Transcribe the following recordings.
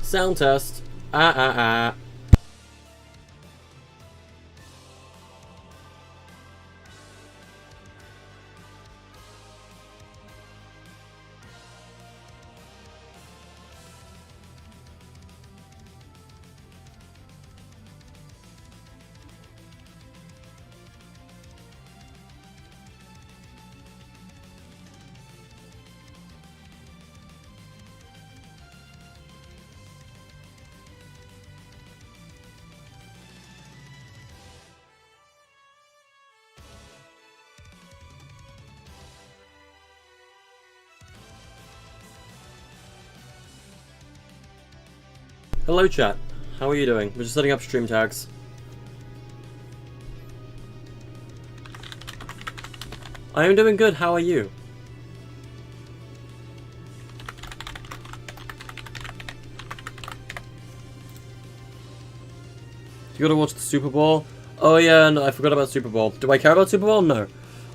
Sound test. Ah, ah, ah. Hello chat, how are you doing? We're just setting up stream tags. I am doing good, how are you? You gotta watch the Super Bowl? Oh yeah, no, I forgot about Super Bowl. Do I care about Super Bowl? No.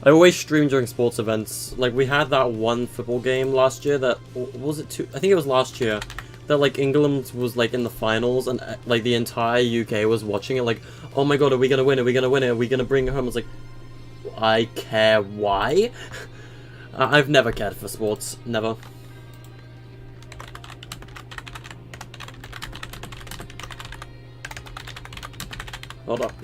I always stream during sports events. Like, we had that one football game last year that... was it two? I think it was last year. That, like, England was, like, in the finals, and, like, the entire UK was watching it, like, oh my god, are we gonna win? Are we gonna win it? Are we gonna bring it home? I was like, I care why? I've never cared for sports. Never. Hold up.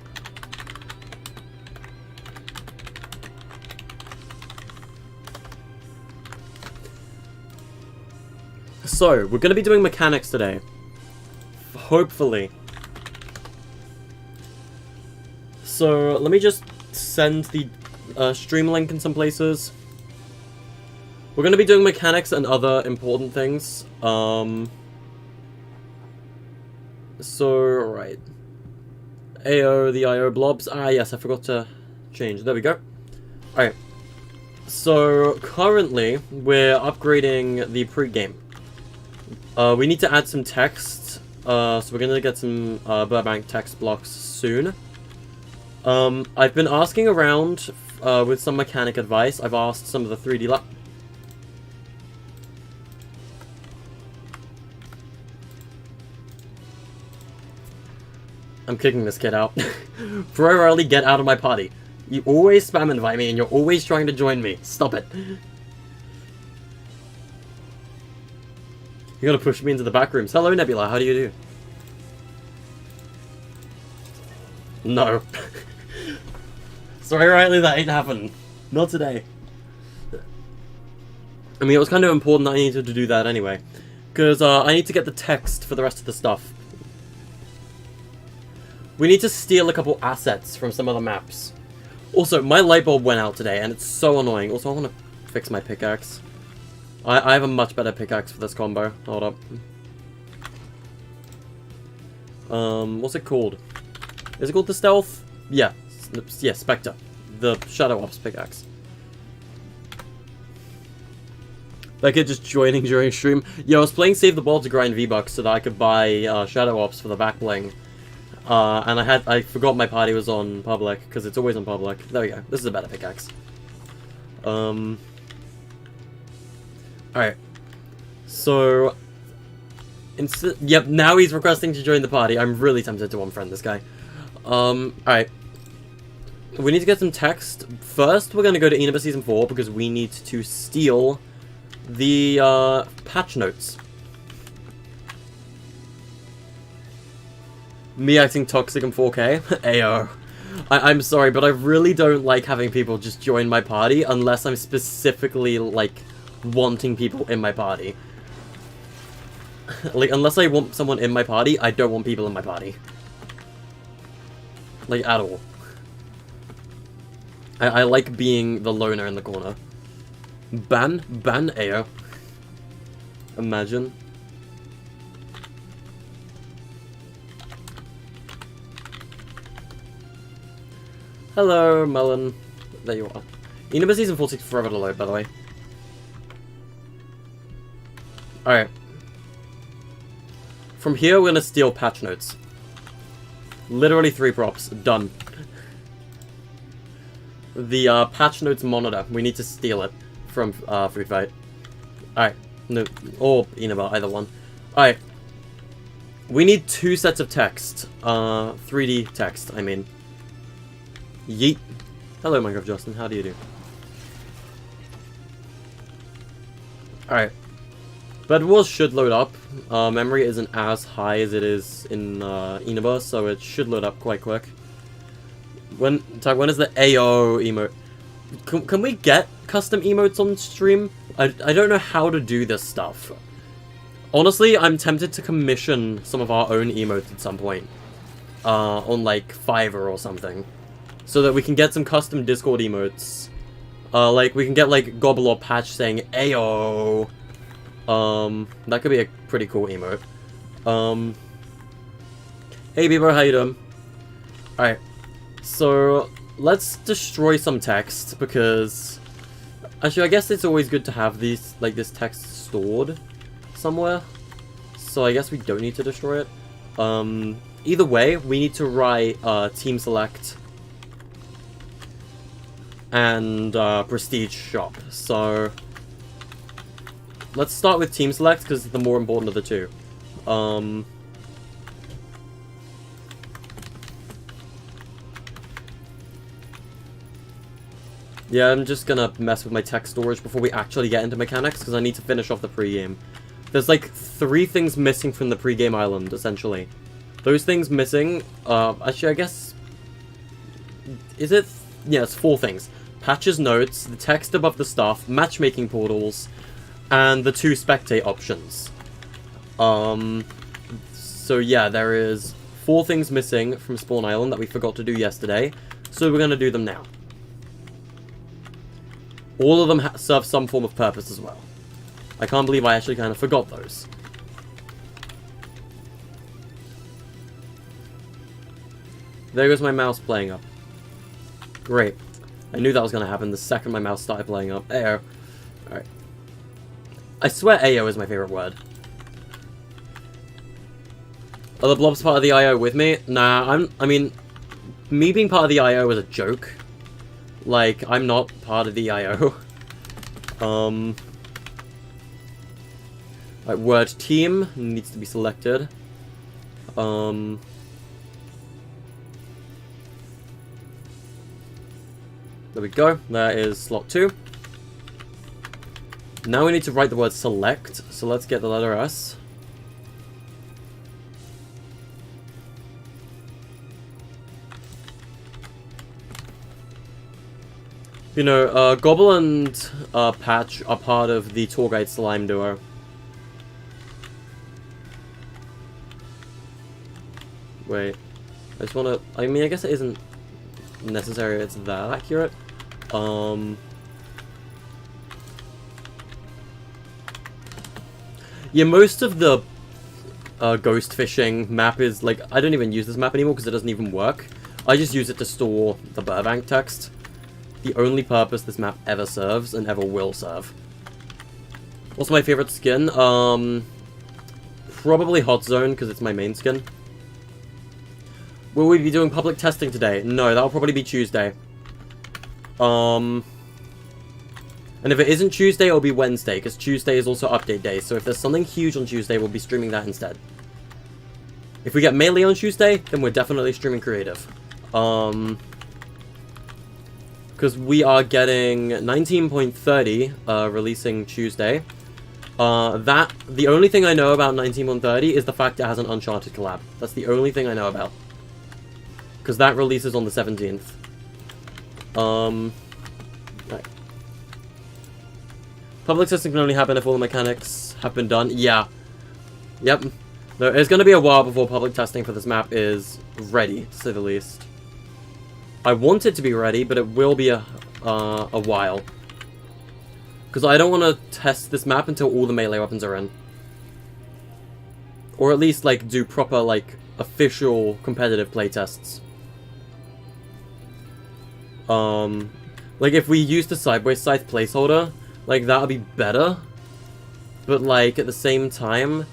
So, we're going to be doing mechanics today. Hopefully. So, let me just send the stream link in some places. We're going to be doing mechanics and other important things. So, right. AO, the IO blobs. Ah, yes, I forgot to change. There we go. Alright. So, currently, we're upgrading the pre-game. We need to add some text, so we're gonna get some Burbank text blocks soon. I've been asking around with some mechanic advice. I've asked some of the 3D lab. I'm kicking this kid out. Pro Early, get out of my party. You always spam invite me and you're always trying to join me. Stop it. You're gonna push me into the back rooms. Hello, Nebula. How do you do? No. Sorry, Riley, that ain't happening. Not today. I mean, it was kind of important that I needed to do that anyway. Because I need to get the text for the rest of the stuff. We need to steal a couple assets from some other maps. Also, my light bulb went out today, and it's so annoying. Also, I want to fix my pickaxe. I have a much better pickaxe for this combo. Hold up. What's it called? Is it called the Stealth? Yeah. Yeah, Spectre. The Shadow Ops pickaxe. That kid just joining during stream. Yeah, I was playing Save the Ball to grind V-Bucks so that I could buy Shadow Ops for the back bling. And I forgot my party was on public, because it's always on public. There we go. This is a better pickaxe. Alright. So... Yep, now he's requesting to join the party. I'm really tempted to unfriend this guy. Alright. We need to get some text. First, we're going to go to Eneba Season 4, because we need to steal the patch notes. Me acting toxic in 4K? Ayo. I'm sorry, but I really don't like having people just join my party unless I'm specifically, like, wanting people in my party. Like, unless I want someone in my party, I don't want people in my party. Like, at all. I like being the loner in the corner. Ban Ayo. Imagine. Hello, Melon. There you are. Eneba Season 4 takes forever to load, by the way. Alright. From here, we're gonna steal patch notes. Literally 3 props. Done. The patch notes monitor. We need to steal it from Food Fight. Alright. No, or Eneba, either one. Alright. We need 2 sets of text. 3D text, I mean. Yeet. Hello, Minecraft Justin. How do you do? Alright. Bed Wars should load up. Memory isn't as high as it is in Universe, so it should load up quite quick. When is the AO emote? Can we get custom emotes on stream? I don't know how to do this stuff. Honestly, I'm tempted to commission some of our own emotes at some point. On like Fiverr or something. So that we can get some custom Discord emotes. Like we can get like Gobble or Patch saying Ayo. That could be a pretty cool emote. Hey Bieber, how you doing? Alright. So let's destroy some text because actually I guess it's always good to have these like this text stored somewhere. So I guess we don't need to destroy it. Either way, we need to write team select and prestige shop. So let's start with team select because it's the more important of the two. Yeah, I'm just gonna mess with my text storage before we actually get into mechanics because I need to finish off the pregame. There's like 3 things missing from the pregame island, essentially. Those things missing, actually I guess... Is it? Yeah, it's 4 things. Patch's notes, the text above the stuff, matchmaking portals, and the 2 spectate options. So yeah, there is 4 things missing from Spawn Island that we forgot to do yesterday, so we're gonna do them now. All of them serve some form of purpose as well. I can't believe I actually kind of forgot those. There goes my mouse playing up. Great. I knew that was going to happen the second my mouse started playing up. AO. Alright. I swear AO is my favorite word. Are the blobs part of the IO with me? Nah, I mean, me being part of the IO is a joke. Like, I'm not part of the IO. Right, word team needs to be selected. There we go. That is slot 2. Now we need to write the word select. So let's get the letter S. You know, Gobble and Patch are part of the tour guide slime duo. Wait, I just wanna... I mean, I guess it isn't necessary it's that accurate. Yeah, most of the ghost fishing map is, like, I don't even use this map anymore because it doesn't even work. I just use it to store the Burbank text. The only purpose this map ever serves and ever will serve. What's my favorite skin? Probably Hot Zone because it's my main skin. Will we be doing public testing today? No, that'll probably be Tuesday. And if it isn't Tuesday, it'll be Wednesday, because Tuesday is also update day, so if there's something huge on Tuesday, we'll be streaming that instead. If we get Melee on Tuesday, then we're definitely streaming Creative. Because we are getting 19.30, releasing Tuesday. The only thing I know about 19.30 is the fact it has an Uncharted collab. That's the only thing I know about. Because that releases on the 17th. Right. Public testing can only happen if all the mechanics have been done. Yeah. Yep. It's going to be a while before public testing for this map is ready, to say the least. I want it to be ready, but it will be a while. Because I don't want to test this map until all the melee weapons are in. Or at least, like, do proper, like, official competitive playtests. Like, if we use the Sideways Scythe placeholder, like, that would be better. But, like, at the same time,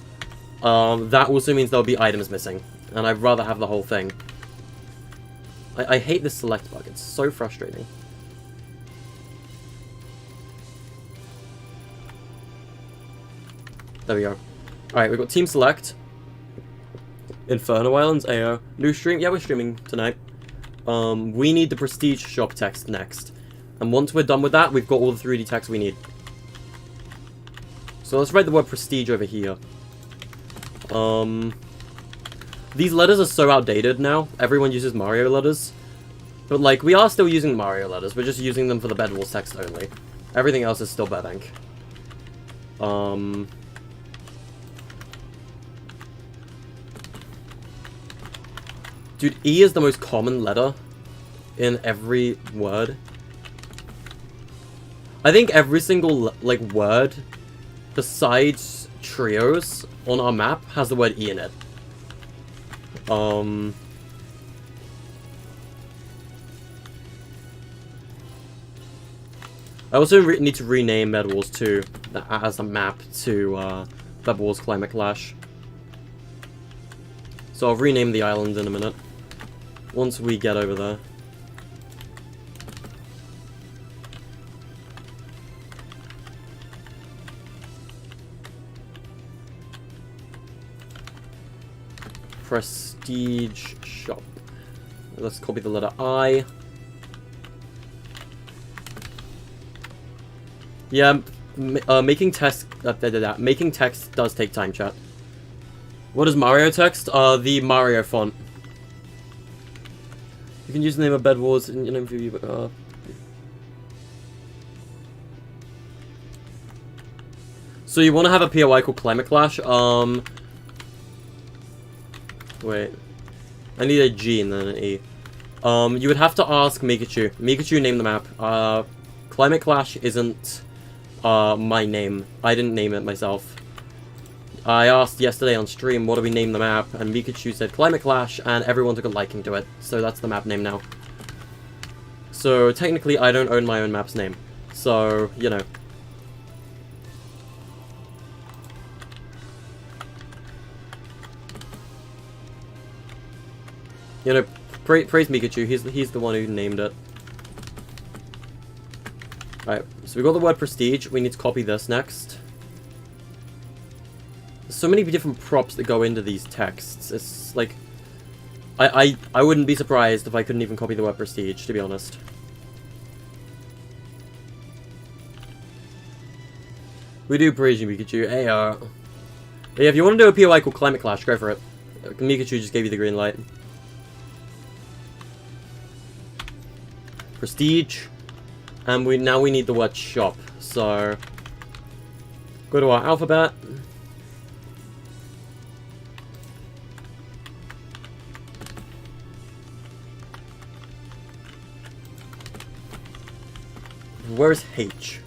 that also means there'll be items missing. And I'd rather have the whole thing. I hate this select bug. It's so frustrating. There we go. Alright, we've got team select. Inferno Islands, AO. New stream? Yeah, we're streaming tonight. We need the Prestige shop text next. And once we're done with that, we've got all the 3D text we need. So let's write the word Prestige over here. These letters are so outdated now. Everyone uses Mario letters. But, like, we are still using Mario letters. We're just using them for the Bed Wars text only. Everything else is still Bed Ink. Dude, E is the most common letter in every word. I think every single, like, word besides trios on our map has the word E in it. I also need to rename Bed Wars 2 as a map to Bed Wars Climate Clash. So I'll rename the island in a minute. Once we get over there. Prestige shop. Let's copy the letter I. Yeah, making text. Making text does take time, chat. What is Mario text? The Mario font. You can use the name of Bed Wars in your name for you. So you want to have a POI called Climate Clash? Wait. I need a G and then an E. You would have to ask Mikachu. Mikachu named the map. Climate Clash isn't my name. I didn't name it myself. I asked yesterday on stream, what do we name the map? And Mikachu said Climate Clash, and everyone took a liking to it. So that's the map name now. So technically, I don't own my own map's name. So, you know. You know, praise Mikachu. He's the one who named it. Alright, so we got the word Prestige. We need to copy this next. There's so many different props that go into these texts. It's like... I wouldn't be surprised if I couldn't even copy the word Prestige, to be honest. We do praise you, Mikachu. Hey, yeah, if you want to do a POI called Climate Clash, go for it. Mikachu just gave you the green light. Prestige. And now we need the word shop. So... go to our alphabet. Where's H?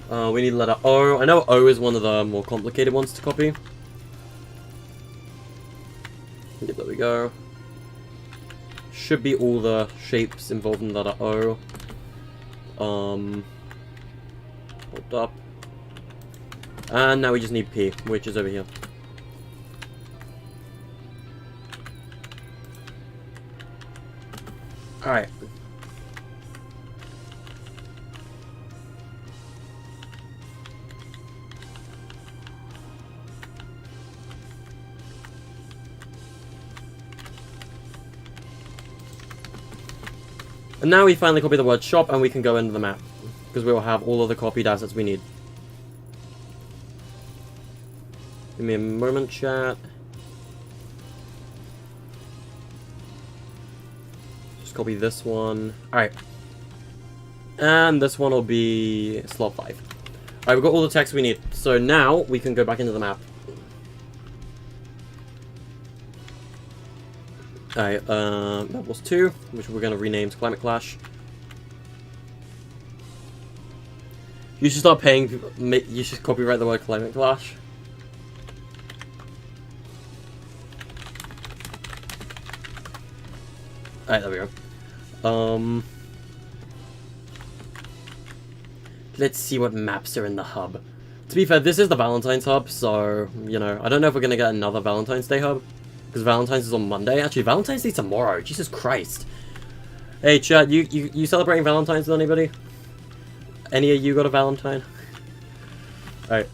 We need letter O. I know O is one of the more complicated ones to copy. Yep, there we go. Should be all the shapes involved in letter O. Hold up. And now we just need P, which is over here. Alright. And now we finally copy the word shop and we can go into the map. Because we will have all of the copied assets we need. Give me a moment, chat. Just copy this one. Alright. And this one will be slot 5. Alright, we've got all the text we need. So now we can go back into the map. Alright, that was 2, which we're going to rename to Climate Clash. You should start paying... you should copyright the word Climate Clash. Alright, there we go. Let's see what maps are in the hub. To be fair, this is the Valentine's hub, so, you know, I don't know if we're going to get another Valentine's Day hub. Because Valentine's is on Monday. Actually, Valentine's Day tomorrow. Jesus Christ. Hey, chat, you celebrating Valentine's with anybody? Any of you got a Valentine? Alright.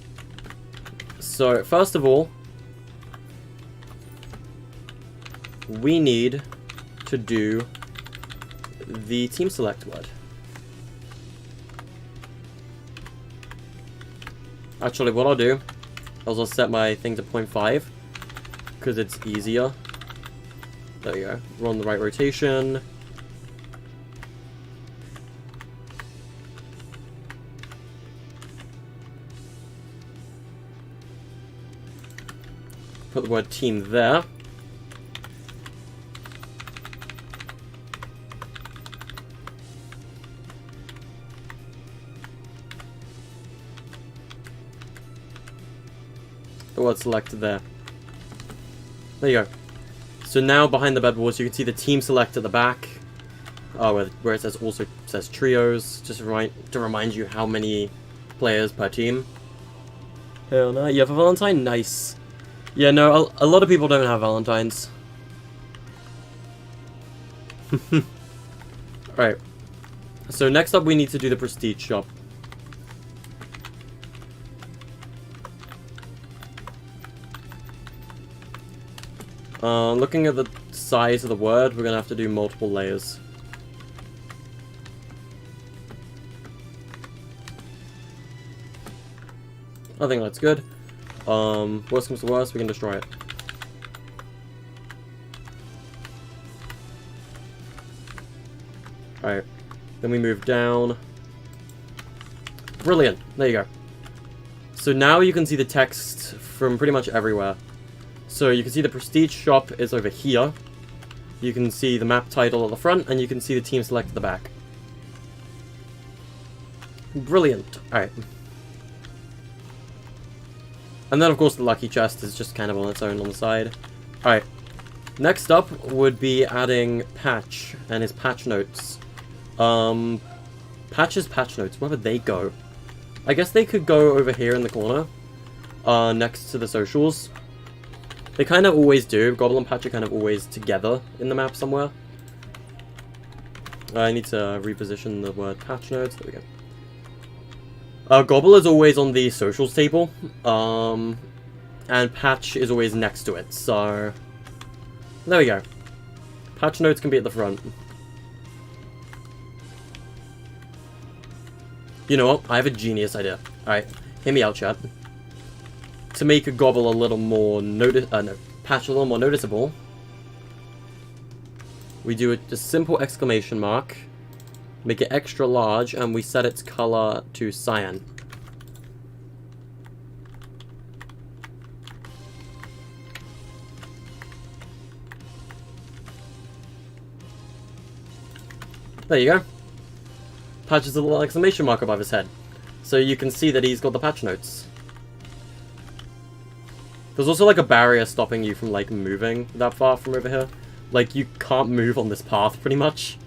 So, first of all, we need to do the team select word. Actually, what I'll do, I'll set my thing to 0.5, because it's easier. There you go. We're on the right rotation. Put the word team there. The word select there. There you go. So now behind the bedboards you can see the team select at the back. Where it says also says trios, just to remind you how many players per team. Hell no. You have a Valentine? Nice. Yeah, no, a lot of people don't have Valentines. Alright. So next up we need to do the prestige shop. Looking at the size of the word, we're gonna have to do multiple layers. I think that's good. Worst comes to worst, we can destroy it. Alright. Then we move down. Brilliant! There you go. So now you can see the text from pretty much everywhere. So you can see the prestige shop is over here. You can see the map title at the front, and you can see the team select at the back. Brilliant. Alright. And then, of course, the lucky chest is just kind of on its own on the side. Alright. Next up would be adding Patch and his patch notes. Patch's patch notes, where would they go? I guess they could go over here in the corner. Next to the socials. They kind of always do. Goblin and Patch are kind of always together in the map somewhere. I need to reposition the word patch notes. There we go. Gobble is always on the socials table. And Patch is always next to it. So, there we go. Patch notes can be at the front. You know what? I have a genius idea. Alright, hear me out, chat. To make a Gobble a little more Patch a little more noticeable, we do a simple exclamation mark, make it extra large, and we set its color to cyan. There you go. Patch has a little exclamation mark above his head, so you can see that he's got the patch notes. There's also like a barrier stopping you from like moving that far from over here. Like you can't move on this path pretty much.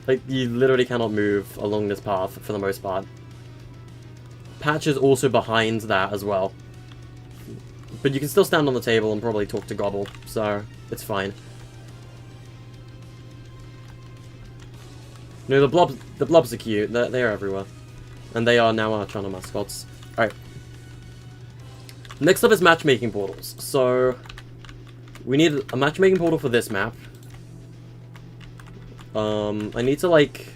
Like you literally cannot move along this path for the most part. Patch is also behind that as well. But you can still stand on the table and probably talk to Gobble, so it's fine. No, the blobs are cute. They're everywhere. And they are now our channel mascots. Alright. Next up is Matchmaking Portals. So, we need a Matchmaking Portal for this map. I need to, like,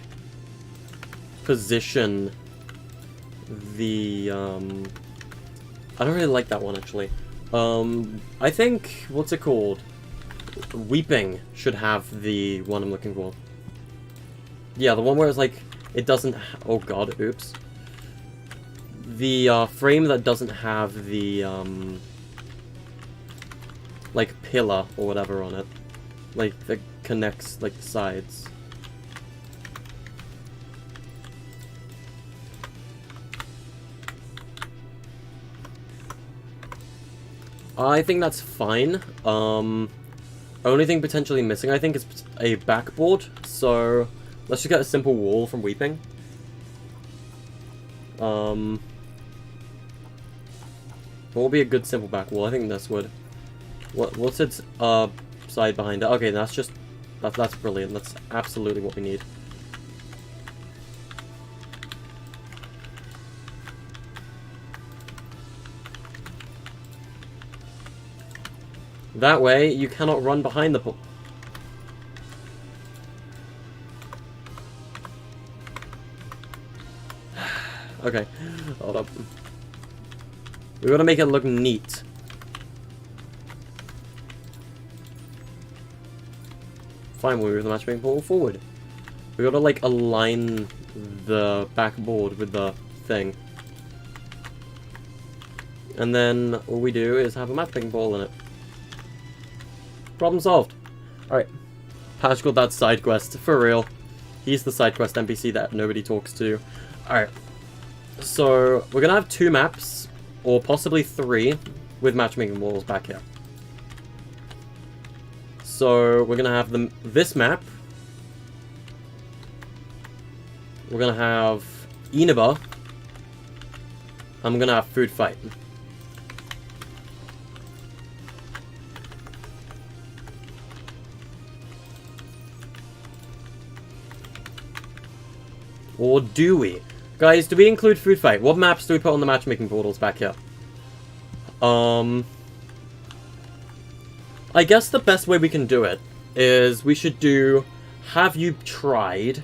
position the, I don't really like that one, actually. I think, what's it called? Weeping should have the one I'm looking for. Yeah, the one where it's, like, it doesn't... Oh, God, oops. The frame that doesn't have the like pillar or whatever on it, like that connects like the sides. I think that's fine. Only thing potentially missing, I think, is a backboard. So let's just get a simple wall from Weeping. What would be a good simple back wall? I think this would. What's its side behind it? Okay, that's just That's brilliant. That's absolutely what we need. That way, you cannot run behind the pole. Okay, hold up. We gotta make it look neat. Fine, we'll move the matchmaking portal forward. We gotta, like, align the backboard with the thing. And then all we do is have a matchmaking portal in it. Problem solved. Alright. Patch got that side quest, for real. He's the side quest NPC that nobody talks to. Alright. So, we're gonna have 2 maps, or possibly 3, with matchmaking portals back here. So, we're gonna have this map. We're gonna have Inaba. I'm gonna have Food Fight. Or do we? Guys, do we include Food Fight? What maps do we put on the matchmaking portals back here? I guess the best way we can do it is we should do Have You Tried,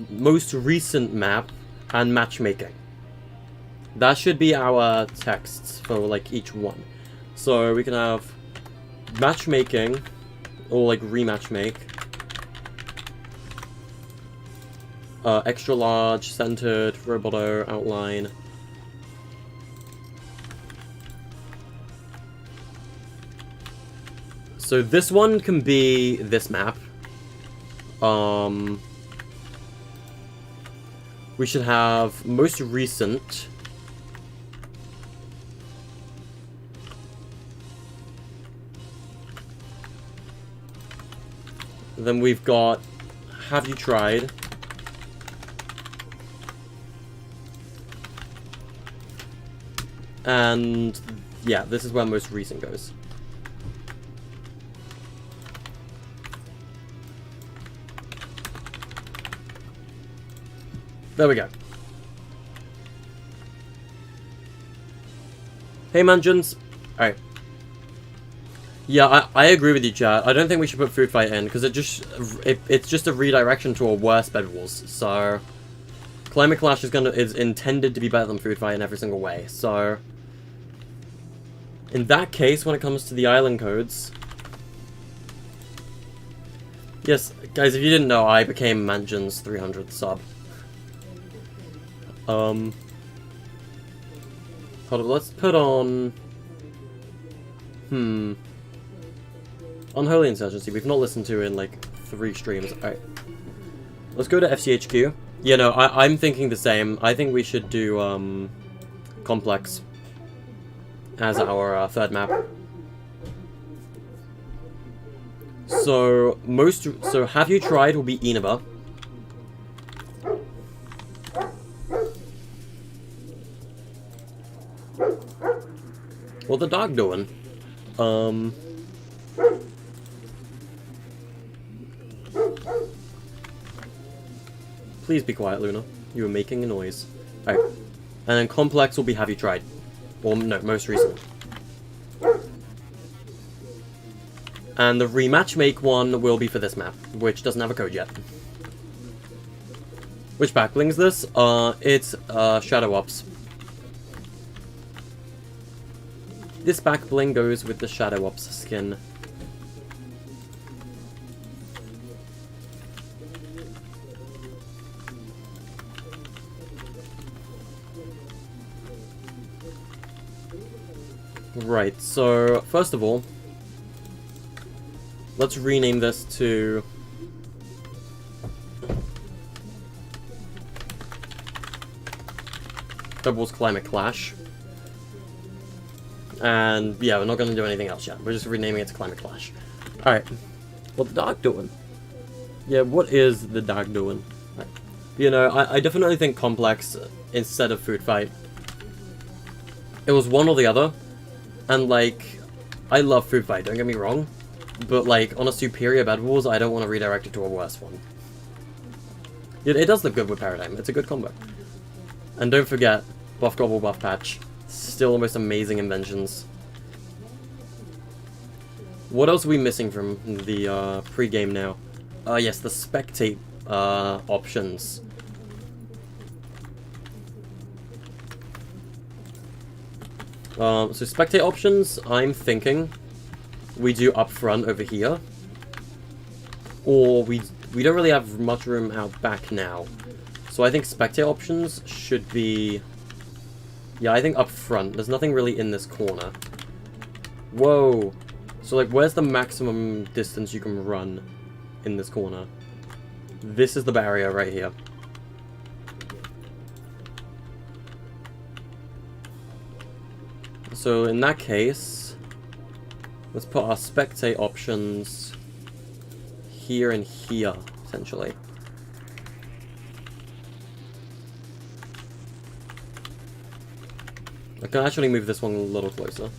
most recent map, and matchmaking. That should be our texts for, like, each one. So we can have matchmaking, or, like, rematch make. Extra large, centered, roboto, outline. So this one can be this map. We should have most recent. Then we've got Have You Tried? And yeah, this is where most recent goes. There we go. Hey, Mansions. Alright. Yeah, I agree with you, chat. I don't think we should put Food Fight in, because it's just a redirection to a worse Bed Wars. So, Climate Clash is intended to be better than Food Fight in every single way. So, in that case, when it comes to the island codes, yes, guys, if you didn't know, I became Mansion's 300th sub. Hold on, let's put on... Unholy Insurgency, we've not listened to in, like, 3 streams. Alright. Let's go to FCHQ. Yeah, no, I'm thinking the same. I think we should do, Complex as our, 3rd map. So, Have You Tried will be Inaba. What the dog doing? Please be quiet, Luna. You are making a noise. Alright. And then Complex will be Have You Tried? Or, no, most recent. And the rematch make one will be for this map, which doesn't have a code yet. Which backlinks this? It's, Shadow Ops. This back bling goes with the Shadow Ops skin. Right, so first of all, let's rename this to Double's Climate Clash. And yeah, we're not going to do anything else yet. We're just renaming it to Climate Clash. Alright. What the dog doing? Yeah, what is the dog doing? Right. You know, I definitely think Complex instead of Food Fight. It was one or the other. And like, I love Food Fight, don't get me wrong. But, like, on a superior Bed Wars, I don't want to redirect it to a worse one. It does look good with Paradigm. It's a good combo. And don't forget, Buff Gobble, Buff Patch. Still the most amazing inventions. What else are we missing from the pre-game now? Yes, the Spectate options. So Spectate options, I'm thinking we do up front over here. Or we don't really have much room out back now. So I think Spectate options should be... Yeah, I think up front. There's nothing really in this corner. Whoa! So, like, where's the maximum distance you can run in this corner? This is the barrier right here. So, in that case, let's put our Spectate options here and here, essentially. I can actually move this one a little closer.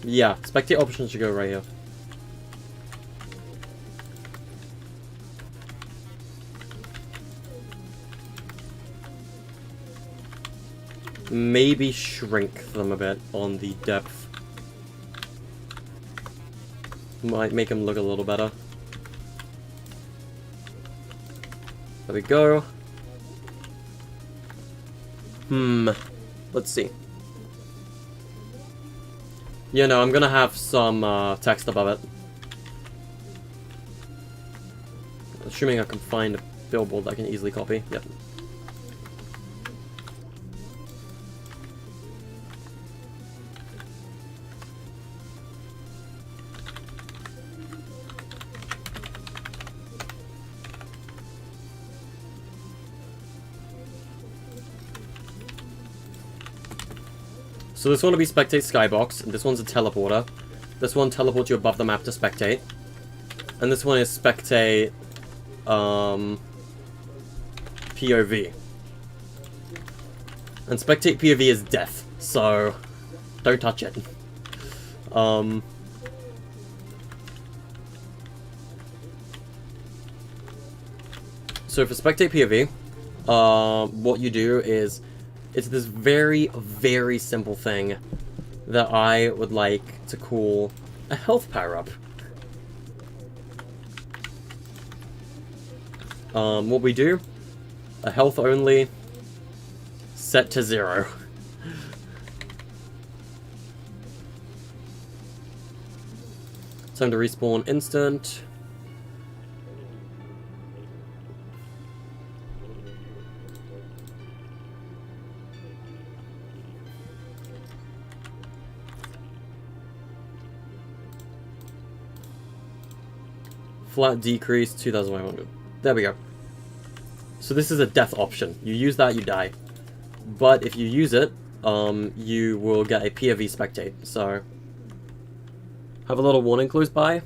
Yeah, Spectate options should go right here. Maybe shrink them a bit on the depth. Might make them look a little better. There we go. Let's see. Yeah, no, I'm gonna have some text above it. Assuming I can find a billboard that I can easily copy. Yep. So this one will be Spectate Skybox, and this one's a teleporter. This one teleports you above the map to Spectate. And this one is Spectate, POV. And Spectate POV is death, so don't touch it. So for Spectate POV, what you do is, it's this very, very simple thing that I would like to call a health power-up. What we do, a health only, set to 0. Time to respawn instant. Flat decrease, 2,100. There we go. So this is a death option. You use that, you die. But if you use it, you will get a POV Spectate. So, have a little warning close by.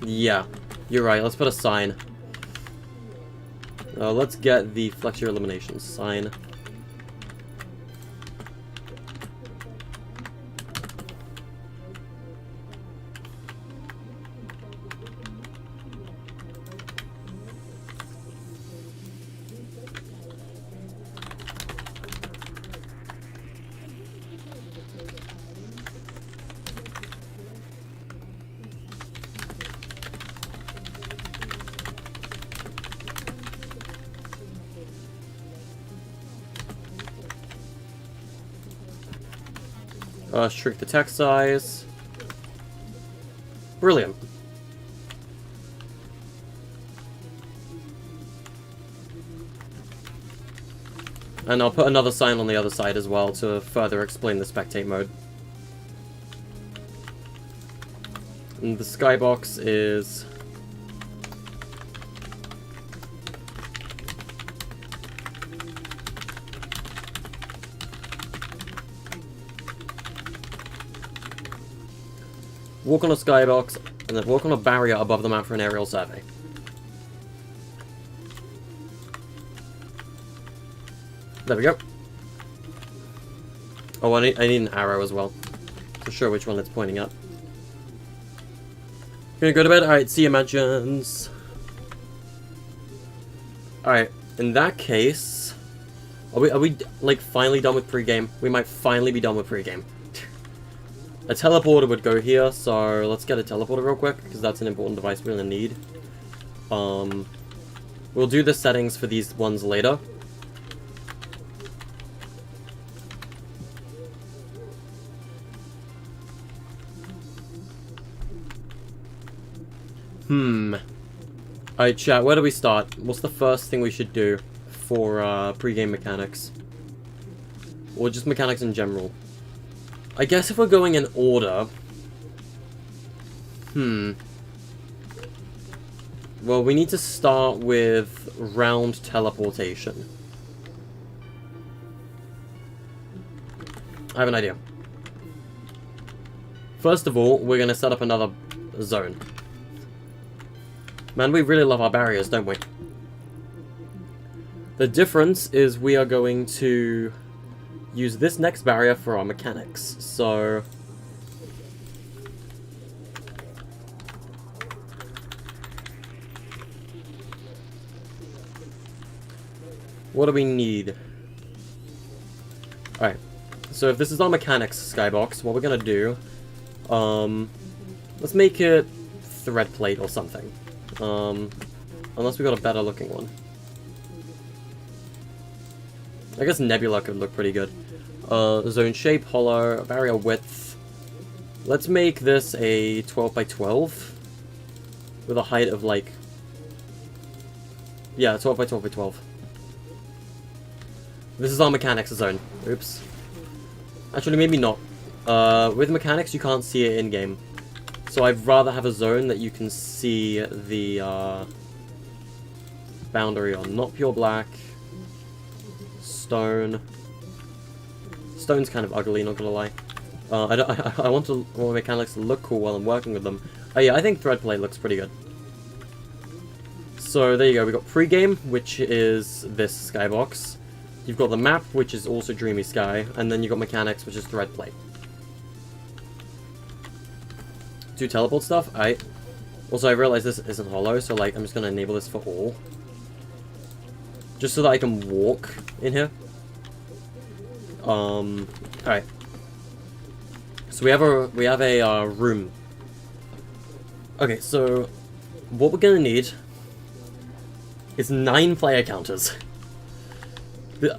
Yeah, you're right. Let's put a sign. Let's get the flex your elimination sign. Shrink the text size. Brilliant. And I'll put another sign on the other side as well to further explain the Spectate mode. And the Skybox is... walk on a skybox, and then walk on a barrier above the map for an aerial survey. There we go. Oh, I need an arrow as well to show which one it's pointing at. Gonna go to bed? Alright, see you, Magents. Alright, in that case... Are we, like, finally done with pregame? We might finally be done with pregame. A teleporter would go here, so let's get a teleporter real quick, because that's an important device we're gonna need. We'll do the settings for these ones later. Alright, chat, where do we start? What's the first thing we should do for pre-game mechanics? Or just mechanics in general? I guess if we're going in order... Well, we need to start with round teleportation. I have an idea. First of all, we're going to set up another zone. Man, we really love our barriers, don't we? The difference is we are going to use this next barrier for our mechanics. So... what do we need? Alright. So if this is our mechanics skybox, what we're gonna do... let's make it thread plate or something. Unless we got a better looking one. I guess nebula could look pretty good. Zone shape, hollow, barrier width. Let's make this a 12 by 12 with a height of like... yeah, 12 by 12 by 12. This is our mechanics zone. Oops. Actually, maybe not. With mechanics, you can't see it in-game. So I'd rather have a zone that you can see the boundary on. Not pure black. Stone. Stone's kind of ugly, not gonna lie. I want mechanics to look cool while I'm working with them. Oh yeah, I think thread plate looks pretty good. So there you go, we got pregame, which is this skybox. You've got the map, which is also Dreamy Sky, and then you've got mechanics, which is thread plate. Do teleport stuff? Alright. Also, I realize this isn't hollow, so like I'm just gonna enable this for all. Just so that I can walk in here. Alright. So we have a room. Okay, so what we're gonna need is 9 player counters.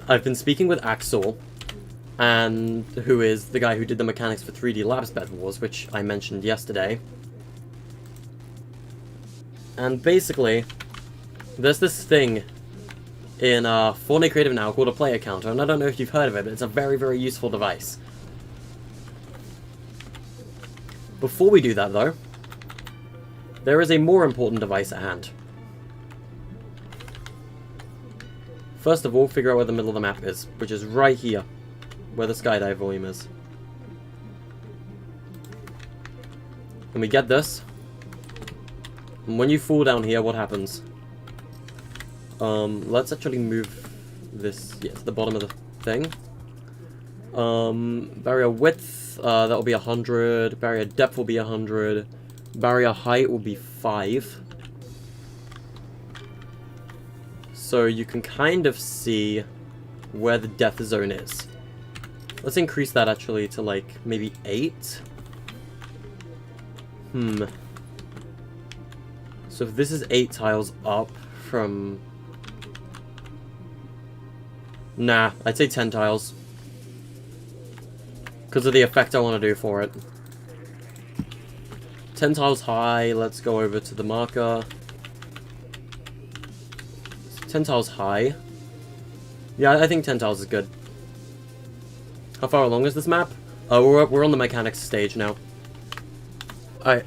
I've been speaking with Axel, and who is the guy who did the mechanics for 3D Labs Bed Wars, which I mentioned yesterday. And basically, there's this thing in Fortnite Creative now called a player counter, and I don't know if you've heard of it, but it's a very, very useful device. Before we do that, though, there is a more important device at hand. First of all, figure out where the middle of the map is, which is right here, where the skydive volume is. And we get this. And when you fall down here, what happens? Let's actually move this to the bottom of the thing. Barrier width, that'll be 100. Barrier depth will be 100. Barrier height will be 5. So you can kind of see where the death zone is. Let's increase that actually to like maybe 8. So if this is 8 tiles up from... nah, I'd say 10 tiles. Because of the effect I want to do for it. 10 tiles high, let's go over to the marker. 10 tiles high. Yeah, I think 10 tiles is good. How far along is this map? We're on the mechanics stage now. Alright.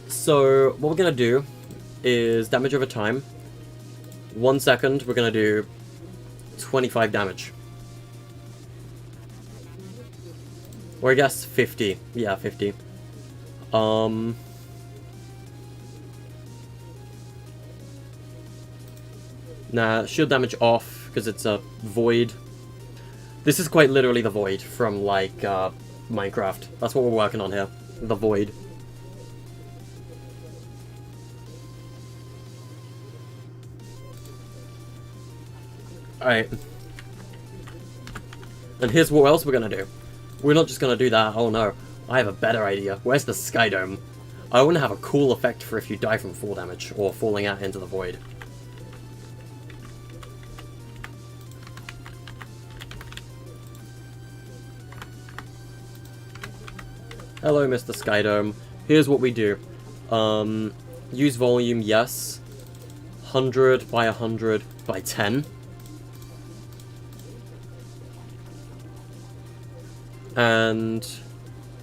So, what we're gonna do is damage over time. 1 second, we're gonna do 25 damage. Or I guess 50. Yeah, 50. Nah, shield damage off, because it's a void. This is quite literally the void from, like, Minecraft. That's what we're working on here. The void. Alright. And here's what else we're gonna do. We're not just gonna do that. Oh no. I have a better idea. Where's the Sky Dome? I want to have a cool effect for if you die from fall damage or falling out into the void. Hello, Mr. Sky Dome. Here's what we do. Use volume, yes. 100 by 100 by 10. And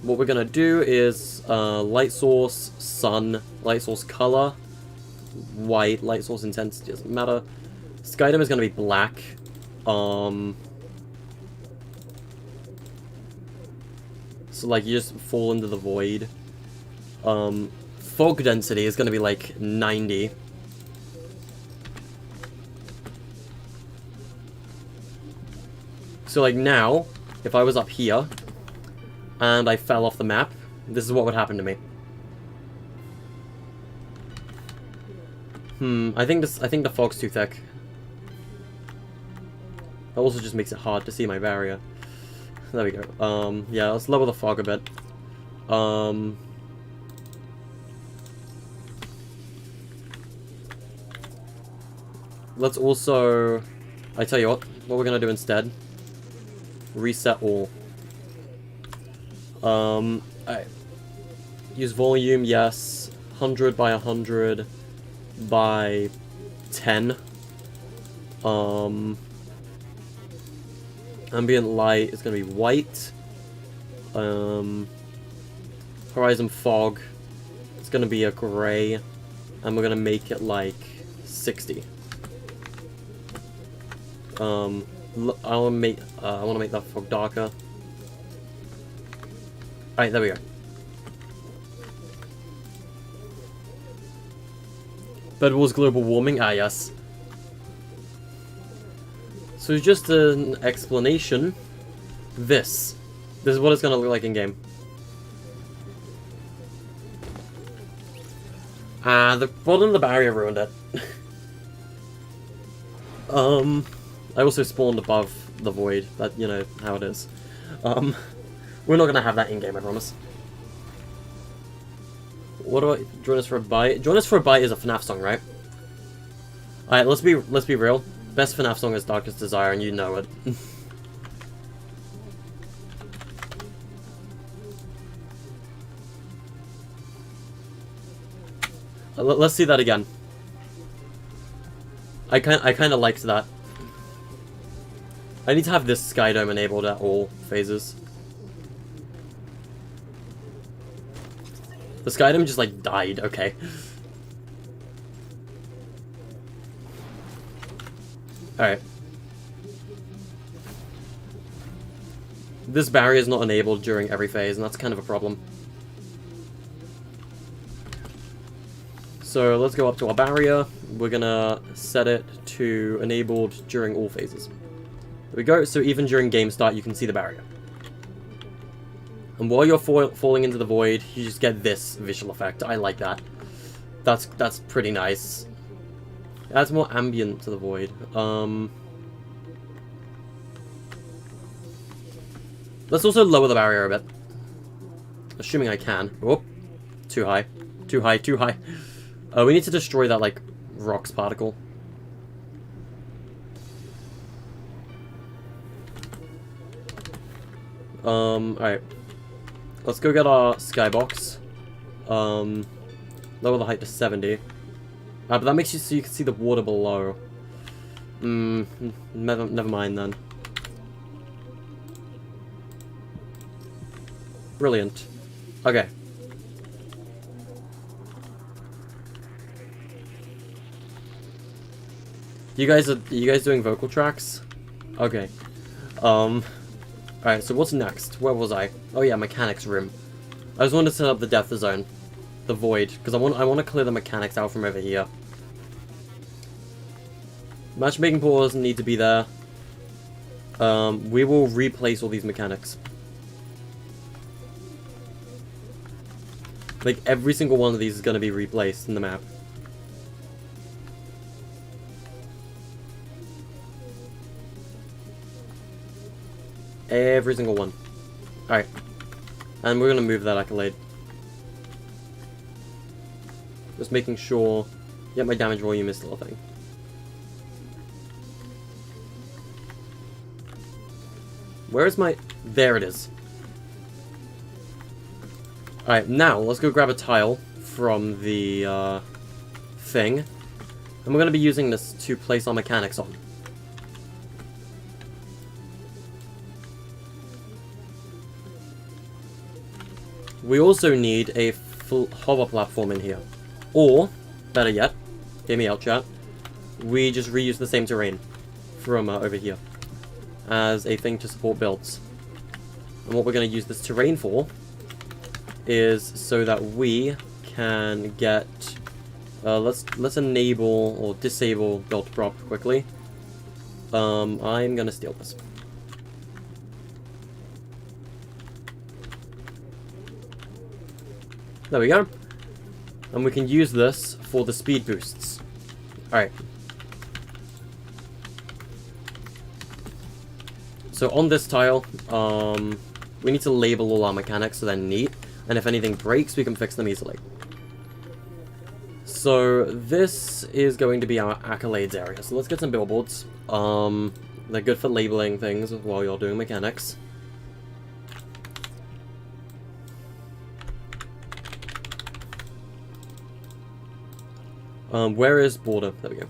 what we're gonna do is light source, sun, light source color, white, light source intensity, doesn't matter. Sky Dome is gonna be black. So like you just fall into the void. Fog density is gonna be like 90. So like now, if I was up here and I fell off the map, this is what would happen to me. I think the fog's too thick. That also just makes it hard to see my barrier. There we go. Yeah, let's lower the fog a bit. Let's also... I tell you what we're gonna do instead. Reset all. Alright. Use volume, yes. 100 by 100 by 10. Ambient light is going to be white. Horizon fog, it's going to be a gray. And we're going to make it like 60. I want to make that fog darker. Alright, there we go. Bedwars global warming, ah yes. So just an explanation, this is what it's gonna look like in game. The bottom of the barrier ruined it. I also spawned above the void, but you know how it is. We're not gonna have that in game, I promise. What do I join us for a bite? Join us for a bite is a FNAF song, right? Alright, let's be real. Best FNAF song is Darkest Desire, and you know it. Let's see that again. I kind of liked that. I need to have this Sky Dome enabled at all phases. The Sky Dome just like died. Okay. Alright. This barrier is not enabled during every phase, and that's kind of a problem. So let's go up to our barrier. We're gonna set it to enabled during all phases. There we go. So even during game start, you can see the barrier. And while you're falling into the void, you just get this visual effect. I like that. That's pretty nice. It adds more ambient to the void. Let's also lower the barrier a bit. Assuming I can. Oh, too high. Too high, too high. We need to destroy that, like, rocks particle. Alright. Let's go get our skybox. Lower the height to 70. But that makes you so you can see the water below. Never mind then. Brilliant. Okay. You guys doing vocal tracks? Okay. Alright, so what's next? Where was I? Oh yeah, mechanics room. I just wanted to set up the death zone. The void, because I want to clear the mechanics out from over here. Matchmaking Portals need to be there. we will replace all these mechanics. Like, every single one of these is going to be replaced in the map. Every single one. Alright. And we're going to move that accolade. Just making sure... Yeah, my damage volume is still a thing. Where is my... There it is. Alright, now let's go grab a tile from the thing. And we're going to be using this to place our mechanics on. We also need a full hover platform in here. Or, better yet, hear me out, chat, we just reuse the same terrain from over here as a thing to support builds. And what we're going to use this terrain for is so that we can get... let's enable or disable build prop quickly. I'm going to steal this. There we go. And we can use this for the speed boosts. Alright. So on this tile, we need to label all our mechanics so they're neat. And if anything breaks, we can fix them easily. So this is going to be our accolades area. So let's get some billboards. They're good for labeling things while you're doing mechanics. Where is border? There we go.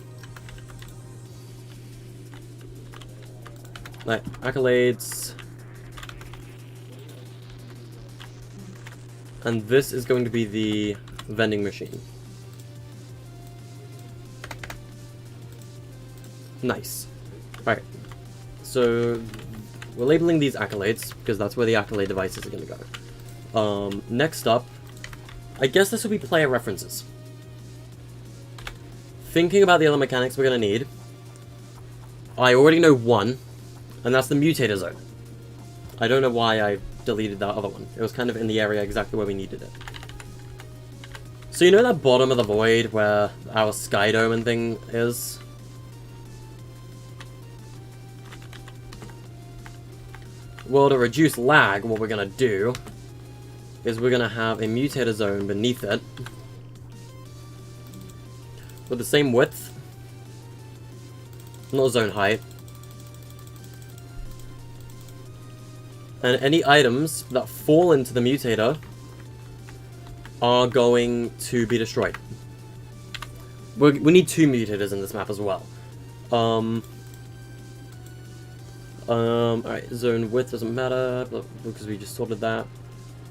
Right, accolades. And this is going to be the vending machine. Nice. Alright. So, we're labeling these accolades, because that's where the accolade devices are going to go. Next up, I guess this will be player references. Thinking about the other mechanics we're going to need, I already know one, and that's the Mutator Zone. I don't know why I deleted that other one. It was kind of in the area exactly where we needed it. So you know that bottom of the void where our Sky Dome and thing is? Well, to reduce lag, what we're going to do is we're going to have a Mutator Zone beneath it with the same width, not zone height, and any items that fall into the mutator are going to be destroyed. We need 2 mutators in this map as well. Alright, zone width doesn't matter, because we just sorted that.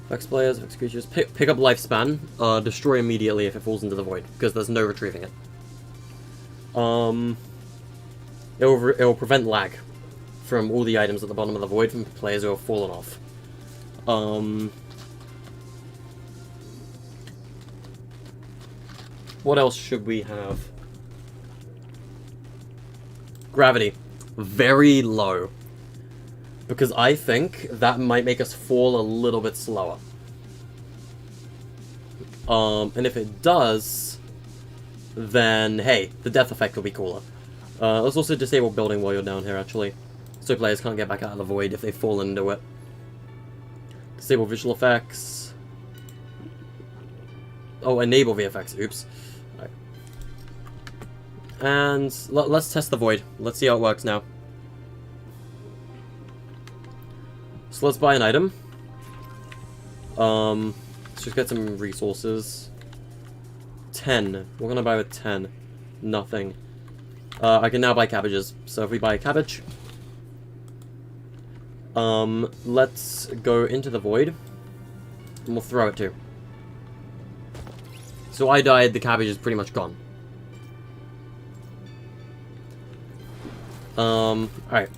Vex players, Vex creatures, pick up lifespan, destroy immediately if it falls into the void, because there's no retrieving it. It will prevent lag from all the items at the bottom of the void from players who have fallen off. What else should we have? Gravity. Very low. Because I think that might make us fall a little bit slower. And if it does, then, hey, the death effect will be cooler. Let's also disable building while you're down here, actually. So players can't get back out of the void if they fall into it. Disable visual effects. Oh, enable VFX, oops. Right. And let's test the void. Let's see how it works now. So let's buy an item. Let's just get some resources. 10. We're gonna buy with 10. Nothing. I can now buy cabbages. So if we buy a cabbage, let's go into the void, and we'll throw it too. So I died, the cabbage is pretty much gone. Alright.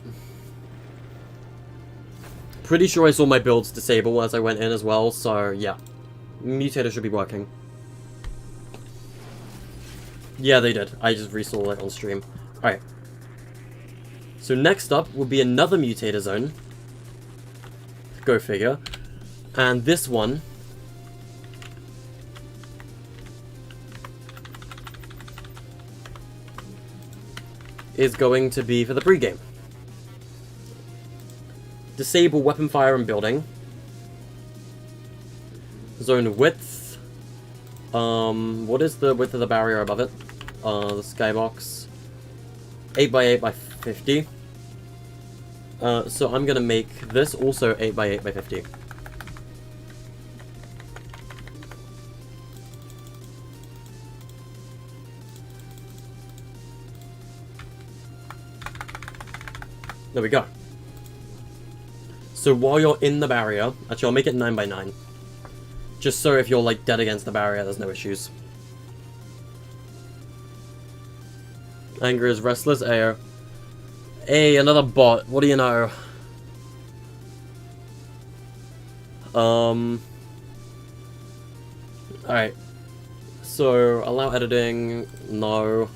Pretty sure I saw my builds disable as I went in as well, so yeah. Mutator should be working. Yeah, they did. I just resaw it on stream. Alright. So next up will be another Mutator Zone. Go figure. And this one is going to be for the pregame. Disable weapon fire and building. Zone width. What is the width of the barrier above it? The skybox. 8x8x50. So I'm gonna make this also 8x8x50. There we go. So while you're in the barrier, actually I'll make it 9x9. Just so if you're like dead against the barrier, there's no issues. Anger is restless air. Hey, another bot. What do you know? Alright. So, allow editing. No.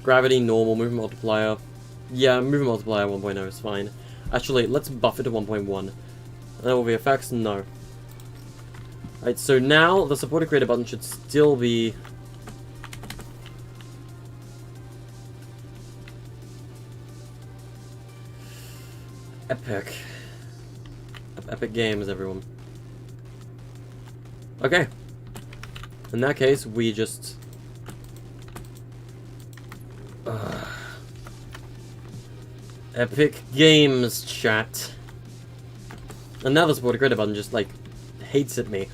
Gravity, normal. Movement multiplier. Yeah, movement multiplier 1.0 is fine. Actually, let's buff it to 1.1. That will be effects? No. Alright, so now the supported creator button should still be... Epic. Epic games, everyone. Okay. In that case, we just... Epic games, chat. And now the supported creator button just, like, hates at me.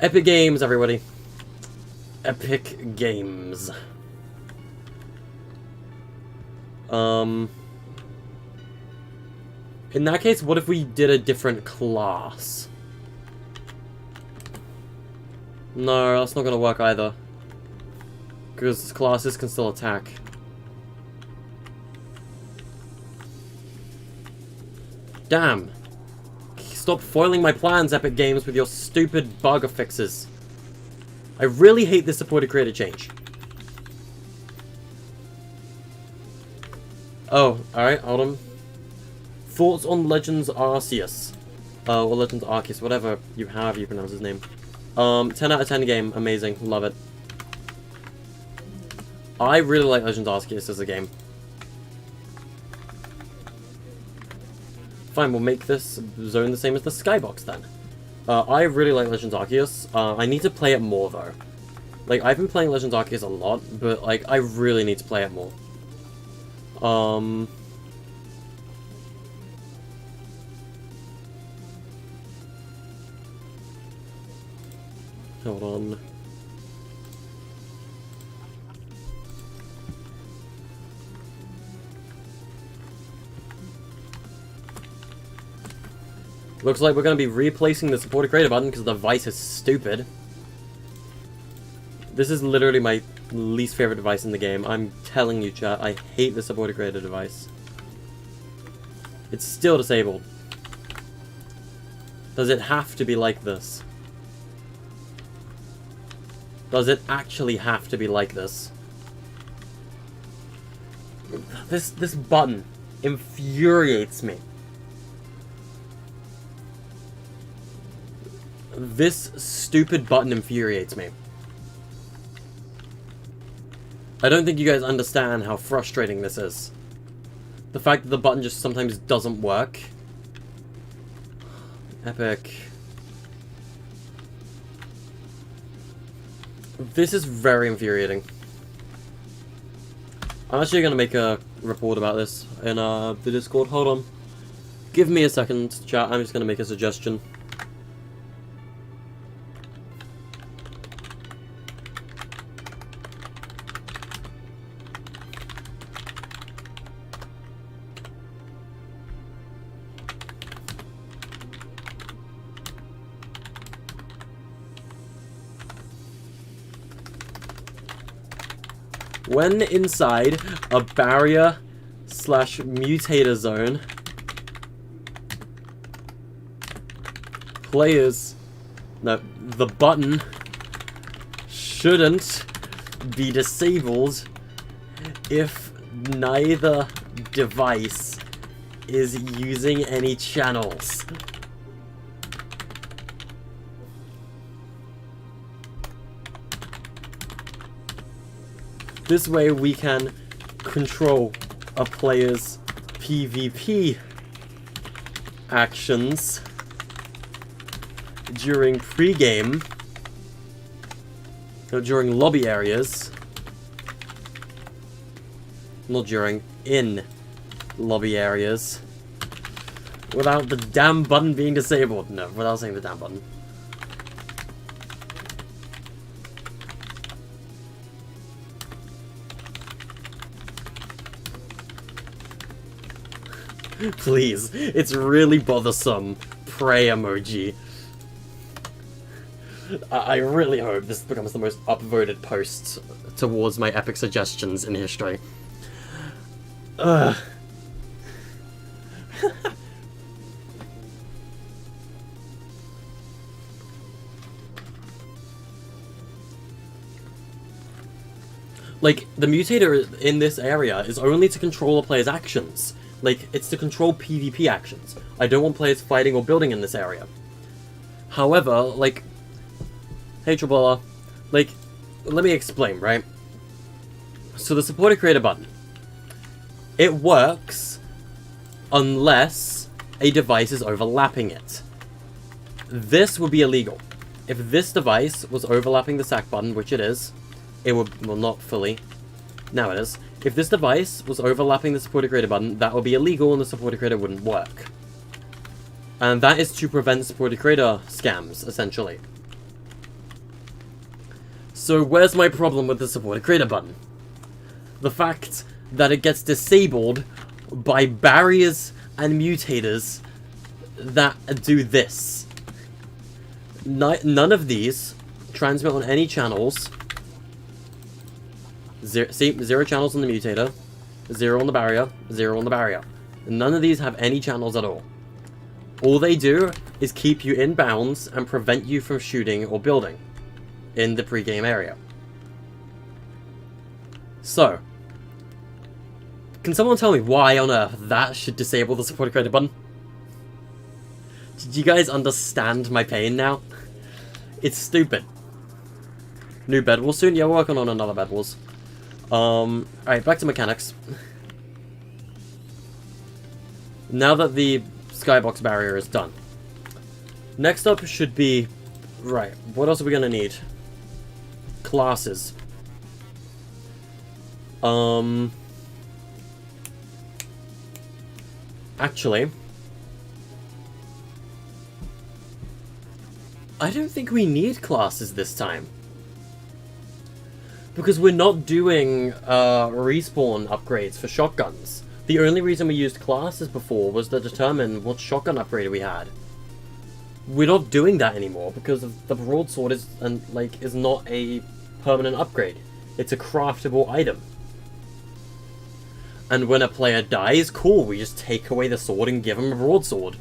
Epic games, everybody. Epic games. In that case, what if we did a different class? No, that's not gonna work either. Because classes can still attack. Damn. Stop foiling my plans, Epic Games, with your stupid bug fixes. I really hate this supported creator change. Oh, alright, hold on. Thoughts on Legends Arceus. Or Legends Arceus, whatever you pronounce his name. 10 out of 10 game, amazing, love it. I really like Legends Arceus as a game. Fine, we'll make this zone the same as the Skybox then. I really like Legends Arceus. I need to play it more though. Like, I've been playing Legends Arceus a lot, but like, I really need to play it more. Hold on. Looks like we're going to be replacing the supported creator button because the device is stupid. This is literally my least favorite device in the game. I'm telling you, chat, I hate the supported creator device. It's still disabled. Does it have to be like this? Does it actually have to be like this? This button infuriates me. This stupid button infuriates me. I don't think you guys understand how frustrating this is. The fact that the button just sometimes doesn't work. Epic. This is very infuriating. I'm actually going to make a report about this in the Discord. Hold on. Give me a second, chat. I'm just going to make a suggestion. When inside a barrier/mutator zone, the button shouldn't be disabled if neither device is using any channels. This way we can control a player's PvP actions during pre-game, or during lobby areas, not during, in lobby areas, without the damn button being disabled. No, without saying the damn button. Please, it's really bothersome. Pray emoji. I really hope this becomes the most upvoted post towards my epic suggestions in history. Ugh. Like, the mutator in this area is only to control a player's actions. Like, it's to control PvP actions. I don't want players fighting or building in this area. However, like... Hey, Tribula. Like, let me explain, right? So the supported creator button. It works unless a device is overlapping it. This would be illegal. If this device was overlapping the sack button, which it is, it would... Well, not fully. Now it is. If this device was overlapping the supported creator button, that would be illegal and the supported creator wouldn't work. And that is to prevent supported creator scams, essentially. So where's my problem with the supported creator button? The fact that it gets disabled by barriers and mutators that do this. None of these transmit on any channels. Zero channels on the mutator, 0 on the barrier, 0 on the barrier. None of these have any channels at all. All they do is keep you in bounds and prevent you from shooting or building in the pre-game area. So, can someone tell me why on earth that should disable the supported creator button? Did you guys understand my pain now? It's stupid. New bed wall soon? Yeah, we're working on another bed walls. Alright, back to mechanics. Now that the skybox barrier is done. Next up should be... Right, what else are we gonna need? Classes. Actually... I don't think we need classes this time. Because we're not doing respawn upgrades for shotguns. The only reason we used classes before was to determine what shotgun upgrade we had. We're not doing that anymore because the broadsword is not a permanent upgrade. It's a craftable item. And when a player dies, cool, we just take away the sword and give them a broadsword.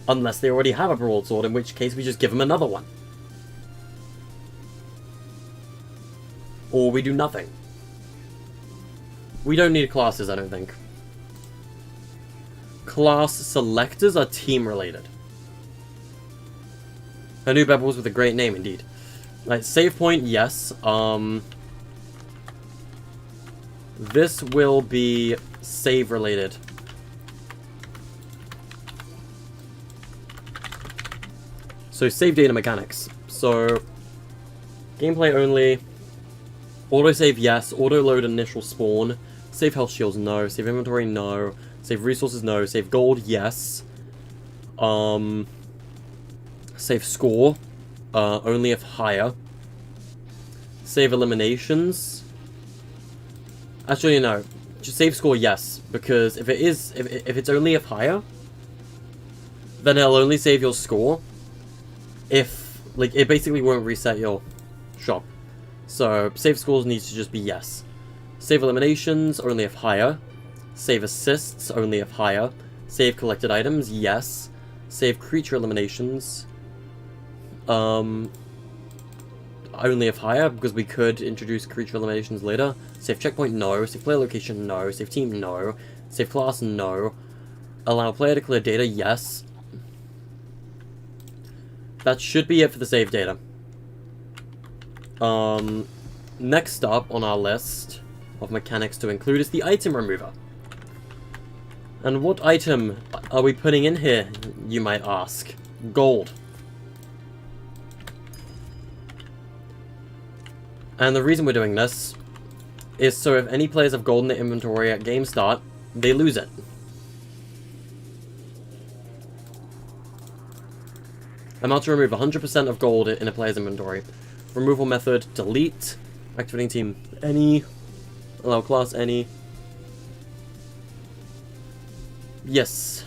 Unless they already have a broadsword, in which case we just give them another one. Or we do nothing. We don't need classes, I don't think. Class selectors are team-related. A new Bebbles with a great name, indeed. Right, save point, yes. This will be save-related. So, save data mechanics. So, gameplay only... Autosave, yes. Auto-load initial spawn. Save health shields, no. Save inventory, no. Save resources, no. Save gold, yes. Save score. Only if higher. Save eliminations. Actually, no. Just save score, yes. Because if it's only if higher, then it'll only save your score. If, like, it basically won't reset your shop. So, save scores needs to just be yes. Save eliminations, only if higher. Save assists, only if higher. Save collected items, yes. Save creature eliminations. I only if higher, because we could introduce creature eliminations later. Save checkpoint, no. Save player location, no. Save team, no. Save class, no. Allow player to clear data, yes. That should be it for the save data. Next up on our list of mechanics to include is the item remover. And what item are we putting in here, you might ask? Gold. And the reason we're doing this is so if any players have gold in their inventory at game start, they lose it. Amount to remove 100% of gold in a player's inventory. Removal method, delete. Activating team, any. Allow class, any. Yes.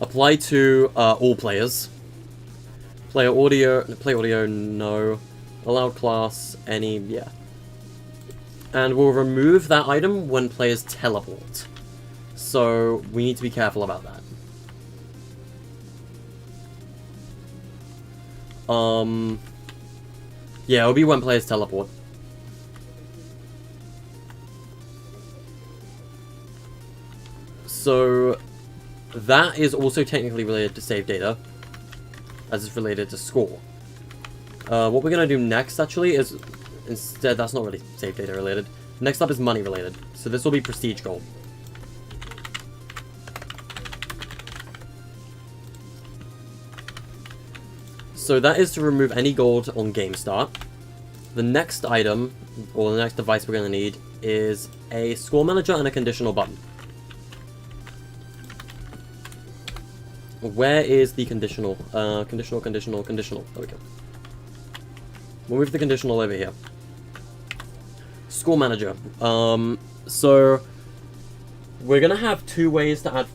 Apply to all players. Play audio, no. Allow class, any, yeah. And we'll remove that item when players teleport. So we need to be careful about that. Yeah, it'll be when players teleport. So that is also technically related to save data, as it's related to score. What we're gonna do next, actually, is instead that's not really save data related. Next up is money related. So this will be prestige gold. So that is to remove any gold on game start. The next item, or the next device we're going to need, is a score manager and a conditional button. Where is the conditional? Conditional. There we go. We'll move the conditional over here. Score manager. So we're going to have two ways to add,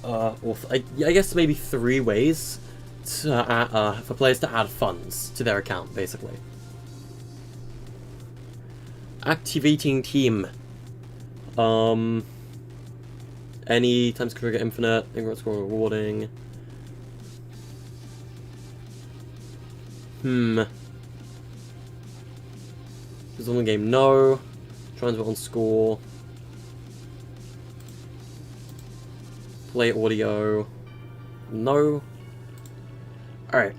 or I guess maybe three ways to add, for players to add funds to their account, basically. Activating team. Any times trigger infinite, ignorant score rewarding. There's on the game, no. Transfer on score. Play audio, no. Alright.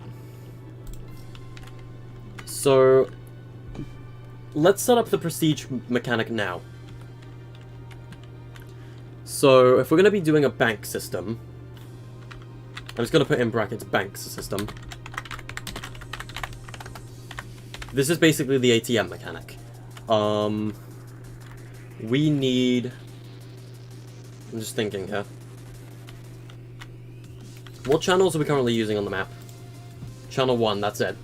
So let's set up the prestige mechanic now. So if we're going to be doing a bank system, I'm just going to put in brackets bank system. This is basically the ATM mechanic. We need... I'm just thinking here. What channels are we currently using on the map? Channel 1, that's it.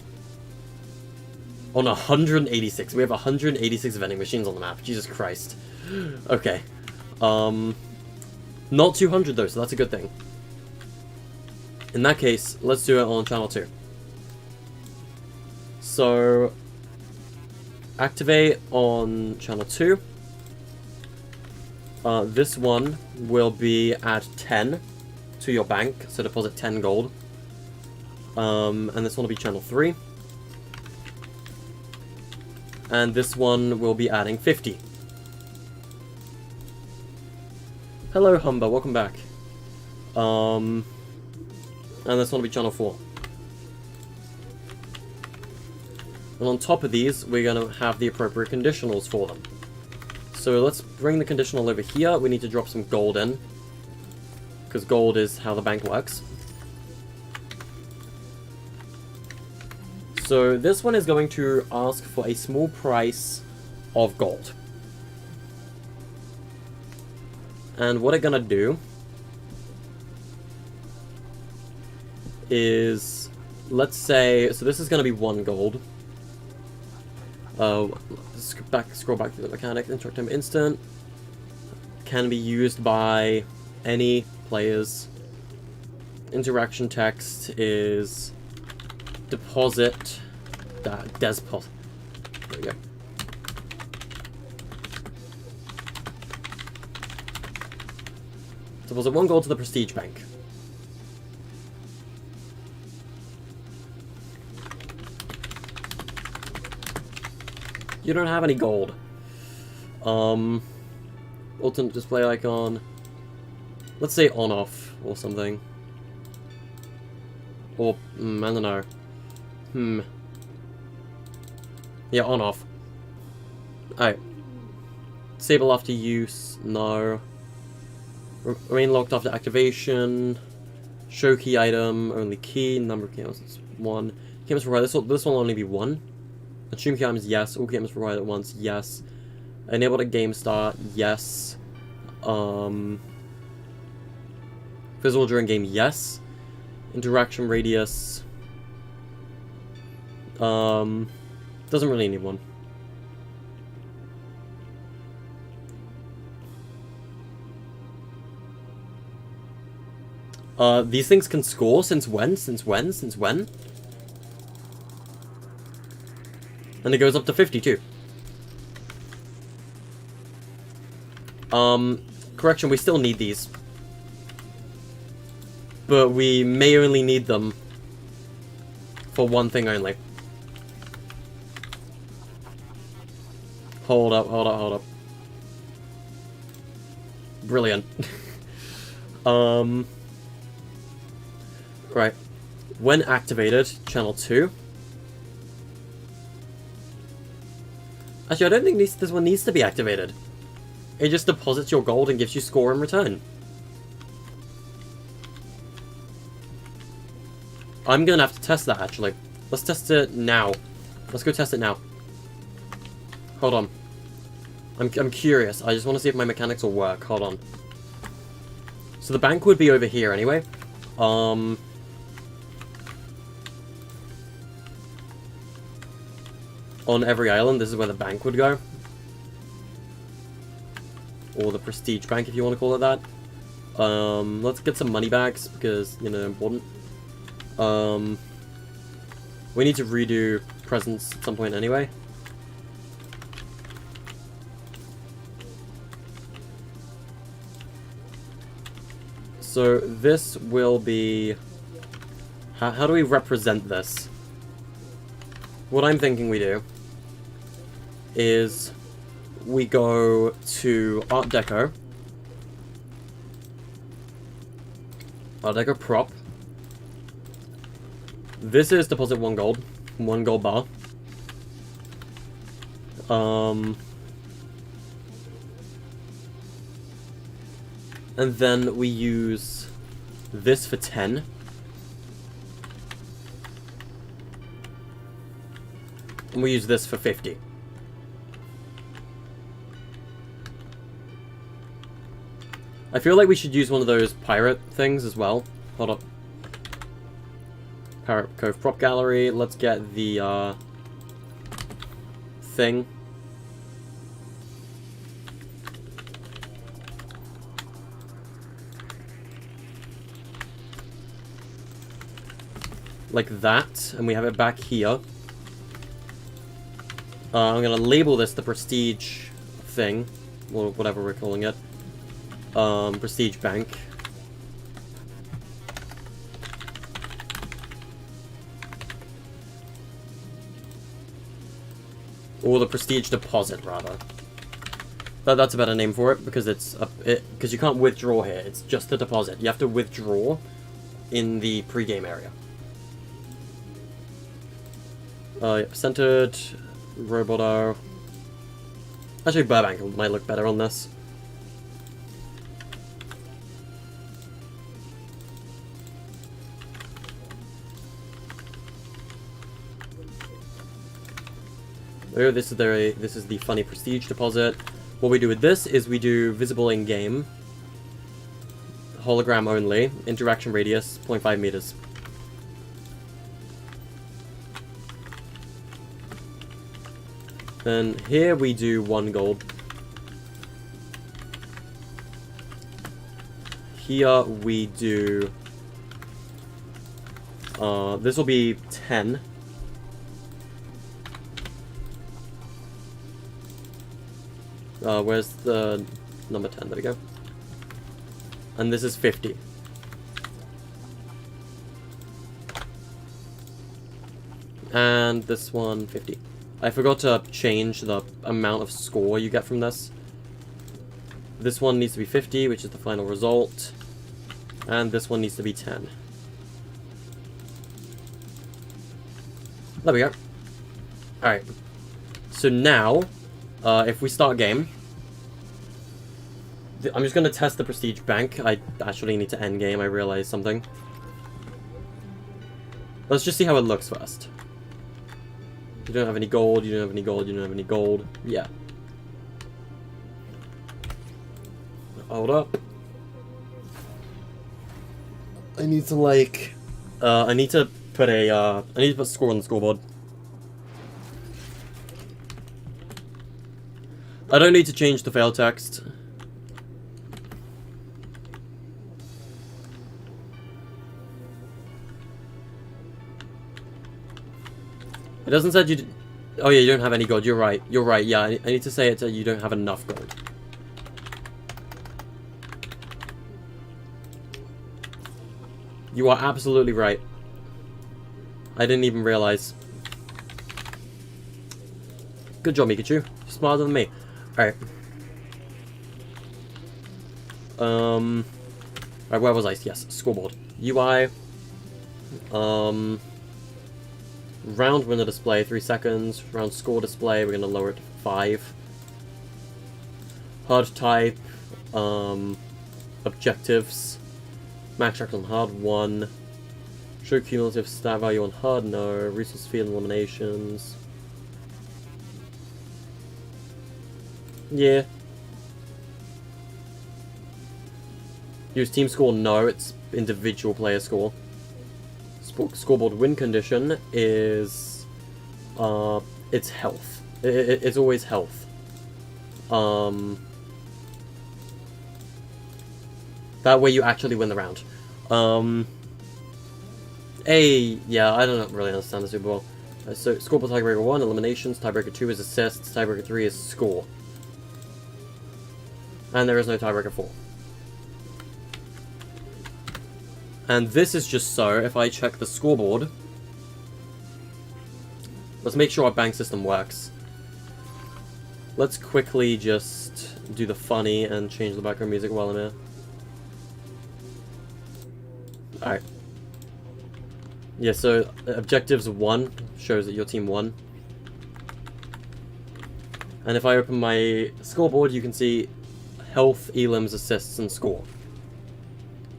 On 186. We have 186 vending machines on the map. Jesus Christ. Okay. Not 200 though, so that's a good thing. In that case, let's do it on channel 2. So, activate on channel 2. This one will be add 10 to your bank, so deposit 10 gold. And this one will be channel 3. And this one will be adding 50. Hello, Humber, welcome back. And this one will be channel 4. And on top of these, we're going to have the appropriate conditionals for them. So let's bring the conditional over here. We need to drop some gold in, because gold is how the bank works. So this one is going to ask for a small price of gold. And what it's going to do is, let's say, so this is going to be 1 gold. Scroll back to the mechanic. Interact time instant. Can be used by any players. Interaction text is deposit. Deposit. There we go. Deposit 1 gold to the prestige bank. You don't have any gold. Alternate display icon. Let's say on off or something. Or I don't know. Yeah, on off. Alright. Disable after use. No. Remain locked after activation. Show key item. Only key. Number of key items. 1. Key items provided. This will only be 1. Assume key items. Yes. All key items provided at once. Yes. Enabled at game start. Yes. Visible during game. Yes. Interaction radius. Doesn't really need one. These things can score since when? Since when? Since when? And it goes up to 52. Correction, we still need these. But we may only need them for one thing only. Hold up, hold up, hold up. Brilliant. Right. When activated, channel 2. Actually, I don't think this one needs to be activated. It just deposits your gold and gives you score in return. I'm gonna have to test that, actually. Let's test it now. Let's go test it now. Hold on. I'm curious. I just want to see if my mechanics will work. Hold on. So the bank would be over here anyway. On every island, this is where the bank would go. Or the prestige bank, if you want to call it that. Let's get some money bags, because, you know, important. We need to redo presents at some point anyway. So this will be... How do we represent this? What I'm thinking we do is we go to Art Deco. Art Deco prop. This is deposit 1 gold. 1 gold bar. And then we use this for 10. And we use this for 50. I feel like we should use one of those pirate things as well. Hold up. Pirate Cove Prop Gallery. Let's get the, thing. Like that, and we have it back here. I'm gonna label this the Prestige thing, or whatever we're calling it. Prestige Bank. Or the Prestige Deposit, rather. That's a better name for it, because because you can't withdraw here, it's just the deposit. You have to withdraw in the pre-game area. Yep, centered, Roboto. Actually, Burbank might look better on this. Oh, this is the funny prestige deposit. What we do with this is we do visible in game, hologram only, interaction radius 0.5 meters. Then here we do 1 gold. Here we do... this will be 10. Where's the number 10? There we go. And this is 50. And this one, 50. I forgot to change the amount of score you get from this. This one needs to be 50, which is the final result. And this one needs to be 10. There we go. Alright. So now, if we start a game, I'm just going to test the Prestige Bank. I actually need to end game, I realized something. Let's just see how it looks first. You don't have any gold, you don't have any gold, you don't have any gold. Yeah. Hold up. I need to, like... I need to put a, I need to put score on the scoreboard. I don't need to change the fail text. It doesn't say you... Oh yeah, you don't have any gold. You're right. You're right. Yeah, I need to say it that you don't have enough gold. You are absolutely right. I didn't even realize. Good job, Mikachu. You're smarter than me. Alright. Alright, where was I? Yes, scoreboard. UI. Round winner display, 3 seconds. Round score display, we're going to lower it to 5. Hard type. Objectives. Max track on hard, 1. Show cumulative stat value on hard, no. Resource field eliminations. Yeah. Use team score, no. It's individual player score. Scoreboard win condition is it's health. It's always health. That way you actually win the round. Yeah, I don't really understand the Super Bowl. So scoreboard tiebreaker 1 eliminations, tiebreaker 2 is assists, tiebreaker 3 is score, and there is no tiebreaker 4. And this is just so, if I check the scoreboard... Let's make sure our bank system works. Let's quickly just do the funny and change the background music while I'm here. Alright. Yeah, so objectives 1 shows that your team won. And if I open my scoreboard, you can see health, elims, assists, and score.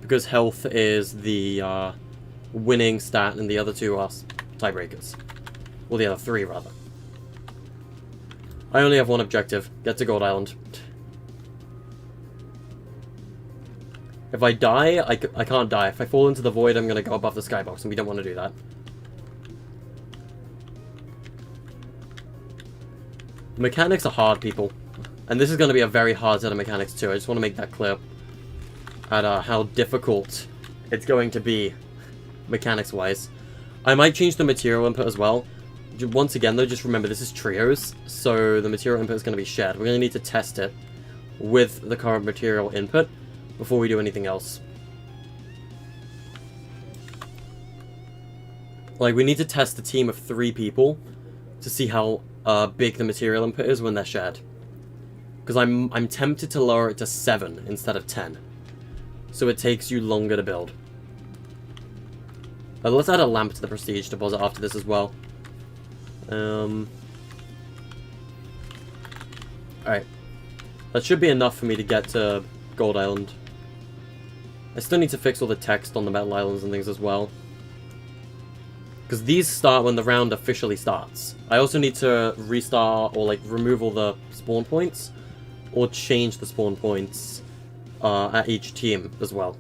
Because health is the winning stat and the other 2 are tiebreakers. Well, the other 3, rather. I only have 1 objective. Get to Gold Island. If I die, I can't die. If I fall into the void, I'm going to go above the skybox, and we don't want to do that. Mechanics are hard, people. And this is going to be a very hard set of mechanics, too. I just want to make that clear. At how difficult it's going to be, mechanics-wise. I might change the material input as well. Once again, though, just remember, this is trios, so the material input is going to be shared. We're going to need to test it with the current material input before we do anything else. Like, we need to test a team of 3 people to see how big the material input is when they're shared. Because I'm tempted to lower it to 7 instead of 10. So it takes you longer to build. Let's add a lamp to the prestige deposit after this as well. Alright. That should be enough for me to get to Gold Island. I still need to fix all the text on the metal islands and things as well. Because these start when the round officially starts. I also need to restart or like remove all the spawn points. Or change the spawn points. At each team as well.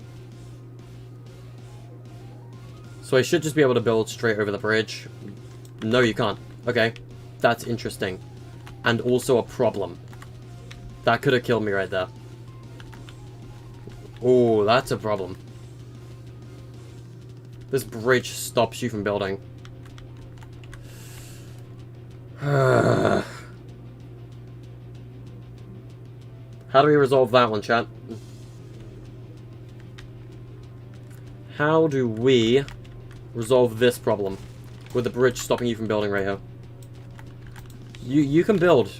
So I should just be able to build straight over the bridge. No, you can't. Okay, that's interesting. And also a problem. That could have killed me right there. Oh, that's a problem. This bridge stops you from building. How do we resolve that one, chat? How do we resolve this problem with the bridge stopping you from building right here? You can build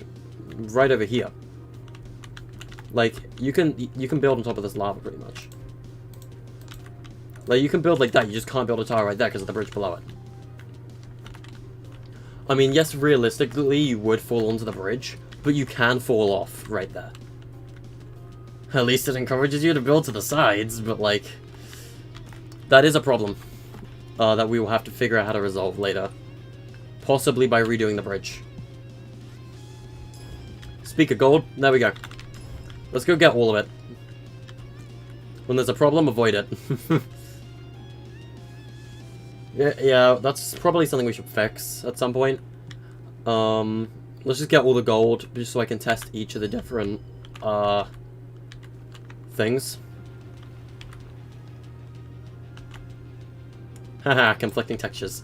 right over here. Like, you can build on top of this lava, pretty much. Like, you can build like that, you just can't build a tower right there because of the bridge below it. I mean, yes, realistically, you would fall onto the bridge, but you can fall off right there. At least it encourages you to build to the sides, but, like, that is a problem that we will have to figure out how to resolve later. Possibly by redoing the bridge. Speak of gold, there we go. Let's go get all of it. When there's a problem, avoid it. yeah, that's probably something we should fix at some point. Let's just get all the gold, just so I can test each of the different, things. Haha, conflicting textures.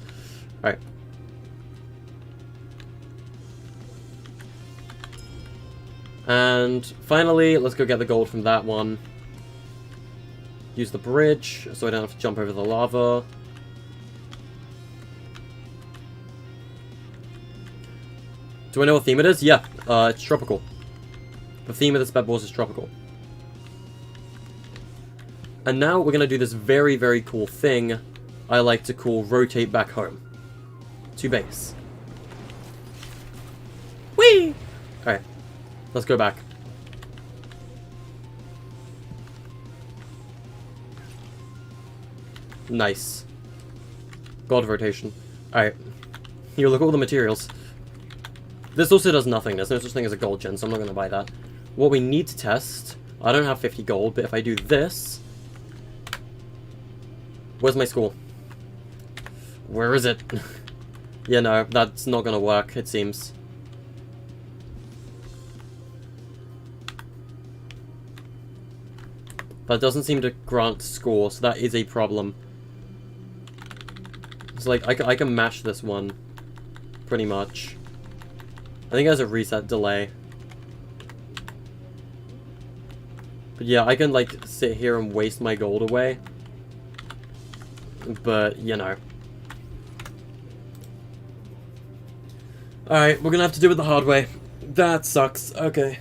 Alright. And finally, let's go get the gold from that one. Use the bridge, so I don't have to jump over the lava. Do I know what theme it is? Yeah, it's tropical. The theme of this bed wars is tropical. And now we're going to do this very, very cool thing I like to call rotate back home. To base. Whee! Alright. Let's go back. Nice. God rotation. Alright. Here, look at all the materials. This also does nothing. There's no such thing as a gold gen, so I'm not going to buy that. What we need to test... I don't have 50 gold, but if I do this... Where's my school? Where is it? Yeah, no, that's not going to work, it seems. That doesn't seem to grant score, so that is a problem. It's like, I can mash this one, pretty much. I think it has a reset delay. But yeah, I can, like, sit here and waste my gold away. But, you know. Alright, we're gonna have to do it the hard way. That sucks. Okay.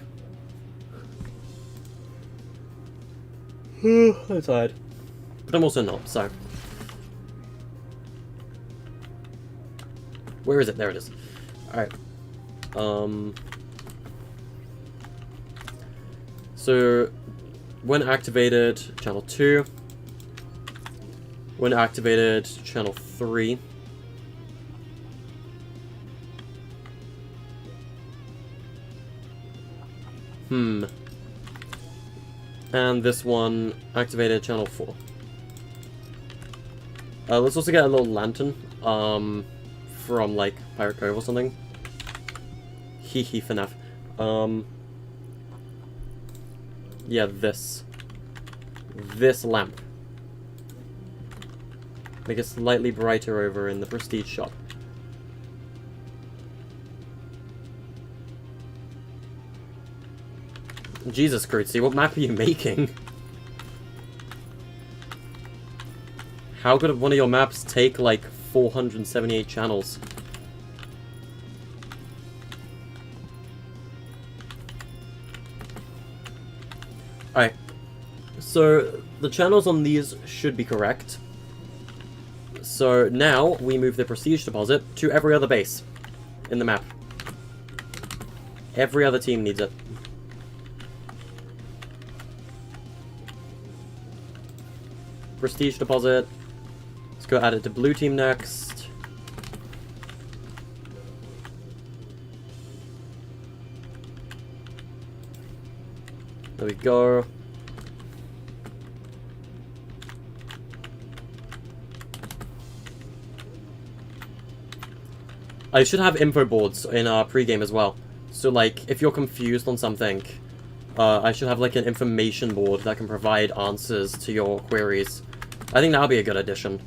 I'm tired. But I'm also not, so. Where is it? There it is. Alright. So, when activated, channel 2. When activated, channel 3. And this one, activated channel 4. Let's also get a little lantern, from, like, Pirate Cove or something. Hee FNAF. Yeah, this lamp. Make it slightly brighter over in the prestige shop. Jesus, Kurtzy, what map are you making? How could one of your maps take, like, 478 channels? Alright. So, the channels on these should be correct. So, now, we move the prestige deposit to every other base in the map. Every other team needs it. Prestige deposit. Let's go add it to blue team next. There we go. I should have info boards in our pregame as well. So, like, if you're confused on something, I should have, like, an information board that can provide answers to your queries. I think that'll be a good addition.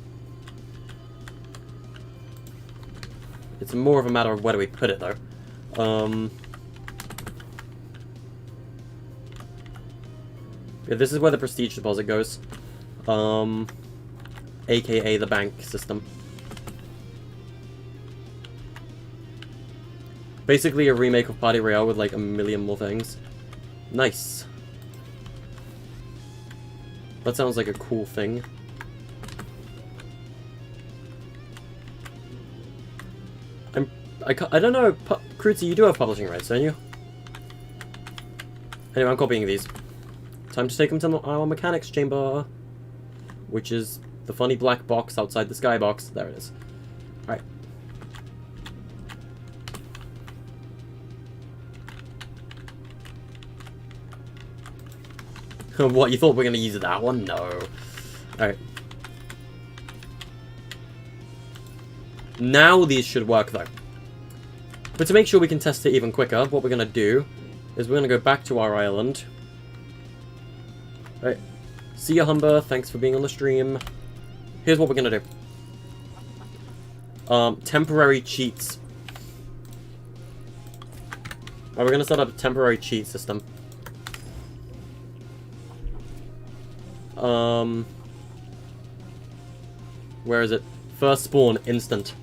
It's more of a matter of where do we put it, though. Yeah, this is where the prestige deposit goes. AKA the bank system. Basically a remake of Party Royale with like a million more things. Nice. That sounds like a cool thing. I don't know, Krutzy, you do have publishing rights, don't you? Anyway, I'm copying these. Time to take them to our mechanics chamber, which is the funny black box outside the skybox. There it is. Alright. What, you thought we're going to use that one? No. Alright. Now these should work, though. But to make sure we can test it even quicker, what we're going to do is we're going to go back to our island. Alright. See ya, Humber. Thanks for being on the stream. Here's what we're going to do. Temporary cheats. We're going to set up a temporary cheat system. Where is it? First spawn, instant.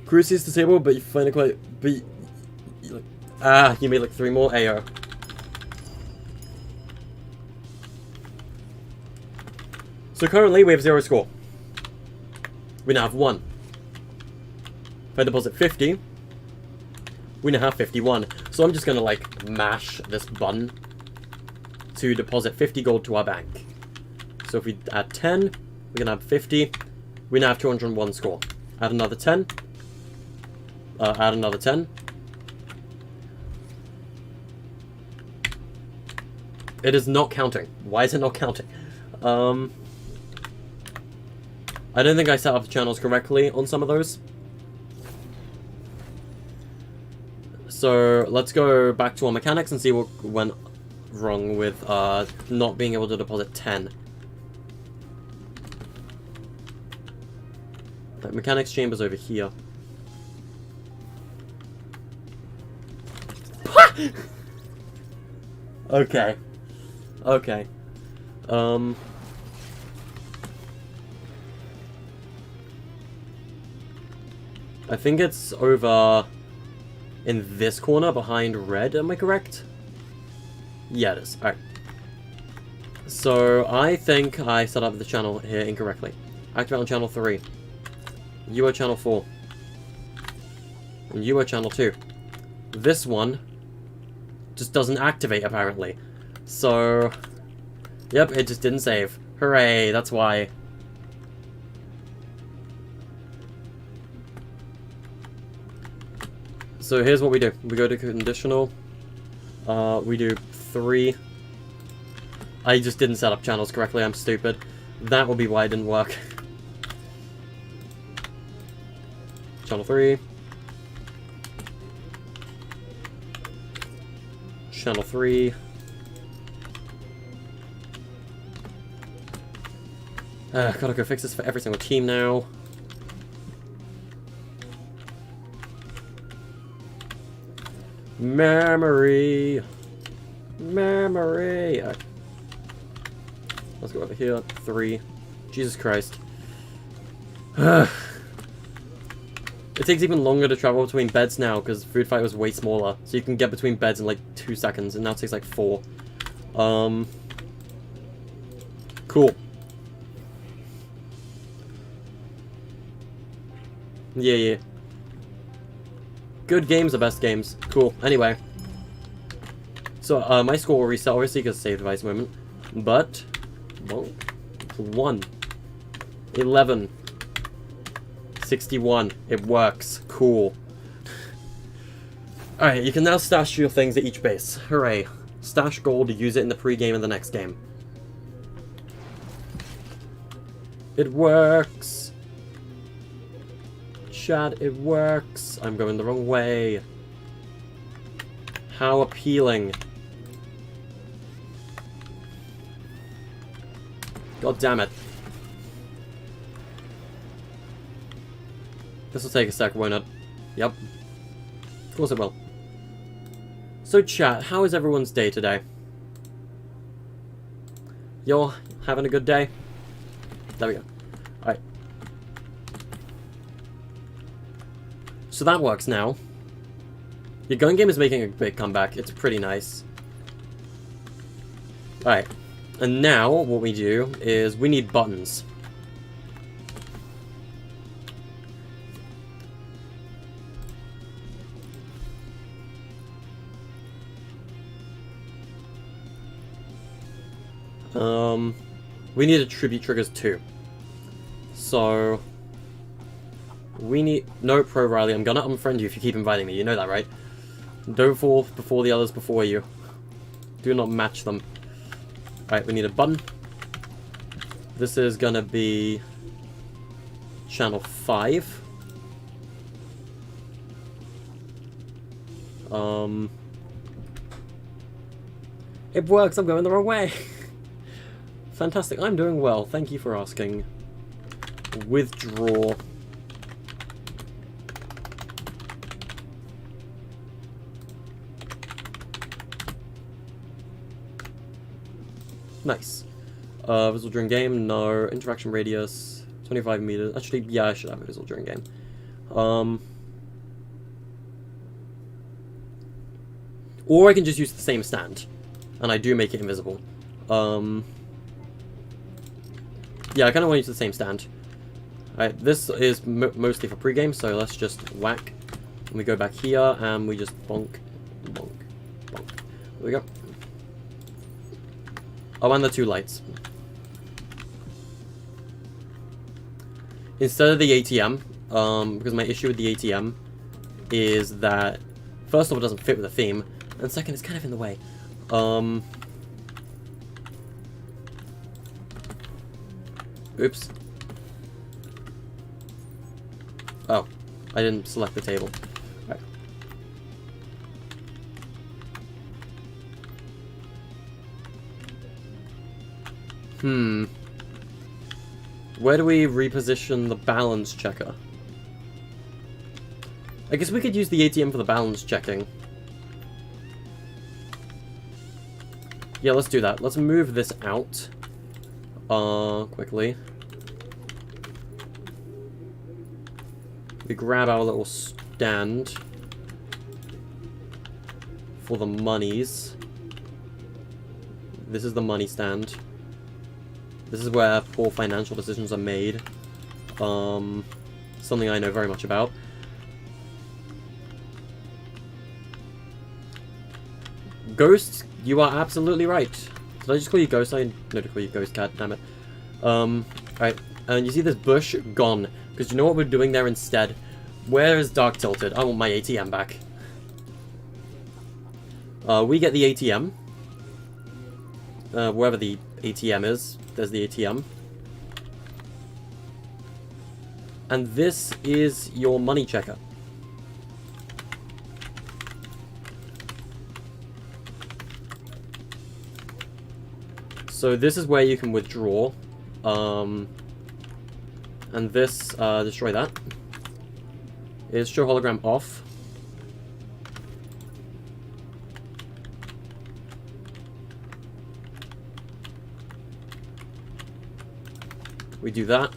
Cruci is disabled, but you find it quite... But you made like 3 more AO. So currently we have 0 score. We now have 1. If I deposit 50, we now have 51. So I'm just gonna like mash this button to deposit 50 gold to our bank. So if we add 10, we're gonna have 50. We now have 201 score. Add another 10. Add another 10. It is not counting. Why is it not counting? I don't think I set up the channels correctly on some of those. So let's go back to our mechanics and see what went wrong with not being able to deposit 10. The mechanics chamber's over here. Okay. Okay. I think it's over in this corner behind red, am I correct? Yeah, it is. Alright. So, I think I set up the channel here incorrectly. Activate on channel 3. You are channel 4. And you are channel 2. This one just doesn't activate, apparently. So, yep, it just didn't save. Hooray, that's why. So here's what we do. We go to conditional. We do 3. I just didn't set up channels correctly, I'm stupid. That will be why it didn't work. Channel 3. Channel 3. Gotta go fix this for every single team now. Memory. Memory. Let's go over here. 3. Jesus Christ. It takes even longer to travel between beds now because Food Fight was way smaller. So you can get between beds in like 2 seconds, and now it takes like 4. Cool. Yeah. Good games are best games. Cool. Anyway. So, my score will reset, obviously, because save device moment. But, well, 1. 11. 61. It works. Cool. Alright, you can now stash your things at each base. Hooray. Stash gold to use it in the pre-game of the next game. It works. Chat, it works. I'm going the wrong way. How appealing. God damn it. This will take a sec, won't it? Yep. Of course it will. So chat, how is everyone's day today? You're having a good day? There we go. Alright. So that works now. Your gun game is making a big comeback. It's pretty nice. Alright. And now, what we do is we need buttons. We need attribute triggers too. So we need no Pro Riley. I'm gonna unfriend you if you keep inviting me. You know that, right? Don't fall before the others before you. Do not match them. Alright, we need a button. This is gonna be channel 5. It works. I'm going the wrong way. Fantastic. I'm doing well. Thank you for asking. Withdraw. Nice. Visual during game? No. Interaction radius? 25 meters. Actually, yeah, I should have a visual during game. Or I can just use the same stand. And I do make it invisible. Yeah, I kind of want to use the same stand. Alright, this is mostly for pregame, so let's just whack. And we go back here, and we just bonk, bonk, bonk. There we go. Oh, and the 2 lights. Instead of the ATM, because my issue with the ATM is that, first of all, it doesn't fit with the theme, and second, it's kind of in the way. Oops. Oh, I didn't select the table. Right. Where do we reposition the balance checker? I guess we could use the ATM for the balance checking. Yeah, let's do that. Let's move this out. Quickly. We grab our little stand for the monies. This is the money stand. This is where poor financial decisions are made. Something I know very much about. Ghosts, you are absolutely right. Did I just call you Ghost? I know to call you Ghost Cat, damn it. Alright, and you see this bush? Gone. Because you know what we're doing there instead? Where is Dark Tilted? I want my ATM back. We get the ATM. Wherever the ATM is, there's the ATM. And this is your money checker. So this is where you can withdraw. And this, destroy that. Is show hologram off. We do that.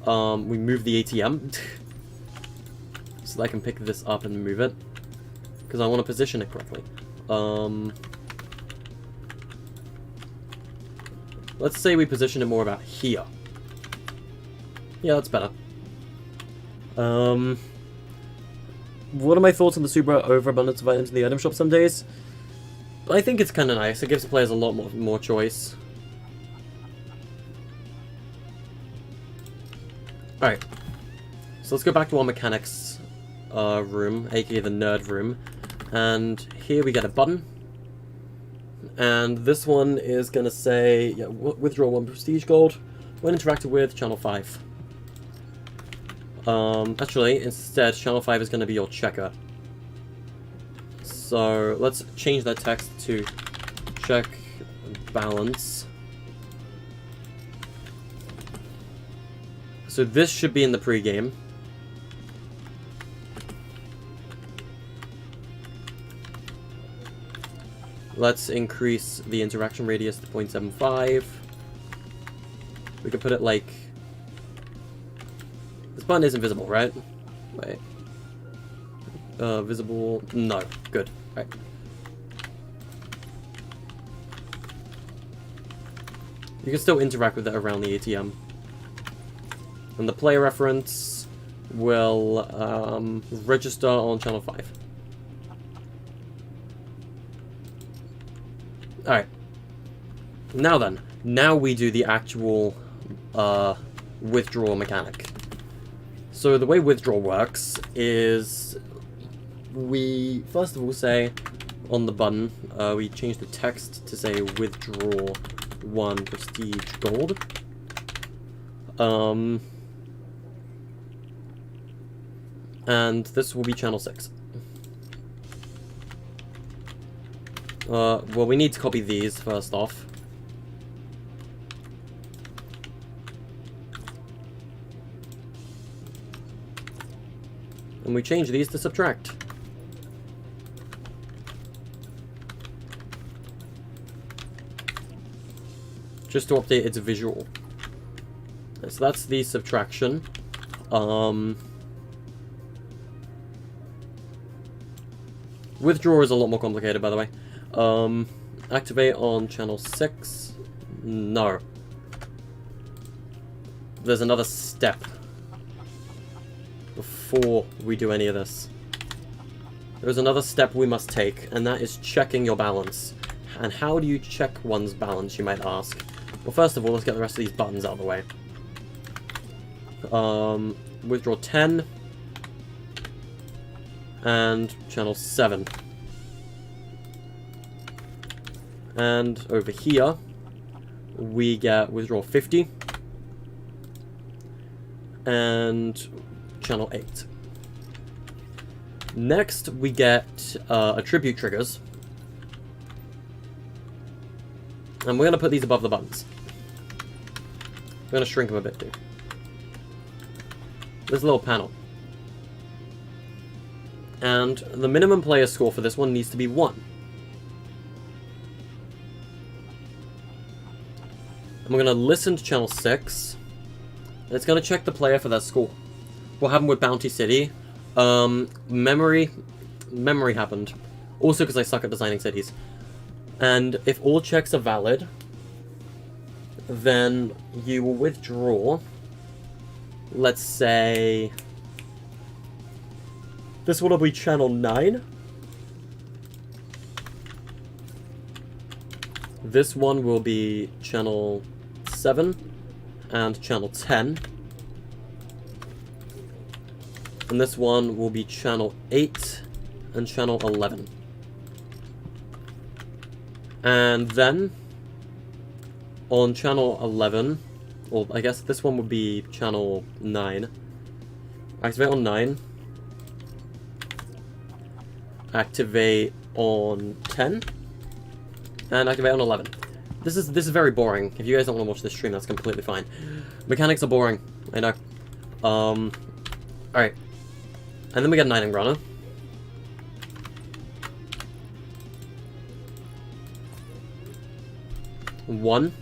We move the ATM. So that I can pick this up and move it. Because I want to position it correctly. Let's say we position it more about here. Yeah, that's better. What are my thoughts on the super overabundance of items in the item shop some days? I think it's kind of nice. It gives the players a lot more choice. Alright. So let's go back to our mechanics room, aka the nerd room. And here we get a button. And this one is going to say, yeah, withdraw 1 prestige gold when interacted with channel 5. Actually, instead, channel 5 is going to be your checker. So let's change that text to check balance. So this should be in the pregame. let's increase the interaction radius to 0.75. We could put it like... This button isn't visible, right? Wait. Visible... No. Good. Right. You can still interact with it around the ATM. And the player reference will register on channel 5. Alright. Now then. Now we do the actual withdrawal mechanic. So the way withdrawal works is we first of all say on the button, we change the text to say withdraw 1 prestige gold. And this will be channel 6. Well, we need to copy these first off. And we change these to subtract. Just to update its visual. So that's the subtraction. Withdraw is a lot more complicated, by the way. Activate on channel 6. No. There's another step before we do any of this. There's another step we must take, and that is checking your balance. And how do you check one's balance, you might ask? Well, first of all, let's get the rest of these buttons out of the way. Withdraw 10. And channel 7. And over here, we get withdraw 50. And channel 8. Next, we get attribute triggers. And we're going to put these above the buttons. We're going to shrink them a bit too. There's a little panel. And the minimum player score for this one needs to be 1. And we're going to listen to channel 6. And it's going to check the player for their score. What happened with Bounty City? Memory happened. Also because I suck at designing cities. And if all checks are valid, then you will withdraw, let's say, this one will be channel 9. This one will be channel 7 and channel 10. And this one will be channel 8 and channel 11. And then, on channel 11, or I guess this one would be channel 9. Activate on 9. Activate on 10. And activate on 11. This is very boring. If you guys don't want to watch this stream, that's completely fine. Mechanics are boring, I know. Alright. And then we get 9 Ingrana. One.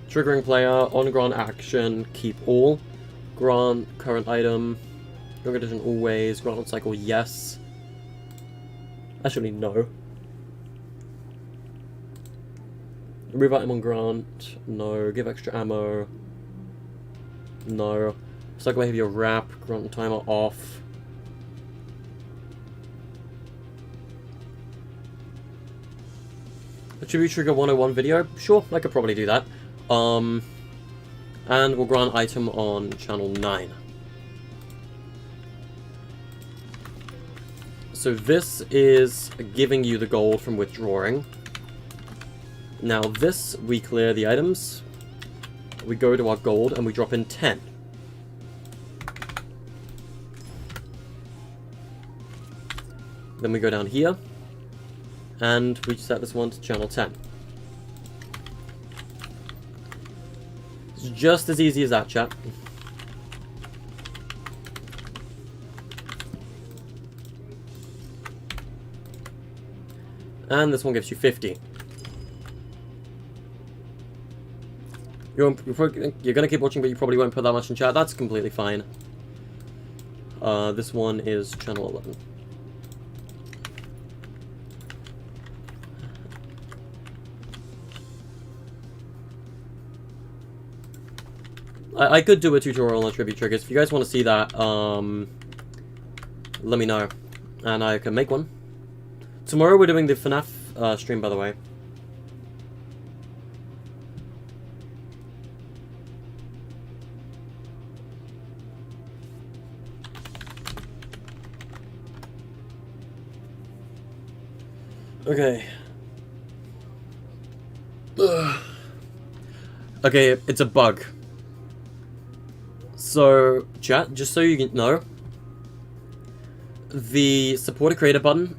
Triggering player, on grant action, keep all. Grant current item. Grant condition always. Grant on cycle, yes. Actually, no. Remove item on grant, no. Give extra ammo, no. Cycle behavior wrap, grant and timer off. Attribute trigger 101 video? Sure, I could probably do that. And we'll grant item on channel 9. So this is giving you the gold from withdrawing. Now this, we clear the items. We go to our gold and we drop in 10. Then we go down here. And we set this one to channel 10. It's just as easy as that, chat. And this one gives you 50. You're gonna keep watching, but you probably won't put that much in chat. That's completely fine. This one is channel 11. I could do a tutorial on tribute triggers. If you guys want to see that, let me know. And I can make one. Tomorrow we're doing the FNAF stream, by the way. Okay. Ugh. Okay, it's a bug. So, chat, just so you know, the supporter creator button,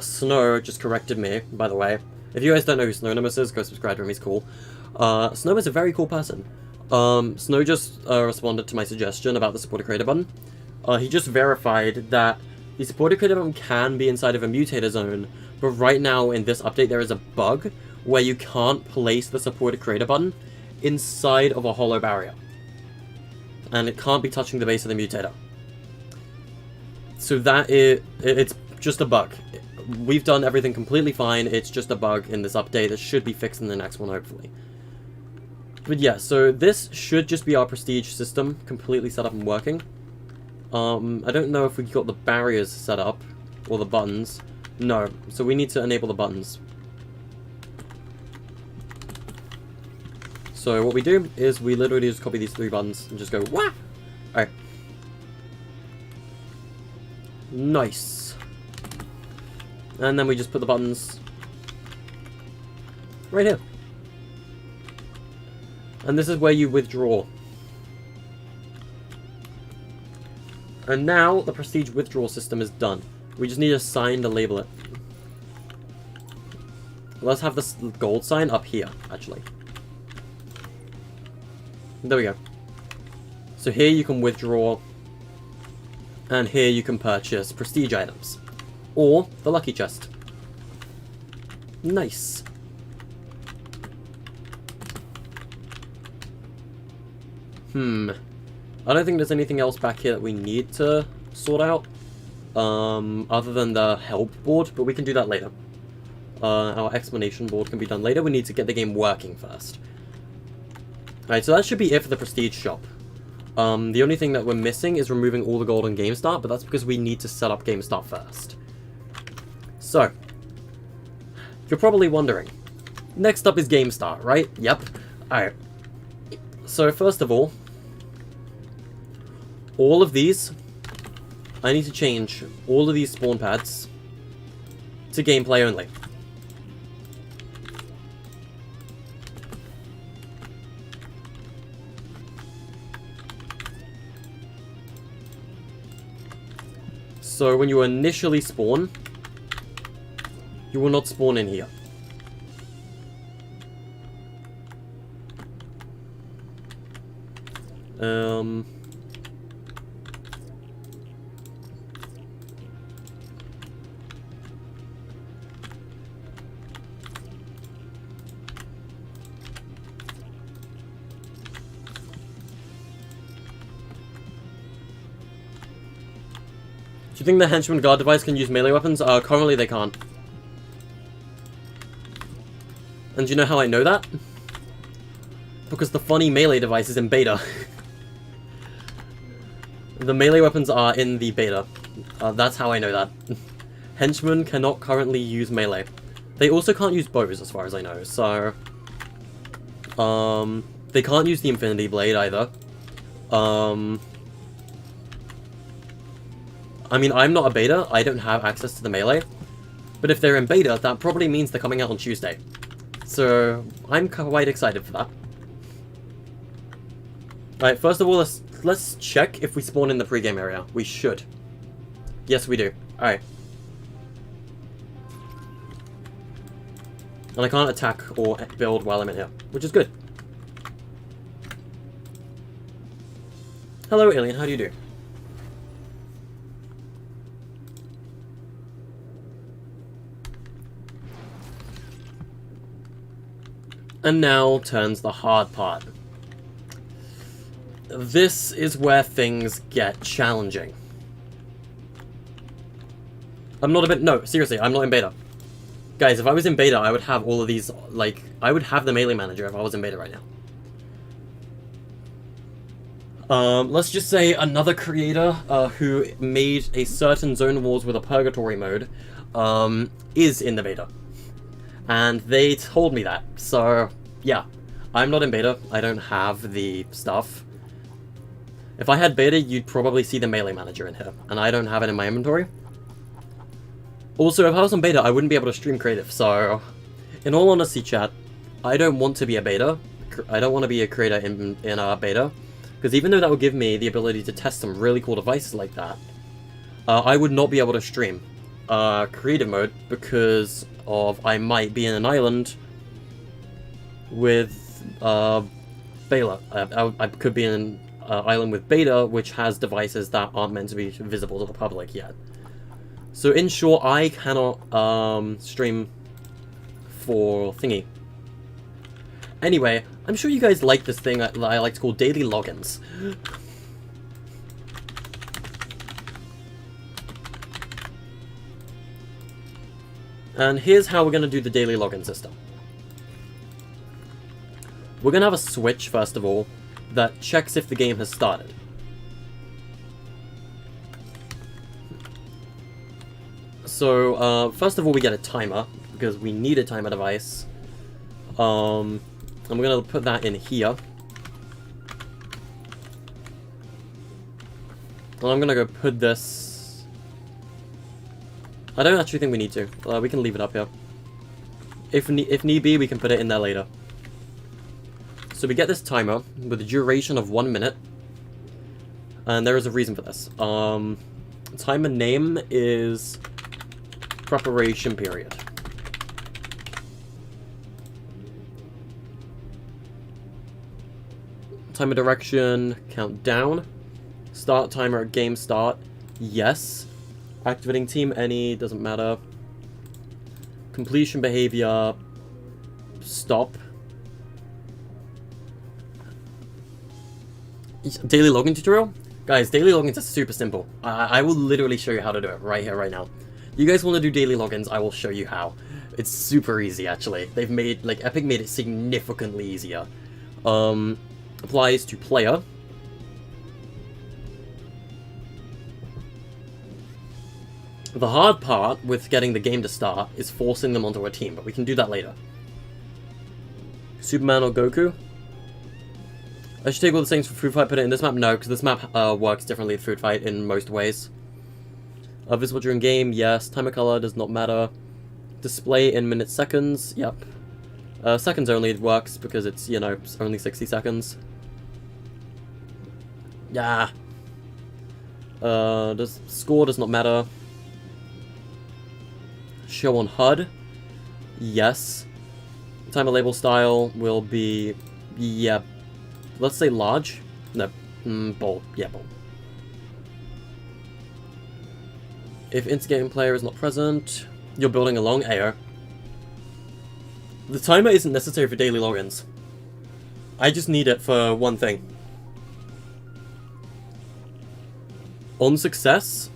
Snow just corrected me, by the way. If you guys don't know who Snownomus is, go subscribe to him, he's cool. Snow is a very cool person. Snow just responded to my suggestion about the supporter creator button. He just verified that the supporter creator button can be inside of a Mutator Zone, but right now in this update there is a bug where you can't place the supporter creator button inside of a hollow barrier. And it can't be touching the base of the mutator. So that it's just a bug. We've done everything completely fine, it's just a bug in this update that should be fixed in the next one, hopefully. But yeah, so this should just be our prestige system, completely set up and working. I don't know if we got the barriers set up, or the buttons. No, so we need to enable the buttons. So what we do is we literally just copy these 3 buttons and just go, wah! Alright. Nice. And then we just put the buttons right here. And this is where you withdraw. And now the prestige withdrawal system is done. We just need a sign to label it. Let's have this gold sign up here, actually. There we go. So here you can withdraw, and here you can purchase prestige items. Or the lucky chest. Nice. I don't think there's anything else back here that we need to sort out. Other than the help board, but we can do that later. Our explanation board can be done later. We need to get the game working first. Alright, so that should be it for the prestige shop. The only thing that we're missing is removing all the gold on GameStart, but that's because we need to set up GameStart first. So, you're probably wondering, next up is GameStart, right? Yep. Alright. So first of all of these, I need to change all of these spawn pads to gameplay only. So when you initially spawn, you will not spawn in here. Do you think the henchman guard device can use melee weapons? Currently they can't. And do you know how I know that? Because the funny melee device is in beta. The melee weapons are in the beta. That's how I know that. Henchmen cannot currently use melee. They also can't use bows, as far as I know, so... they can't use the Infinity Blade, either. I mean, I'm not a beta, I don't have access to the melee. But if they're in beta, that probably means they're coming out on Tuesday. So, I'm quite excited for that. Alright, first of all, let's check if we spawn in the pregame area. We should. Yes, we do. Alright. And I can't attack or build while I'm in here, which is good. Hello, Alien, how do you do? And now turns the hard part. This is where things get challenging. I'm not a bit. No, seriously, I'm not in beta. Guys, if I was in beta, I would have all of these, like, I would have the melee manager if I was in beta right now. Let's just say another creator who made a certain Zone Wars with a Purgatory mode is in the beta. And they told me that, so yeah. I'm not in beta, I don't have the stuff. If I had beta, you'd probably see the melee manager in here, and I don't have it in my inventory. Also, if I was on beta, I wouldn't be able to stream creative, so... In all honesty, chat, I don't want to be a beta. I don't want to be a creator in our beta. Because even though that would give me the ability to test some really cool devices like that, I would not be able to stream creative mode because of I might be in an island with beta. I could be in an island with beta, which has devices that aren't meant to be visible to the public yet. So in short, I cannot stream for thingy. Anyway, I'm sure you guys like this thing that I like to call daily logins. And here's how we're going to do the daily login system. We're going to have a switch, first of all, that checks if the game has started. So, first of all, we get a timer, because we need a timer device. And we're going to put that in here. And I'm going to go put this... I don't actually think we need to. We can leave it up here. If need be, we can put it in there later. So we get this timer with a duration of 1 minute. And there is a reason for this. Timer name is... preparation period. Timer direction, countdown. Start timer at game start, yes. Activating team any, doesn't matter. Completion behavior, stop. Daily login tutorial? Guys, daily logins are super simple. I will literally show you how to do it right here, right now. You guys want to do daily logins, I will show you how. It's super easy, actually. They've made, like, Epic made it significantly easier. Applies to player. The hard part with getting the game to start is forcing them onto a team, but we can do that later. Superman or Goku? I should take all the things for Food Fight, put it in this map? No, because this map works differently with Food Fight in most ways. Visible during game, yes. Timer color does not matter. Display in minutes, seconds, yep. Seconds only works because it's, you know, it's only 60 seconds. Yeah. Score does not matter. Show on HUD, yes. Timer label style will be, yeah. Let's say large. No, bold. Yeah, bold. If in-game player is not present, you're building along AO. The timer isn't necessary for daily logins. I just need it for one thing. On success,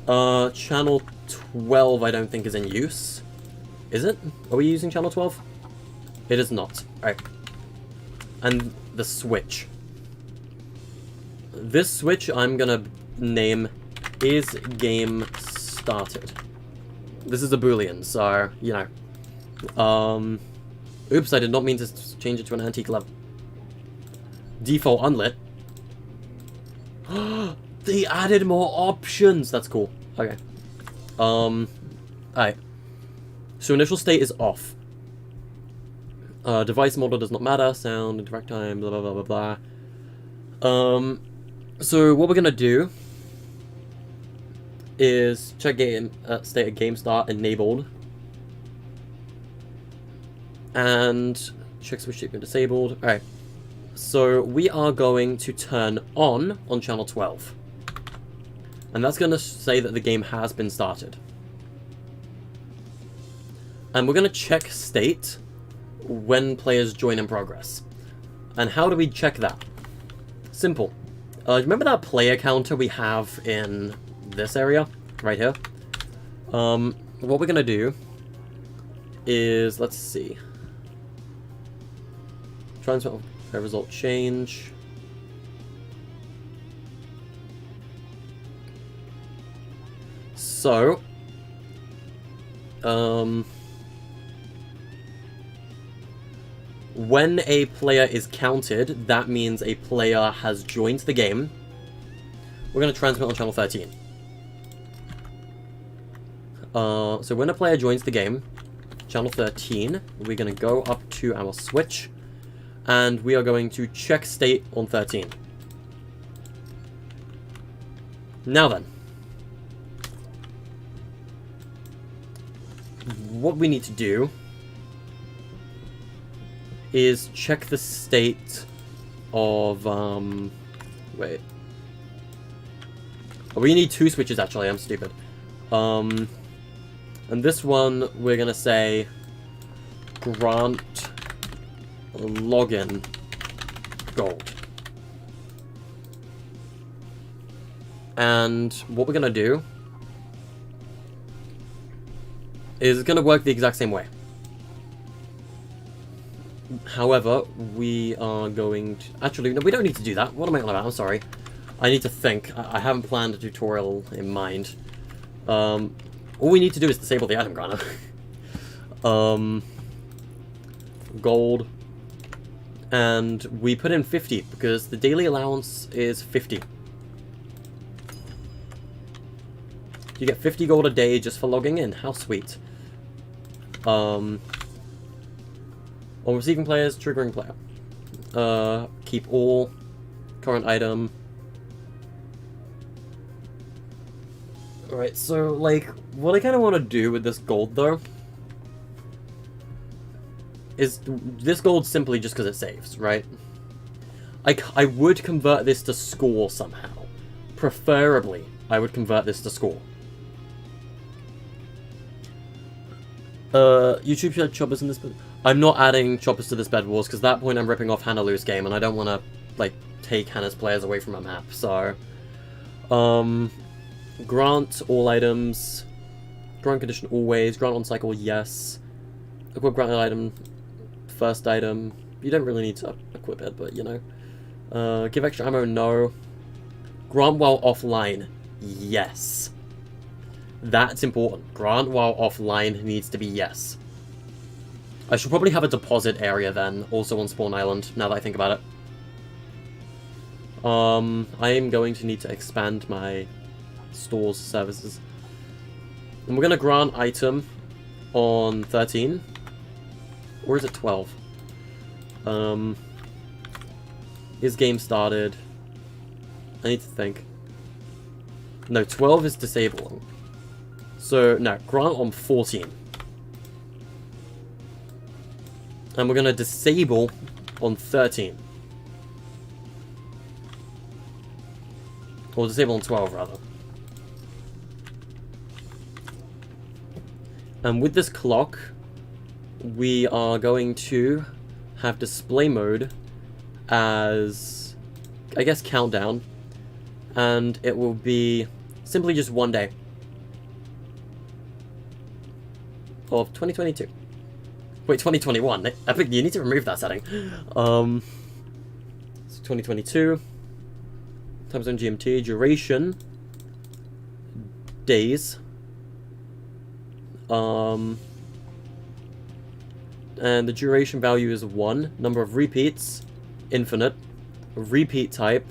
channel 12 I don't think is in use. Is it? Are we using channel 12? It is not. Alright. And the switch. This switch I'm gonna name is game started. This is a boolean, so, you know. Oops, I did not mean to change it to an antique level. Default unlit. They added more options! That's cool. Okay. Alright. So initial state is off. Device model does not matter. Sound, interact time, blah, blah, blah, blah, blah. So what we're gonna do is check game state of game start enabled. And check switch state disabled. Alright. So we are going to turn on channel 12. And that's going to say that the game has been started. And we're going to check state when players join in progress. And how do we check that? Simple. Remember that player counter we have in this area? Right here? What we're gonna do is, let's see. Transfer result change. So, when a player is counted, that means a player has joined the game. We're going to transmit on channel 13. So when a player joins the game, channel 13, we're going to go up to our switch, and we are going to check state on 13. Now then, what we need to do is check the state of, wait. Oh, we need 2 switches, actually, I'm stupid. And this one, we're gonna say, grant login gold. And what we're gonna do is it's gonna work the exact same way. However, we are going to... Actually, no, we don't need to do that. What am I on about? I'm sorry. I need to think. I haven't planned a tutorial in mind. All we need to do is disable the item granter. Gold. And we put in 50, because the daily allowance is 50. You get 50 gold a day just for logging in. How sweet. On receiving players, triggering player. Keep all. Current item. Alright, so, like, what I kind of want to do with this gold, though, is this gold simply just because it saves, right? I would convert this to score somehow. Preferably, I would convert this to score. YouTube should add choppers in this bed. I'm not adding choppers to this Bed Wars, because at that point I'm ripping off Hannah Lou's game, and I don't want to, like, take Hannah's players away from her map, so... Grant all items. Grant condition always. Grant on cycle, yes. Equip granted item. First item. You don't really need to equip it, but, you know. Give extra ammo, no. Grant while offline, yes. That's important. Grant while offline needs to be yes. I should probably have a deposit area then, also on Spawn Island, now that I think about it. I am going to need to expand my stores services. And we're going to grant item on 13. Or is it 12? Is game started? I need to think. No, 12 is disabling. So, no, grant on 14. And we're going to disable on 13. Or disable on 12, rather. And with this clock, we are going to have display mode as, I guess, countdown. And it will be simply just 1 day of 2022. Wait, 2021. Epic, you need to remove that setting. So 2022. Time zone GMT. Duration. Days. And the duration value is 1. Number of repeats. Infinite. Repeat type.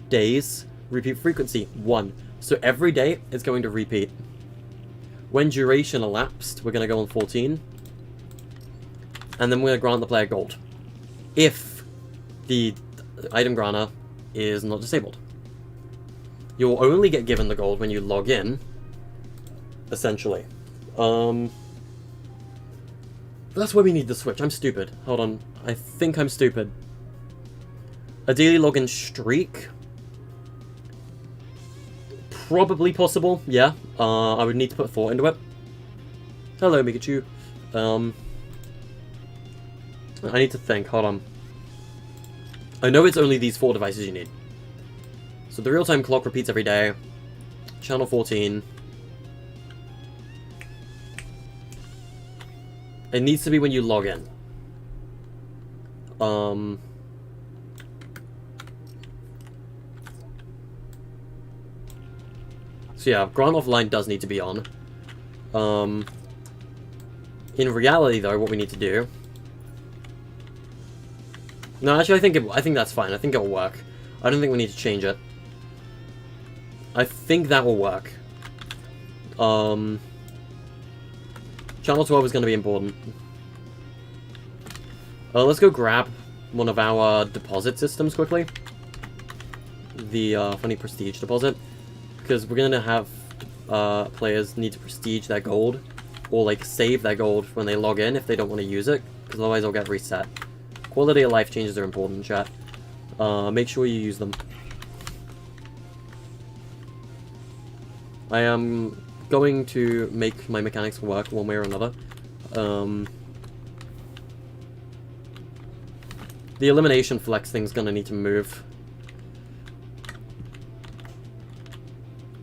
Days. Repeat frequency. 1. So every day it's going to repeat. When duration elapsed, we're going to go on 14. And then we're going to grant the player gold. If the item granter is not disabled. You'll only get given the gold when you log in, essentially. That's why we need the switch. I'm stupid. Hold on. I think I'm stupid. A daily login streak? Probably possible, yeah. I would need to put thought into it. Hello, Pikachu. I need to think, hold on. I know it's only these 4 devices you need. So the real-time clock repeats every day. Channel 14. It needs to be when you log in. So yeah, Grand Offline does need to be on. In reality, though, what we need to do... No, actually, I think that's fine. I think it'll work. I don't think we need to change it. I think that will work. Channel 12 is going to be important. Let's go grab one of our deposit systems quickly. The funny prestige deposit. Because we're going to have players need to prestige their gold. Or like save their gold when they log in if they don't want to use it. Because otherwise they'll get reset. Quality of life changes are important, chat. Make sure you use them. I am going to make my mechanics work one way or another. The elimination flex thing's gonna need to move.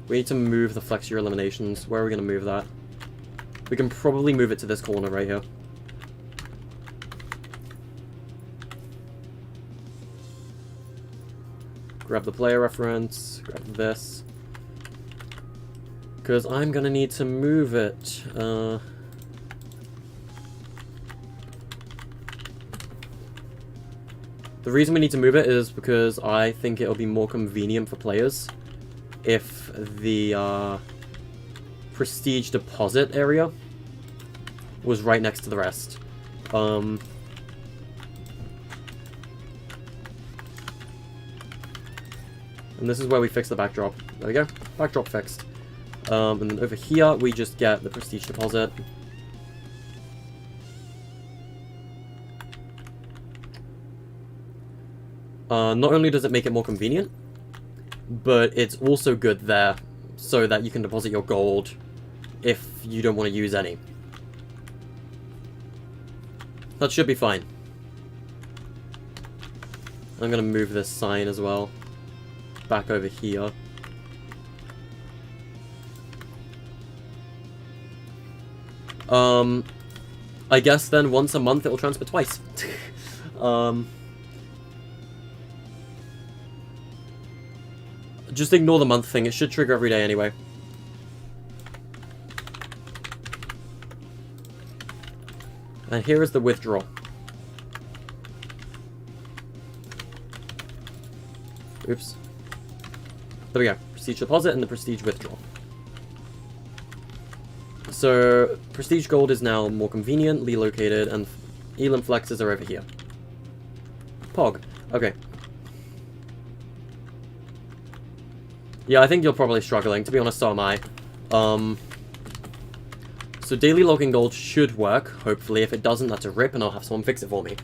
We need to move the flex your eliminations. Where are we gonna move that? We can probably move it to this corner right here. Grab the player reference, grab this. Because I'm gonna need to move it. The reason we need to move it is because I think it'll be more convenient for players if the prestige deposit area was right next to the rest. And this is where we fix the backdrop. There we go. Backdrop fixed. And then over here, we just get the prestige deposit. Not only does it make it more convenient, but it's also good there so that you can deposit your gold if you don't want to use any. That should be fine. I'm going to move this sign as well back over here. I guess then once a month it will transfer twice. Just ignore the month thing, it should trigger every day anyway. And here is the withdrawal. Oops. There we go. Prestige deposit and the prestige withdrawal. So, prestige gold is now more conveniently located, and elim flexes are over here. Pog. Okay. Yeah, I think you're probably struggling. To be honest, so am I. So daily logging gold should work, hopefully. If it doesn't, that's a rip, and I'll have someone fix it for me.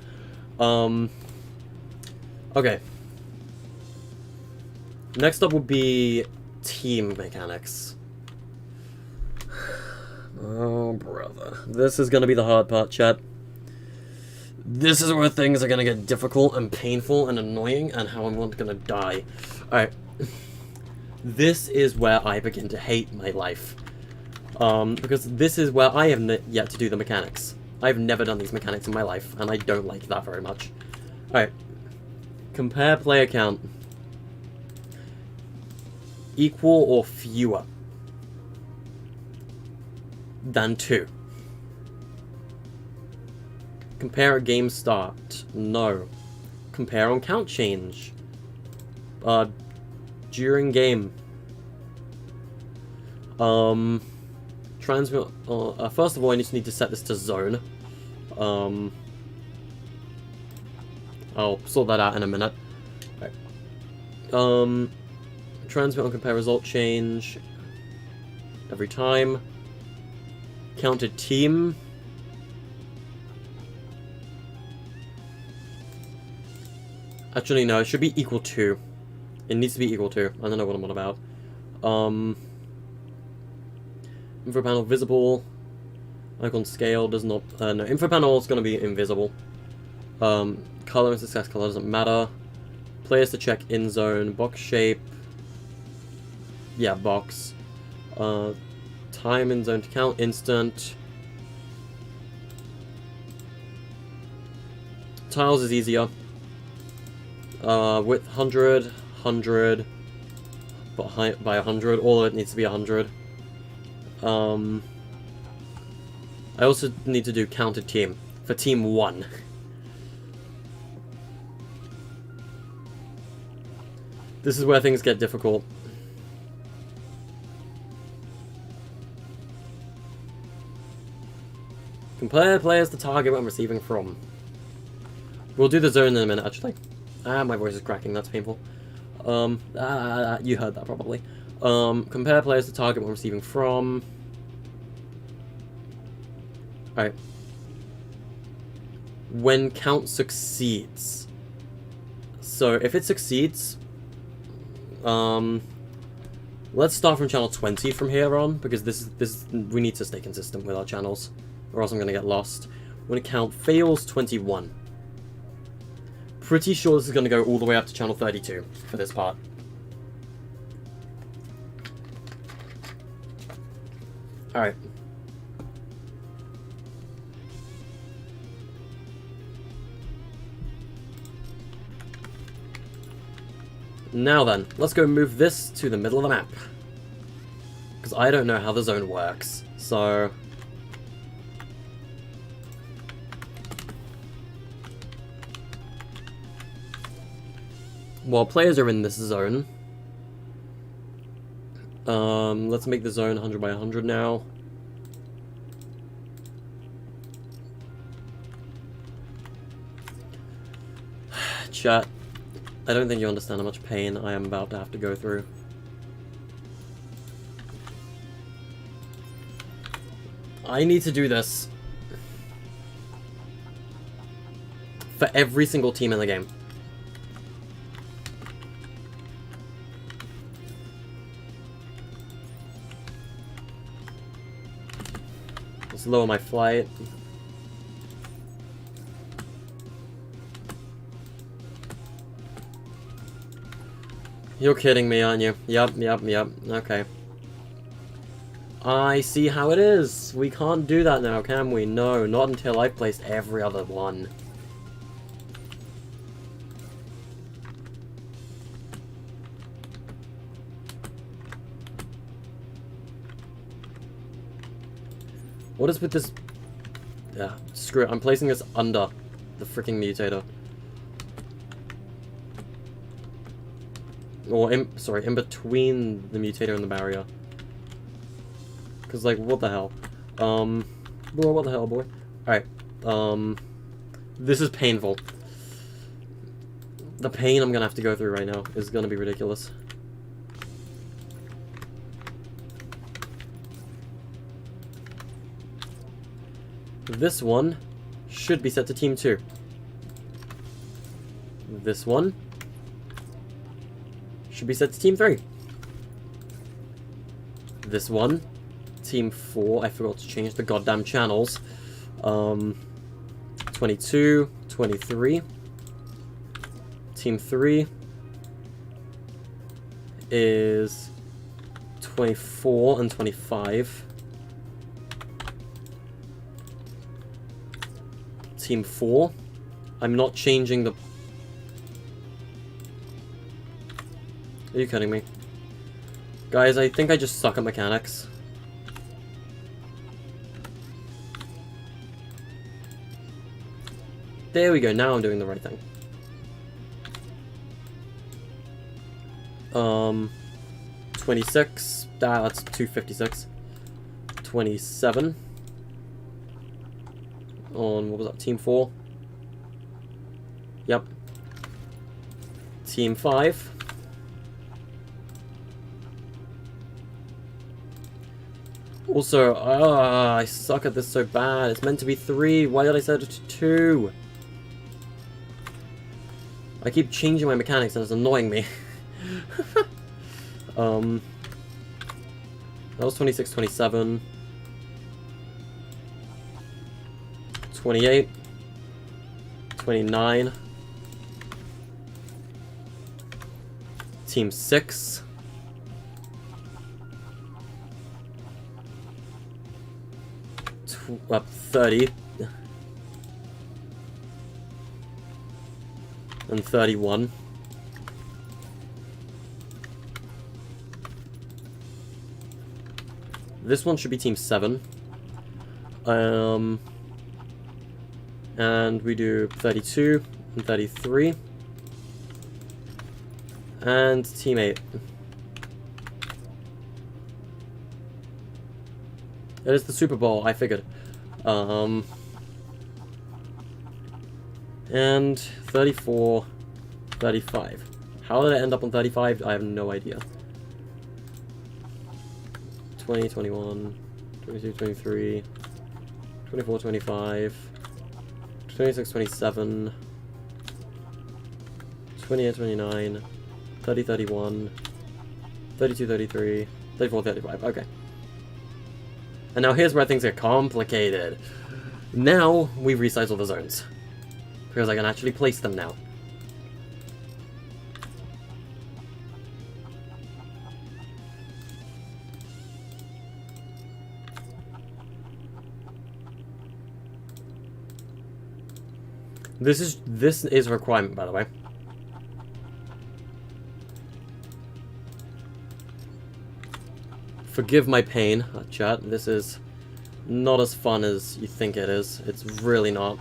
Okay. Next up will be team mechanics. Oh, brother. This is gonna be the hard part, chat. This is where things are gonna get difficult and painful and annoying, and how I'm gonna die. Alright. This is where I begin to hate my life. Because this is where I have yet to do the mechanics. I've never done these mechanics in my life, and I don't like that very much. Alright. Compare player count. Equal or fewer than 2. Compare at game start. No. Compare on count change. During game. Transmit. First of all, I just need to set this to zone. I'll sort that out in a minute. Right. Transmit and compare result change every time. Counted team. Actually, no, it should be equal to. It needs to be equal to. I don't know what I'm on about. Info panel visible. Icon scale does not. No, info panel is going to be invisible. Color and success color doesn't matter. Players to check in zone, box shape. Yeah, box. Time in zone to count, instant. Tiles is easier. Width 100, 100, but height by 100. All of it needs to be 100. I also need to do counted team for team 1. This is where things get difficult. Compare players to target when receiving from. We'll do the zone in a minute, actually. Ah, my voice is cracking, that's painful. You heard that probably. Compare players to target when receiving from. Alright. When count succeeds. So, if it succeeds, let's start from channel 20 from here on, because we need to stay consistent with our channels, or else I'm going to get lost. When count fails, 21. Pretty sure this is going to go all the way up to channel 32 for this part. Alright. Now then, let's go move this to the middle of the map. Because I don't know how the zone works, so... While players are in this zone... let's make the zone 100 by 100 now. Chat. I don't think you understand how much pain I am about to have to go through. I need to do this for every single team in the game. Let's lower my flight. You're kidding me, aren't you? Yep. Okay. I see how it is. We can't do that now, can we? No, not until I've placed every other one. What is with this? Yeah, screw it. I'm placing this under the freaking mutator. Or, in between the mutator and the barrier. Because, like, what the hell? Boy, what the hell, boy? Alright, this is painful. The pain I'm gonna have to go through right now is gonna be ridiculous. This one should be set to Team 2. This one should be set to Team 3. This one, Team 4, I forgot to change the goddamn channels. 22, 23. Team 3 is 24 and 25. Team 4, I'm not changing the... Are you kidding me? Guys, I think I just suck at mechanics. There we go, now I'm doing the right thing. 26, that's 256. 27. On, what was that, Team 4? Yep. Team 5. Also, I suck at this so bad. It's meant to be 3. Why did I set it to 2? I keep changing my mechanics and it's annoying me. That was 26, 27. 28. 29. Team 6. Up 30. And 31. This one should be Team 7. And we do 32 and 33. And Team 8. It is the Super Bowl, I figured. And 34, 35. How did it end up on 35? I have no idea. 20, 21, 22, 23, 24, 25, 26, 27, 28, 29, 30, 31, 32, 33, 34, 35. Okay. And now here's where things get complicated. Now we resize all the zones. Because I can actually place them now. This is a requirement, by the way. Forgive my pain, chat. This is not as fun as you think it is. It's really not.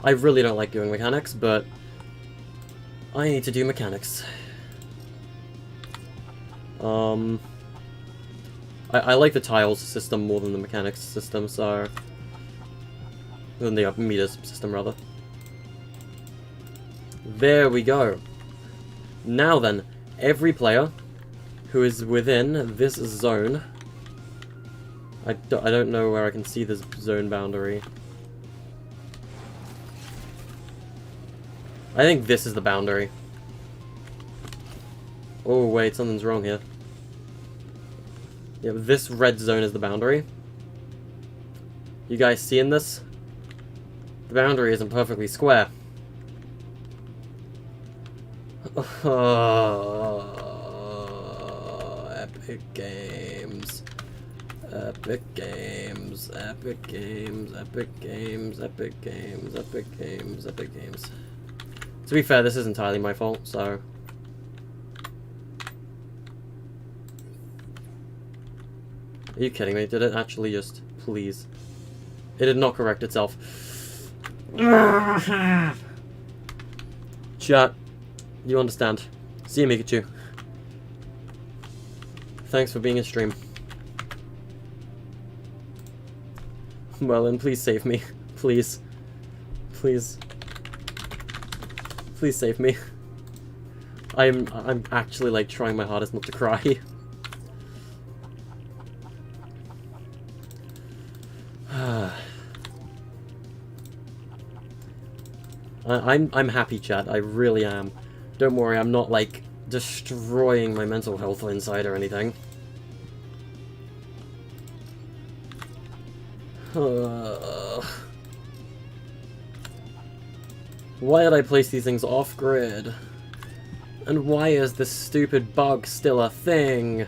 I really don't like doing mechanics, but I need to do mechanics. I like the tiles system more than the mechanics system, so... than the meters system, rather. There we go. Now then, every player who is within this zone... I don't know where I can see this zone boundary. I think this is the boundary. Oh wait, something's wrong here. Yeah, this red zone is the boundary. You guys seeing this? The boundary isn't perfectly square. Epic games. Epic games. Epic games. Epic games. Epic games. Epic games. Epic games. To be fair, this is entirely my fault, so... Are you kidding me? Did it actually just... Please. It did not correct itself. Chat. You understand. See you, Mikachu. Thanks for being in stream. Well, then please save me. Please. Please. Please save me. I'm actually, like, trying my hardest not to cry. I'm happy, chat. I really am. Don't worry, I'm not, like, destroying my mental health inside or anything. Why did I place these things off-grid? And why is this stupid bug still a thing?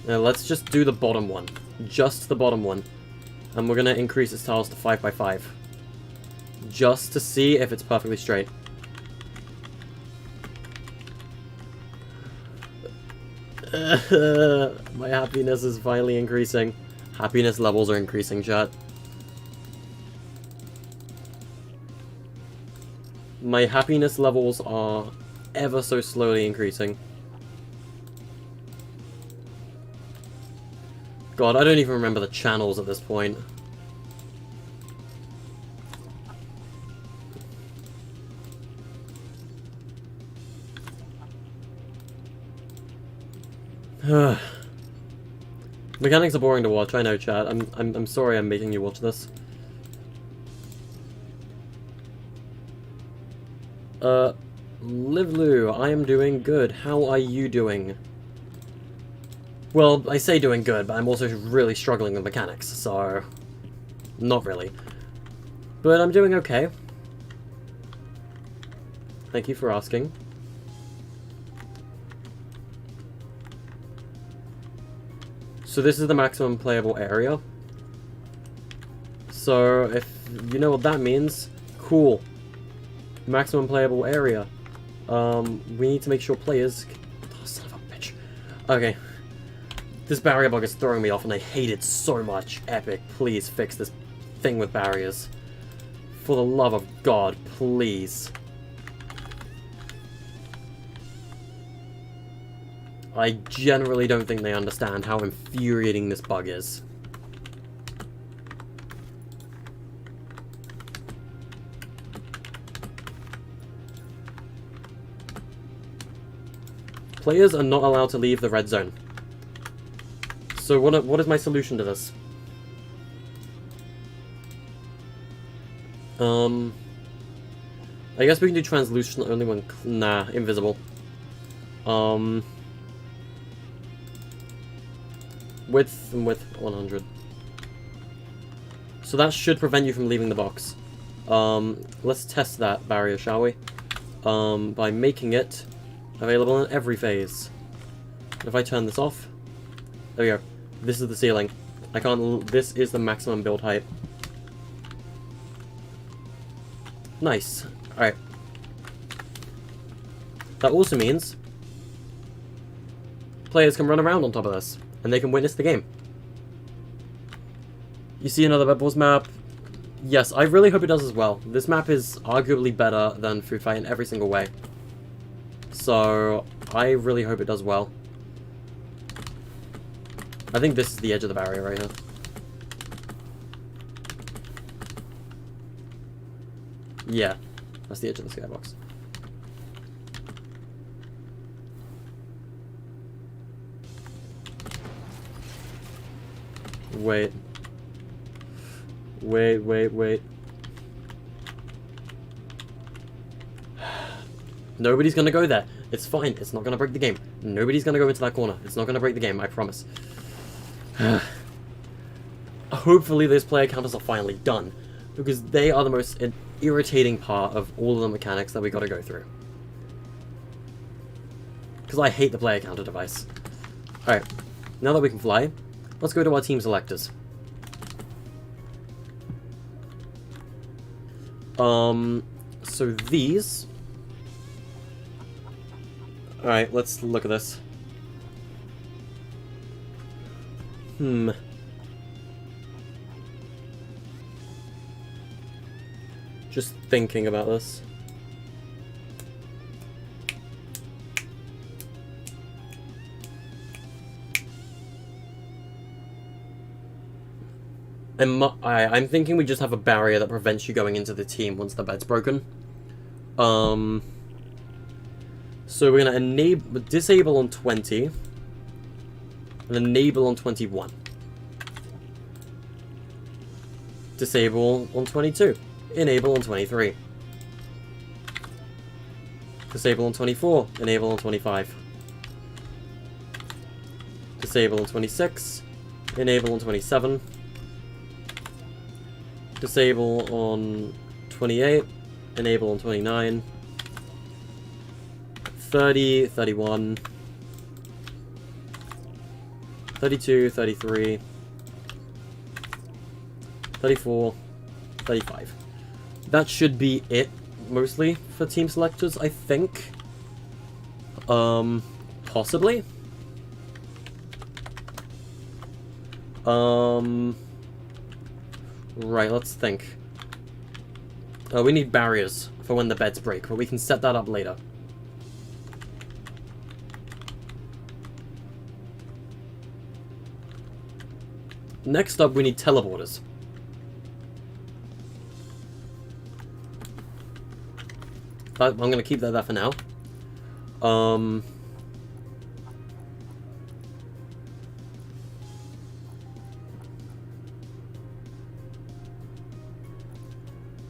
Now let's just do the bottom one. Just the bottom one. And we're gonna increase its tiles to 5 by 5. Just to see if it's perfectly straight. My happiness is finally increasing. Happiness levels are increasing, chat. My happiness levels are ever so slowly increasing. God, I don't even remember the channels at this point. Mechanics are boring to watch, I know, chat. I'm sorry I'm making you watch this. Livelu, I am doing good. How are you doing? Well, I say doing good, but I'm also really struggling with mechanics, so... Not really. But I'm doing okay. Thank you for asking. So this is the maximum playable area. So if you know what that means, cool. Maximum playable area. We need to make sure players... Oh, son of a bitch. Okay. This barrier bug is throwing me off and I hate it so much. Epic, please fix this thing with barriers. For the love of God, please. I generally don't think they understand how infuriating this bug is. Players are not allowed to leave the red zone. So what is my solution to this? I guess we can do translucent only when... Nah, invisible. Width and width 100. So that should prevent you from leaving the box. Let's test that barrier, shall we? By making it available in every phase. If I turn this off, there we go. This is the ceiling. I can't. This is the maximum build height. Nice. Alright. That also means players can run around on top of this, and they can witness the game. You see another Bed Wars map? Yes, I really hope it does as well. This map is arguably better than Food Fight in every single way. So, I really hope it does well. I think this is the edge of the barrier right here. Yeah, that's the edge of the skybox. Wait. Wait. Nobody's gonna go there. It's fine. It's not gonna break the game. Nobody's gonna go into that corner. It's not gonna break the game, I promise. Hopefully those player counters are finally done, because they are the most irritating part of all of the mechanics that we gotta go through. Because I hate the player counter device. Alright, now that we can fly, let's go to our team selectors. So these... Alright, let's look at this. Just thinking about this. I'm thinking we just have a barrier that prevents you going into the team once the bed's broken. So we're gonna disable on 20 and enable on 21. Disable on 22. Enable on 23. Disable on 24. Enable on 25. Disable on 26. Enable on 27. Disable on 28. Enable on 29. 30, 31. 32, 33. 34, 35. That should be it, mostly, for team selectors, I think. Possibly? Right, let's think. We need barriers for when the beds break, but we can set that up later. Next up, we need teleporters. I'm going to keep that there for now.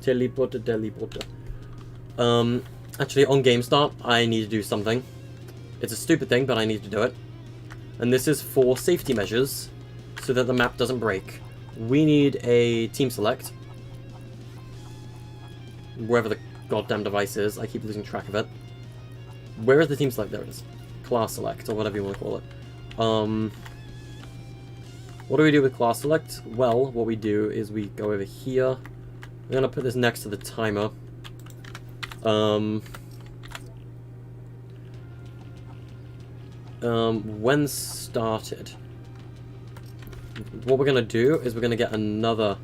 Teleporter. Actually, on game start, I need to do something. It's a stupid thing, but I need to do it. And this is for safety measures, so that the map doesn't break. We need a team select. Wherever the goddamn device is, I keep losing track of it. Where is the team select? There it is. Class select, or whatever you want to call it. What do we do with class select? Well, what we do is we go over here. We're gonna put this next to the timer. When started. What we're gonna do is we're gonna get another.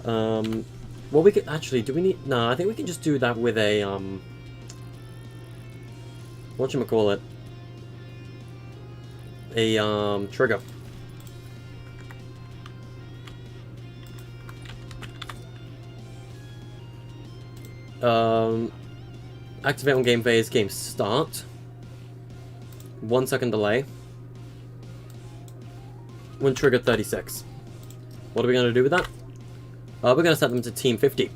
Well, we could actually. Do we need? No, I think we can just do that with a whatchamacallit? A trigger. Activate on game phase, game start. 1 second delay. When trigger 36. What are we going to do with that? We're going to set them to team 50.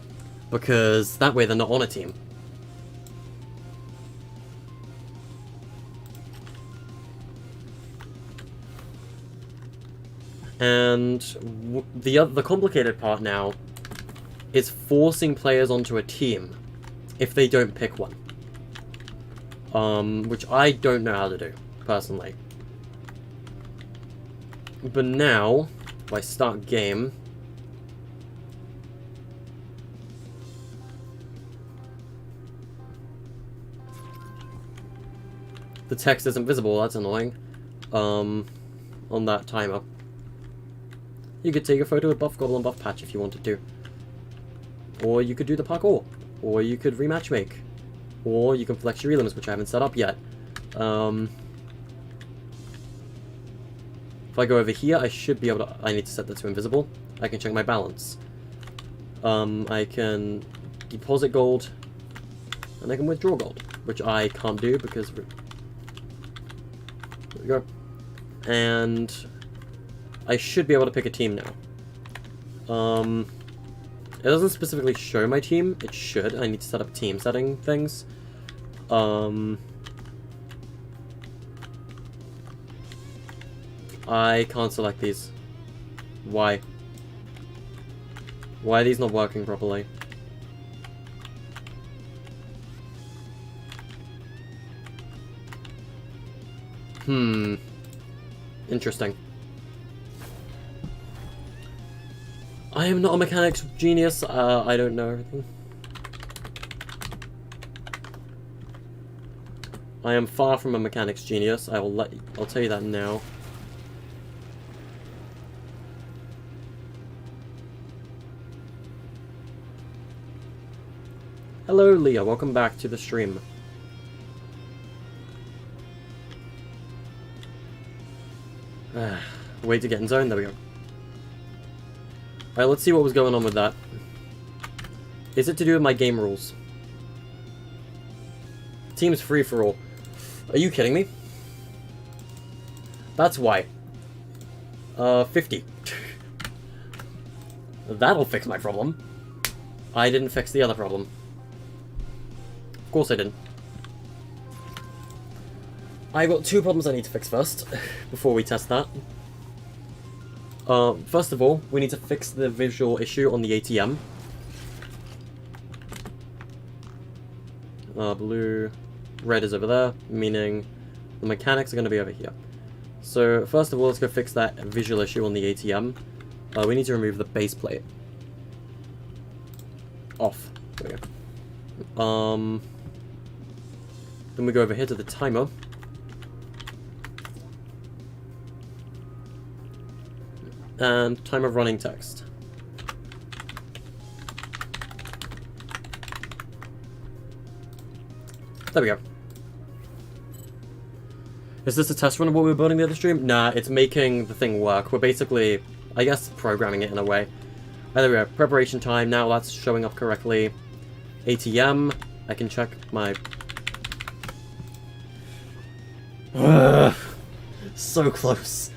Because that way they're not on a team. And the complicated part now is forcing players onto a team if they don't pick one. Which I don't know how to do, personally. But now, if I start game, the text isn't visible, that's annoying, on that timer. You could take a photo of Buff Goblin Buff Patch if you wanted to. Or you could do the parkour. Or you could rematch make. Or you can flex your elims, which I haven't set up yet. If I go over here, I should be able to... I need to set that to invisible. I can check my balance. I can deposit gold. And I can withdraw gold. Which I can't do because... There we go. And... I should be able to pick a team now. It doesn't specifically show my team. It should. I need to set up team setting things. I can't select these. Why? Why are these not working properly? Interesting. I am not a mechanics genius. I don't know everything. I am far from a mechanics genius. I'll tell you that now. Hello, Leah. Welcome back to the stream. Way to get in zone. There we go. Alright, let's see what was going on with that. Is it to do with my game rules? Team's free for all. Are you kidding me? That's why. 50. That'll fix my problem. I didn't fix the other problem. Of course I didn't. I got two problems I need to fix first, before we test that. First of all, we need to fix the visual issue on the ATM. Blue, red is over there, meaning the mechanics are going to be over here. So, first of all, let's go fix that visual issue on the ATM. We need to remove the base plate. Off. There we go. Then we go over here to the timer. And time of running text. There we go. Is this a test run of what we were building the other stream? Nah, it's making the thing work. We're basically, I guess, programming it in a way. There we go. Preparation time. Now that's showing up correctly. ATM. I can check my... So close.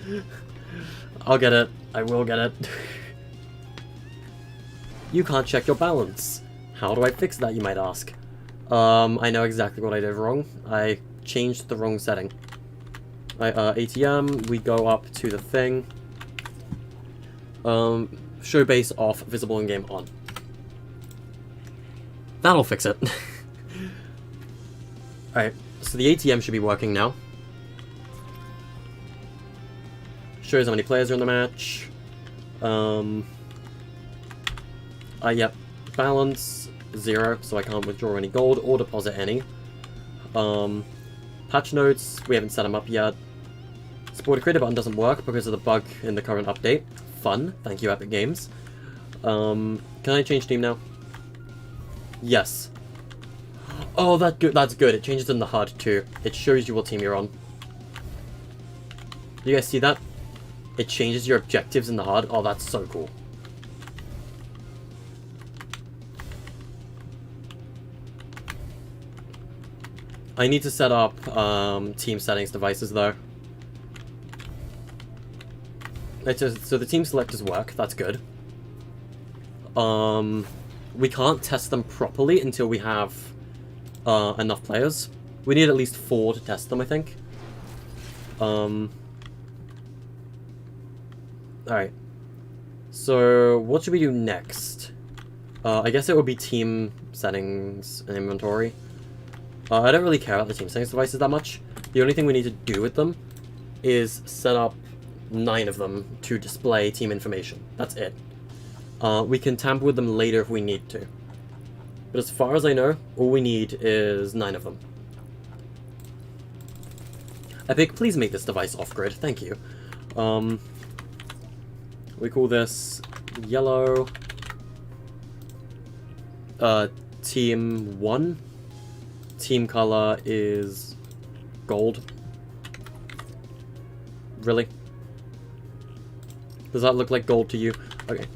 I'll get it. I will get it. You can't check your balance. How do I fix that, you might ask? I know exactly what I did wrong. I changed the wrong setting. ATM, we go up to the thing. Show base off, visible in-game on. That'll fix it. Alright, so the ATM should be working now. Shows how many players are in the match. Yep. Balance, 0, so I can't withdraw any gold or deposit any. Patch notes, we haven't set them up yet. Support a creator button doesn't work because of the bug in the current update. Fun. Thank you, Epic Games. Can I change team now? Yes. Oh, that's good. It changes in the HUD too. It shows you what team you're on. You guys see that? It changes your objectives in the HUD. Oh, that's so cool. I need to set up team settings devices though. So the team selectors work, that's good. We can't test them properly until we have enough players. We need at least 4 to test them, I think. Alright. So, what should we do next? I guess it would be team settings and inventory. I don't really care about the team settings devices that much. The only thing we need to do with them is set up 9 of them to display team information. That's it. We can tamper with them later if we need to. But as far as I know, all we need is 9 of them. Epic, please make this device off-grid. Thank you. We call this yellow. Team 1. Team color is gold. Really? Does that look like gold to you? Okay.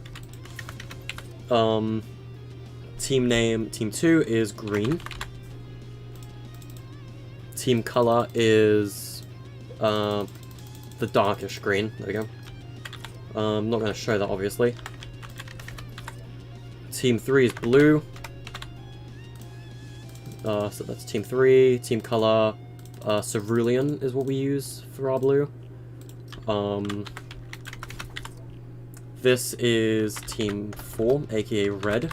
Team name, Team 2 is green. Team color is the darkish green. There we go. I'm not going to show that, obviously. Team 3 is blue. So that's Team 3. Team color, cerulean is what we use for our blue. This is Team 4, aka red.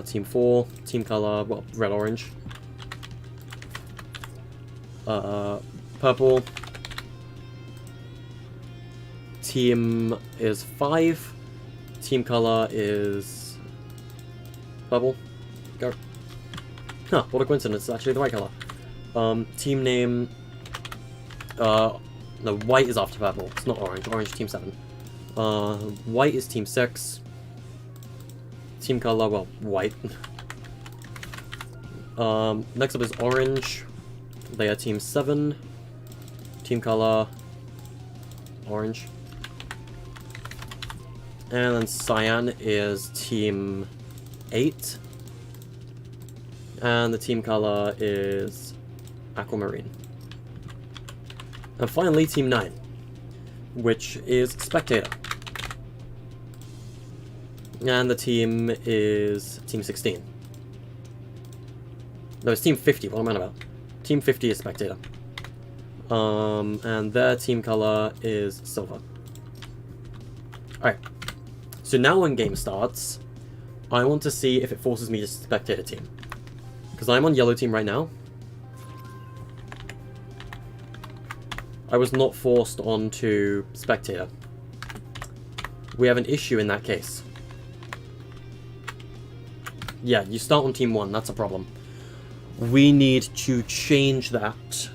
Team 4, team color, well, red-orange. Purple. Team is 5. Team color is purple. Go. Huh, what a coincidence, it's actually the right color. Team name... no, white is after purple. It's not orange. Orange, Team 7. White is Team 6. Team color, well, white. Next up is orange. They are Team 7. Team color, orange. And then cyan is Team 8. And the team color is aquamarine. And finally, Team 9, which is Spectator. And the team is Team 16. No, it's Team 50, what am I on about? Team 50 is Spectator. And their team color is silver. Alright. So now when game starts, I want to see if it forces me to Spectator team. Because I'm on yellow team right now. I was not forced onto Spectator. We have an issue in that case. Yeah, you start on Team 1, that's a problem. We need to change that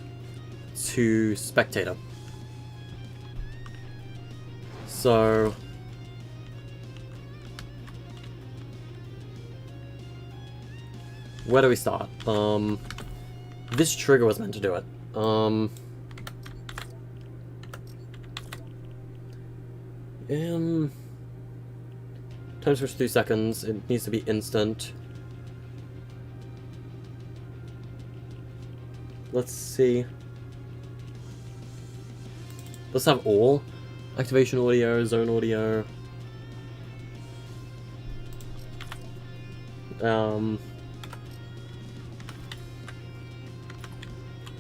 to Spectator. So... where do we start? This trigger was meant to do it. Time switch 2 seconds. It needs to be instant. Let's see. Let's have all. Activation audio, zone audio. In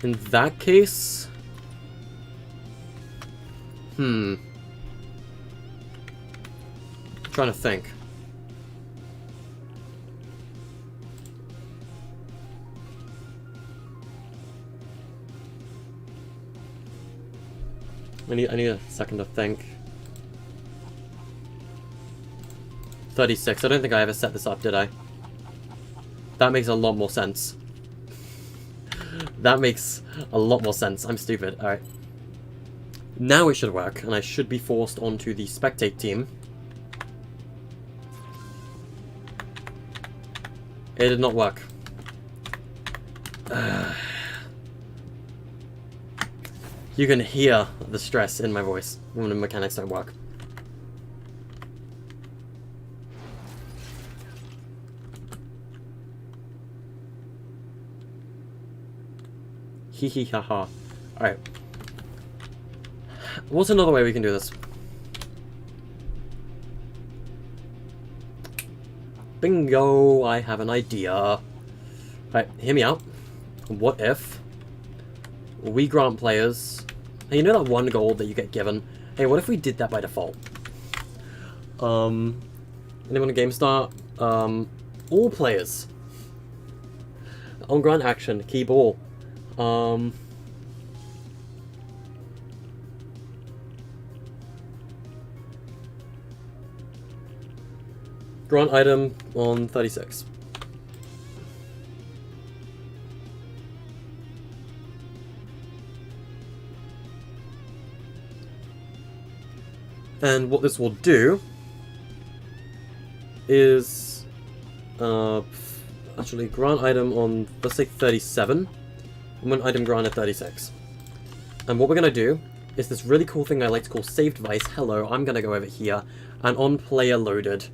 that case... I'm trying to think. I need a second to think. 36. I don't think I ever set this up, did I? That makes a lot more sense. That makes a lot more sense. I'm stupid. Alright. Now it should work, and I should be forced onto the Spectate team. It did not work. You can hear the stress in my voice when the mechanics don't work. Hee hee ha ha. Alright. What's another way we can do this? Bingo! I have an idea. Alright, hear me out. What if we grant players... And you know that one gold that you get given? Hey, what if we did that by default? Anyone at Game Start? All players. On grant action, keep all. Grant item on 36. And what this will do is actually grant item on, let's say 37, and one item grant at 36. And what we're going to do is this really cool thing I like to call save device. Hello, I'm going to go over here, and on player loaded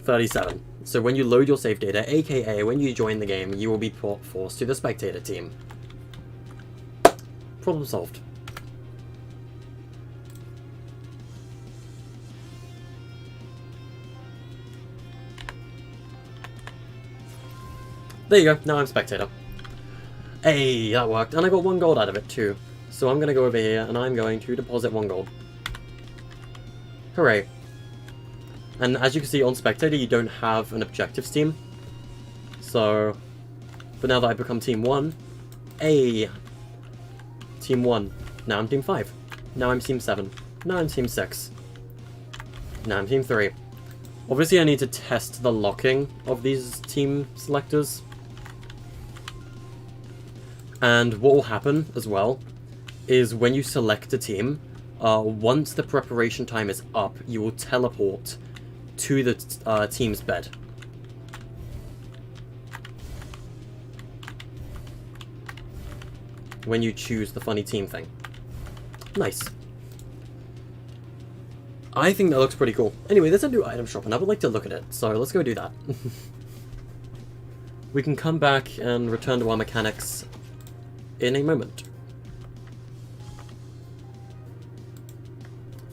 37. So when you load your save data, aka when you join the game, you will be forced to the spectator team. Problem solved. There you go, now I'm spectator. Hey, that worked, and I got 1 gold out of it too. So I'm gonna go over here, and I'm going to deposit 1 gold. Hooray. And as you can see on Spectator, you don't have an objectives team. So, but now that I've become Team 1, hey! Team 1. Now I'm Team 5. Now I'm Team 7. Now I'm Team 6. Now I'm Team 3. Obviously I need to test the locking of these team selectors. And what will happen as well is when you select a team, once the preparation time is up, you will teleport to the team's bed. When you choose the funny team thing. Nice. I think that looks pretty cool. Anyway, there's a new item shop and I would like to look at it, so let's go do that. We can come back and return to our mechanics in a moment.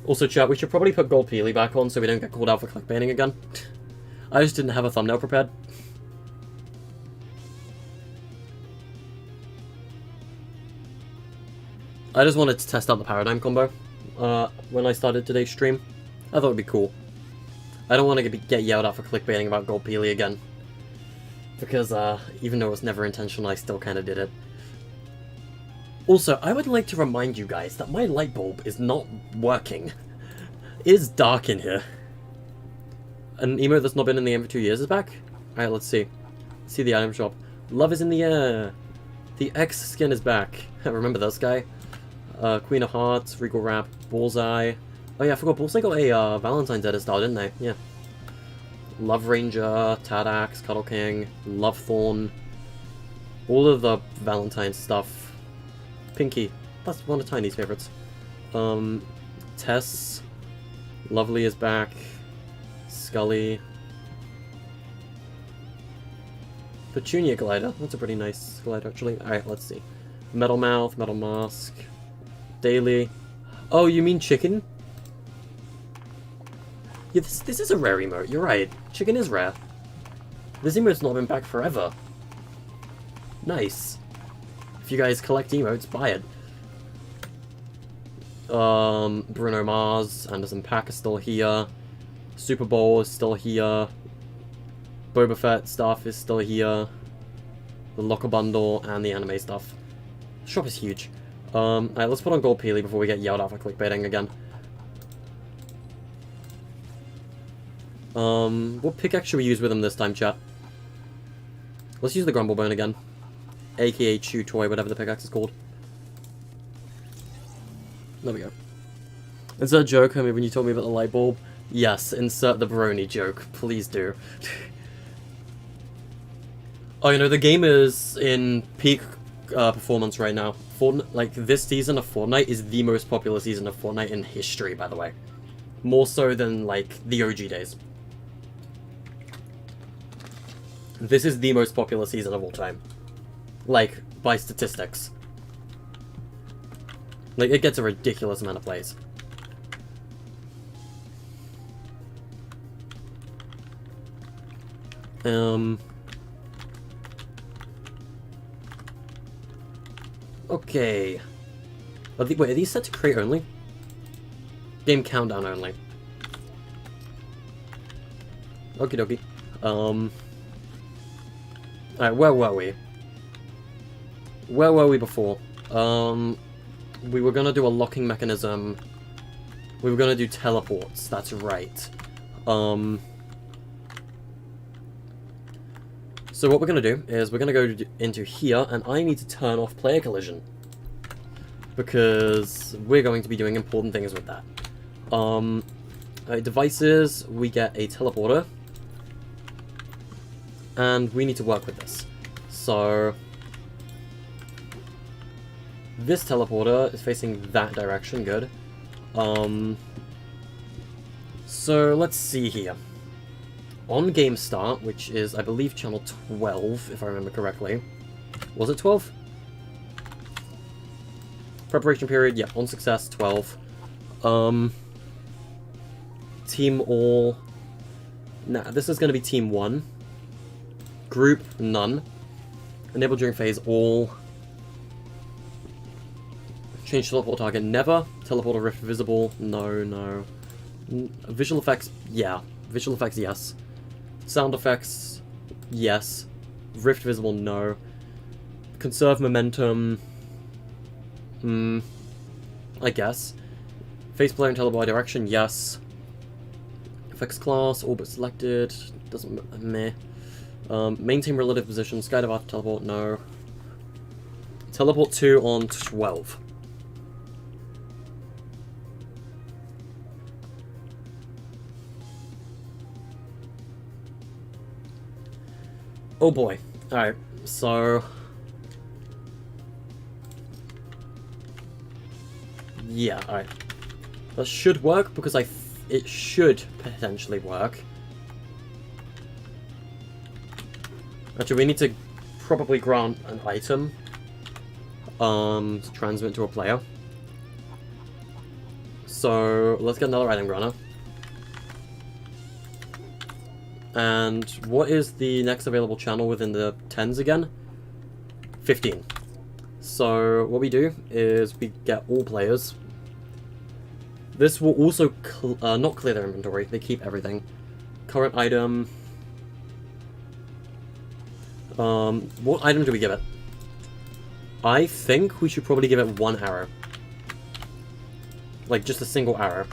Also, chat, we should probably put Gold Peely back on so we don't get called out for clickbaiting again. I just didn't have a thumbnail prepared. I just wanted to test out the paradigm combo when I started today's stream. I thought it would be cool. I don't want to get yelled at for clickbaiting about Gold Peely again. Because even though it was never intentional, I still kind of did it. Also, I would like to remind you guys that my light bulb is not working. It is dark in here. An emote that's not been in the game for 2 years is back? Alright, let's see. See the item shop. Love is in the air. The X skin is back. Remember this guy? Queen of Hearts, Regal Wrap, Bullseye. Oh yeah, I forgot Bullseye got a Valentine's edit style, didn't they? Yeah. Love Ranger, Tact, Cuddle King, Love Thorn. All of the Valentine's stuff. Pinky. That's one of Tiny's favorites. Tess. Lovely is back. Scully. Petunia Glider. That's a pretty nice glider, actually. Alright, let's see. Metal Mouth, Metal Mask. Daily. Oh, you mean Chicken? Yeah, this is a rare emote. You're right. Chicken is rare. This emote's not been back forever. Nice. If you guys collect emotes, buy it. Bruno Mars, Anderson .Paak is still here. Super Bowl is still here. Boba Fett stuff is still here. The locker bundle and the anime stuff. Shop is huge. Alright, let's put on Gold Peely before we get yelled at for clickbaiting again. What pickaxe should we use with him this time, chat? Let's use the Grumblebone again. AKA Chew Toy, whatever the pickaxe is called. There we go. Insert joke, I mean, when you told me about the light bulb. Yes, insert the brony joke. Please do. Oh, you know, the game is in peak performance right now. Like, this season of Fortnite is the most popular season of Fortnite in history, by the way. More so than, like, the OG days. This is the most popular season of all time. Like, by statistics. Like, it gets a ridiculous amount of plays. Okay. Wait, are these set to create only? Game countdown only. Okie dokie. Alright, where were we? Where were we before? We were gonna do a locking mechanism. We were gonna do teleports, that's right. So what we're gonna do is we're gonna go into here, and I need to turn off player collision. Because we're going to be doing important things with that. Devices, we get a teleporter. And we need to work with this. So this teleporter is facing that direction, good. So let's see here. On game start, which is, I believe, channel 12, if I remember correctly. Was it 12? Preparation period, yeah, on success, 12. Team all. Nah, this is going to be team 1. Group, none. Enable during phase, all. Change teleport target, never. Teleporter rift visible, no. Visual effects, yeah. Visual effects, yes. Sound effects, yes. Rift visible, no. Conserve momentum, I guess. Face player and teleport direction, yes. Effects class, orbit selected, doesn't, meh. Maintain relative position, skydive after teleport, no. Teleport 2 on 12. Oh boy. Alright, so yeah, alright. That should work because it should potentially work. Actually, we need to probably grant an item to transmit to a player. So let's get another item granter. And what is the next available channel within the 10s again? 15. So what we do is we get all players. This will also not clear their inventory, they keep everything. Current item. What item do we give it? I think we should probably give it 1 arrow. Like, just a single arrow.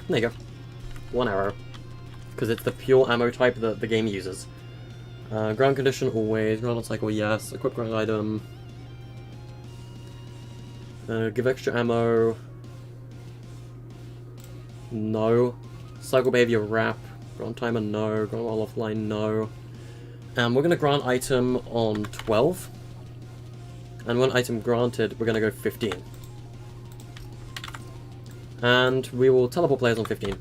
There you go. 1 arrow. Because it's the pure ammo type that the game uses. Ground condition, always. Ground on cycle, yes. Equip ground item. Give extra ammo. No. Cycle behavior, wrap. Ground timer, no. Ground while offline, no. And we're going to grant item on 12. And when item granted, we're going to go 15. And we will teleport players on 15.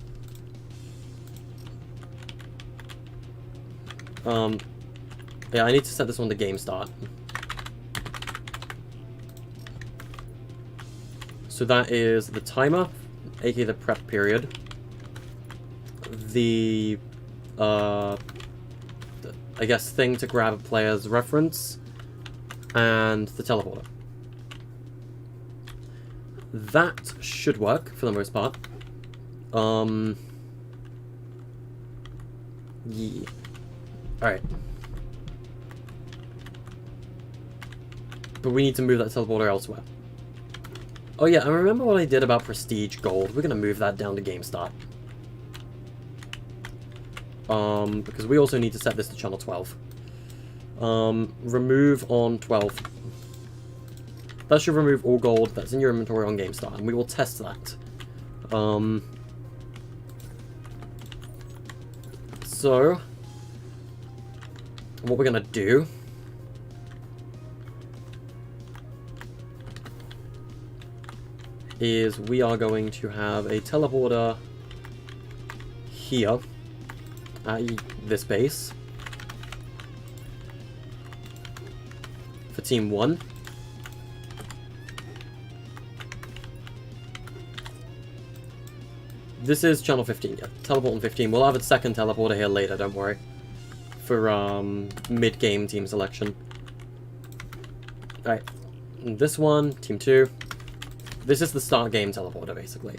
Yeah, I need to set this on the game start. So that is the timer, aka the prep period. The I guess, thing to grab a player's reference, and the teleporter. That should work, for the most part. Yeah. Alright. But we need to move that teleporter elsewhere. Oh yeah, I remember what I did about Prestige Gold. We're gonna move that down to Game Start. Because we also need to set this to channel 12. Remove on 12. That should remove all gold that's in your inventory on Game Start, and we will test that. So, what we're gonna do is we are going to have a teleporter here at this base for Team 1. This is channel 15, yeah. Teleport on 15. We'll have a second teleporter here later, don't worry. For, mid-game team selection. Alright. This one, Team 2. This is the start game teleporter, basically.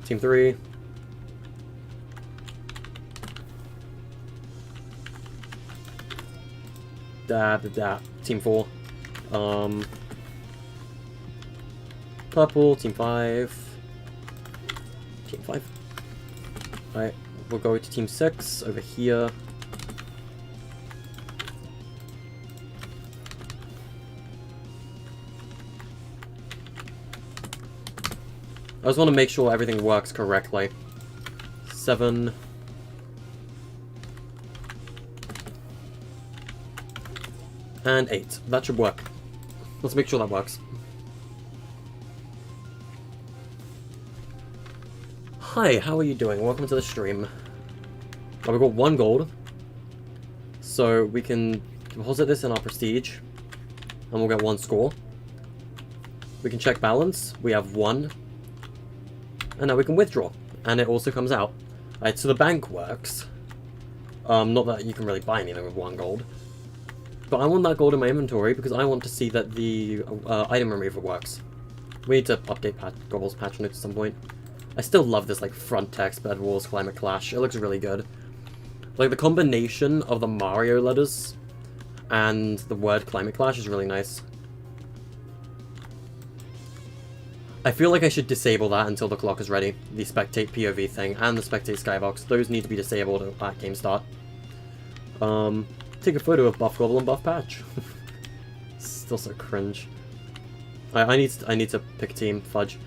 Team 3. Team 4. Purple, Team 5. Team 5. Alright, we'll go to Team 6 over here. I just want to make sure everything works correctly. 7. And 8. That should work. Let's make sure that works. Hi, how are you doing? Welcome to the stream. Oh, we've got 1 gold. So we can deposit this in our prestige. And we'll get 1 score. We can check balance. We have 1. And now we can withdraw. And it also comes out. Alright, so the bank works. Not that you can really buy anything with 1 gold. But I want that gold in my inventory because I want to see that the item remover works. We need to update Gobble's patch notes at some point. I still love this, like, front text, Bed Wars, Climate Clash. It looks really good. Like, the combination of the Mario letters and the word Climate Clash is really nice. I feel like I should disable that until the clock is ready. The Spectate POV thing and the Spectate Skybox. Those need to be disabled at game start. Take a photo of Buff Gobble and Buff Patch. Still so cringe. I need to pick a team. Fudge.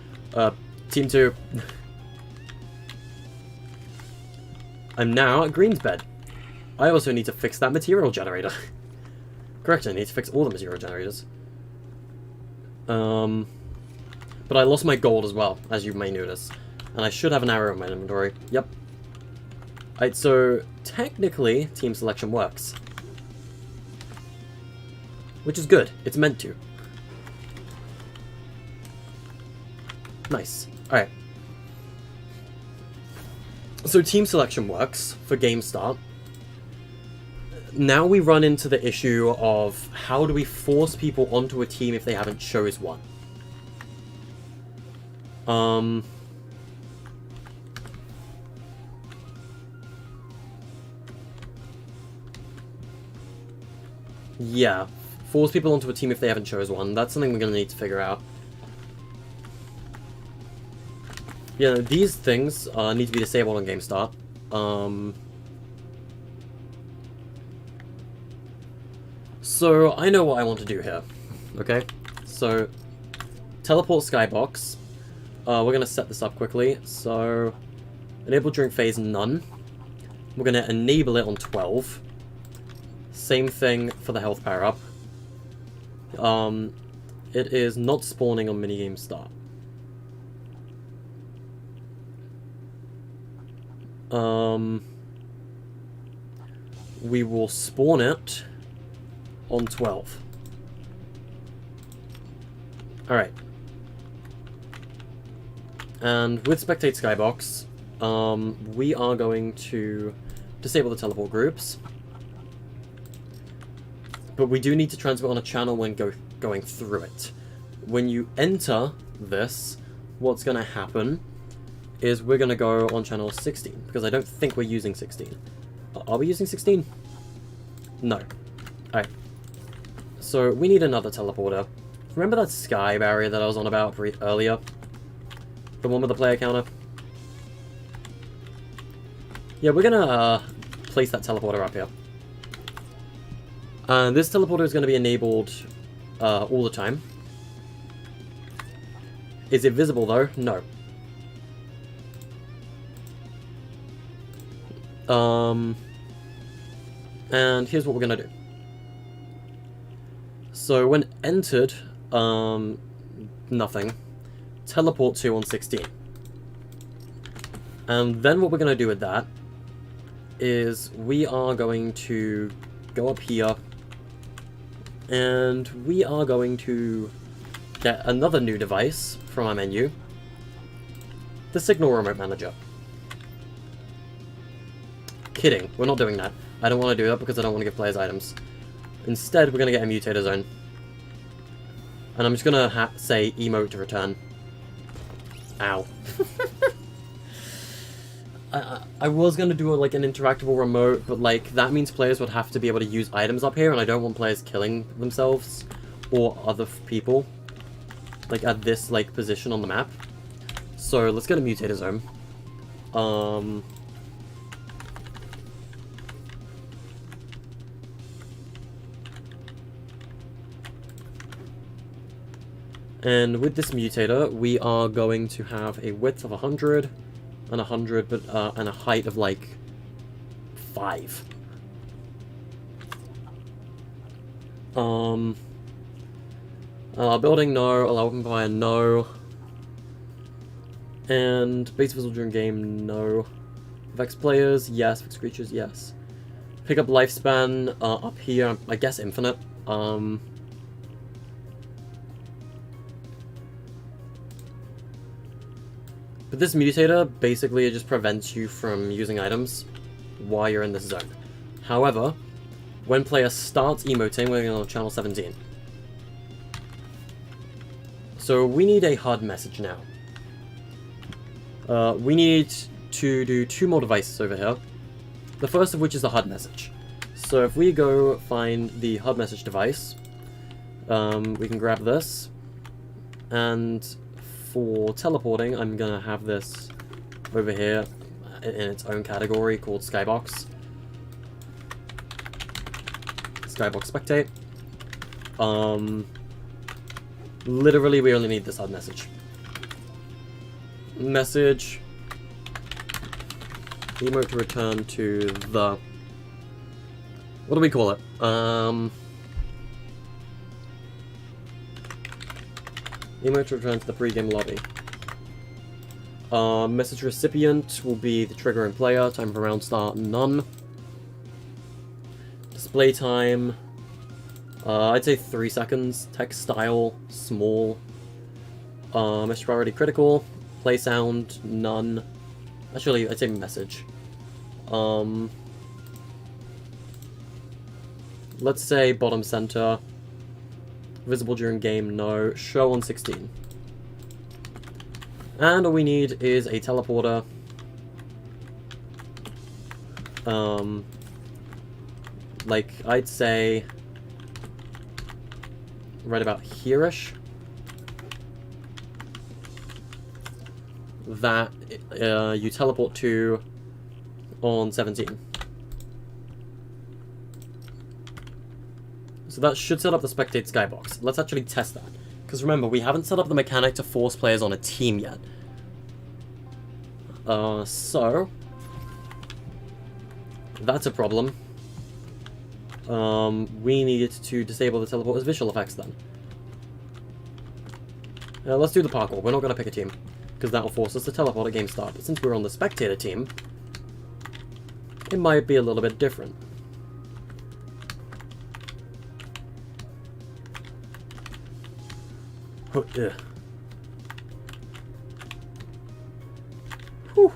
Team 2. I'm now at Green's bed. I also need to fix that material generator. Correct, I need to fix all the material generators. But I lost my gold as well, as you may notice. And I should have an arrow in my inventory. Yep. Alright, so technically, team selection works. Which is good. It's meant to. Nice. Alright. So team selection works for game start. Now we run into the issue of how do we force people onto a team if they haven't chose one. Yeah. Force people onto a team if they haven't chose one. That's something we're going to need to figure out. Yeah, these things need to be disabled on game start. So, I know what I want to do here. Okay? So, teleport Skybox. We're going to set this up quickly. So, enable during phase, none. We're going to enable it on 12. Same thing for the health power up. It is not spawning on minigame start. We will spawn it on 12. Alright. And with Spectate Skybox, we are going to disable the teleport groups. But we do need to transmit on a channel when going through it. When you enter this, what's going to happen is we're going to go on channel 16, because I don't think we're using 16. Are we using 16? No. Alright. So we need another teleporter. Remember that sky barrier that I was on about earlier? The one with the player counter? Yeah, we're gonna place that teleporter up here. This teleporter is going to be enabled all the time. Is it visible though? No. And here's what we're going to do. So when entered, nothing. Teleport to on 16. And then what we're going to do with that is we are going to go up here and we are going to get another new device from our menu, the Signal Remote Manager. Kidding, we're not doing that. I don't want to do that because I don't want to give players items. Instead, we're going to get a Mutator Zone. And I'm just going to say emote to return. Ow. I was going to do like an interactable remote, but like that means players would have to be able to use items up here, and I don't want players killing themselves or other people like at this like position on the map. So let's get a Mutator Zone. And with this mutator, we are going to have a width of 100 and 100, but and a height of like 5. Building, no. Allow open fire, no. And base visible during game, no. Vex players, yes. Vex creatures, yes. Pick up lifespan up here, I guess infinite. But this mutator, basically, it just prevents you from using items while you're in this zone. However, when player starts emoting, we're going on channel 17. So we need a HUD message now. We need to do 2 more devices over here. The first of which is the HUD message. So if we go find the HUD message device, we can grab this, and for teleporting, I'm going to have this over here in its own category called Skybox. Skybox Spectate. Literally, we only need this HUD message. Message. Emote to return to the... What do we call it? Emote to return to the pre-game lobby. Message recipient will be the triggering player. Time for round start, none. Display time, I'd say 3 seconds. Text style, small. Message priority, critical. Play sound, none. Actually, I'd say message. Let's say bottom center. Visible during game, no. Show on 16. And all we need is a teleporter. Like, I'd say right about here-ish. That you teleport to on 17. So that should set up the Spectate Skybox. Let's actually test that. Because remember, we haven't set up the mechanic to force players on a team yet. So that's a problem. We need to disable the teleporter's visual effects then. Let's do the parkour. We're not going to pick a team, because that will force us to teleport at game start. But since we're on the spectator team, it might be a little bit different. Whew.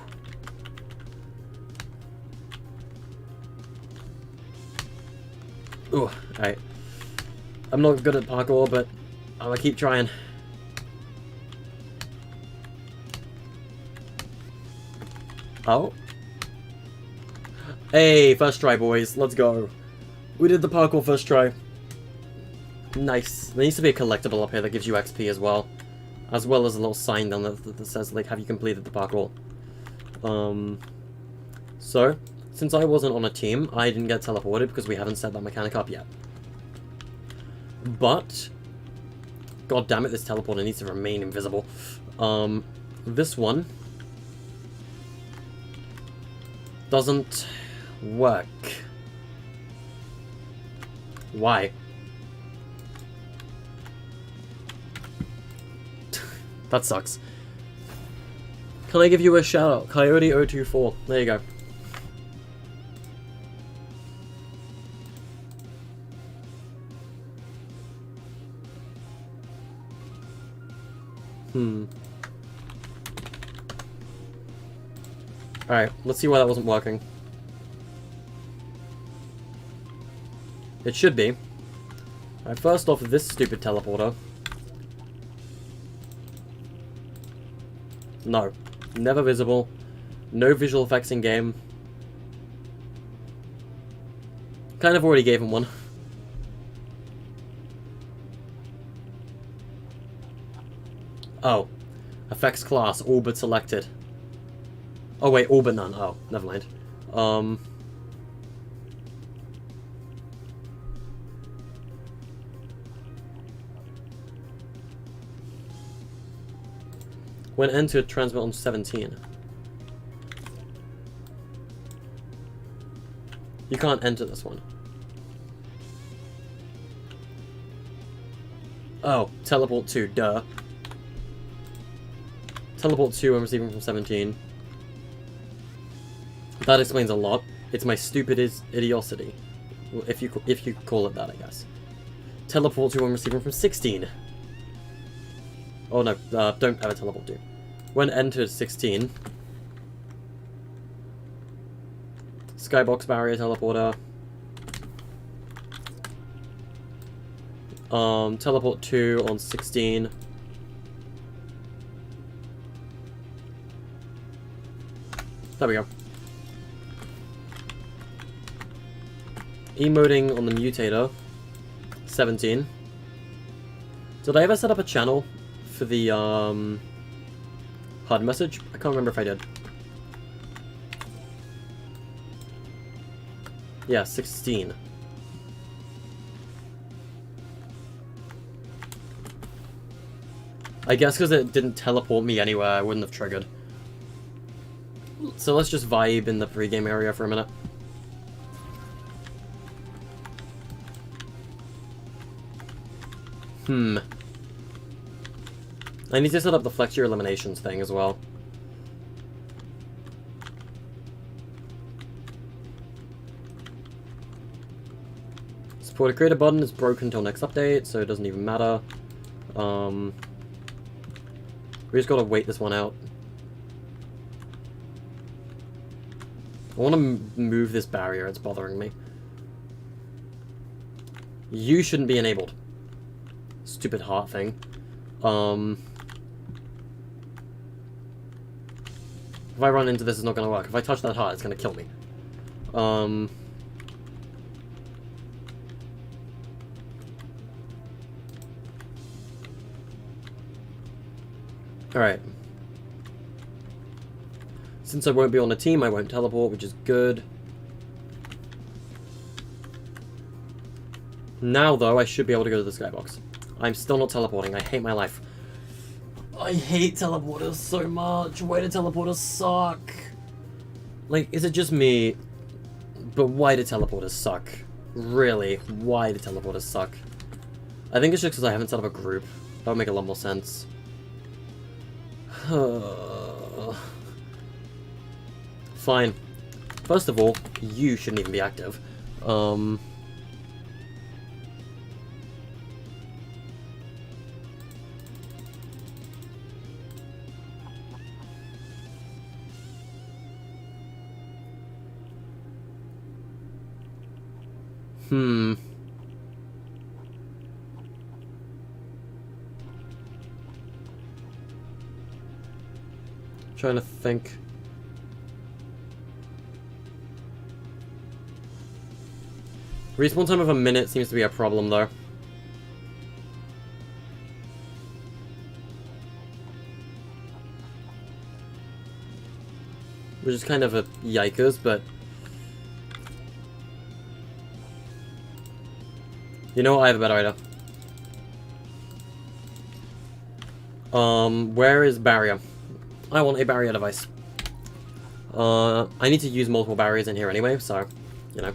Ooh, alright. I'm not good at parkour, but I'm gonna keep trying. Oh. Hey, first try, boys. Let's go. We did the parkour first try. Nice. There needs to be a collectible up here that gives you XP as well as a little sign down that says, like, have you completed the parkour? So, since I wasn't on a team, I didn't get teleported because we haven't set that mechanic up yet. But, god damn it, this teleporter needs to remain invisible. This one doesn't work. Why? That sucks. Can I give you a shout out? Coyote024. There you go. Alright, let's see why that wasn't working. It should be. Alright, first off, this stupid teleporter. No. Never visible. No visual effects in game. Kind of already gave him one. Oh. Effects class, all but selected. Oh wait, all but none. Oh, never mind. When entered, transmit on 17. You can't enter this one. Oh, teleport to, duh. Teleport to and receiving from 17. That explains a lot. It's my stupid idiocy. If you call it that, I guess. Teleport to and receiving from 16. Oh no, don't ever teleport to. When entered 16. Skybox barrier teleporter. Teleport 2 on 16. There we go. Emoting on the Mutator. 17. Did I ever set up a channel for the HUD message? I can't remember if I did. Yeah, 16. I guess because it didn't teleport me anywhere, I wouldn't have triggered. So let's just vibe in the pregame area for a minute. I need to set up the flex your eliminations thing as well. Support a creator button is broken until next update, so it doesn't even matter. We just gotta wait this one out. I want to move this barrier, it's bothering me. You shouldn't be enabled. Stupid heart thing. If I run into this, it's not going to work. If I touch that heart, it's going to kill me. Alright. Since I won't be on a team, I won't teleport, which is good. Now, though, I should be able to go to the skybox. I'm still not teleporting. I hate my life. I hate teleporters so much. Why do teleporters suck? Like, is it just me? But why do teleporters suck? Really? Why do teleporters suck? I think it's just because I haven't set up a group. That would make a lot more sense. Fine. First of all, you shouldn't even be active. Trying to think. Respawn time of a minute seems to be a problem, though. Which is kind of a yikers, but... You know what? I have a better idea. Where is barrier? I want a barrier device. I need to use multiple barriers in here anyway, so, you know.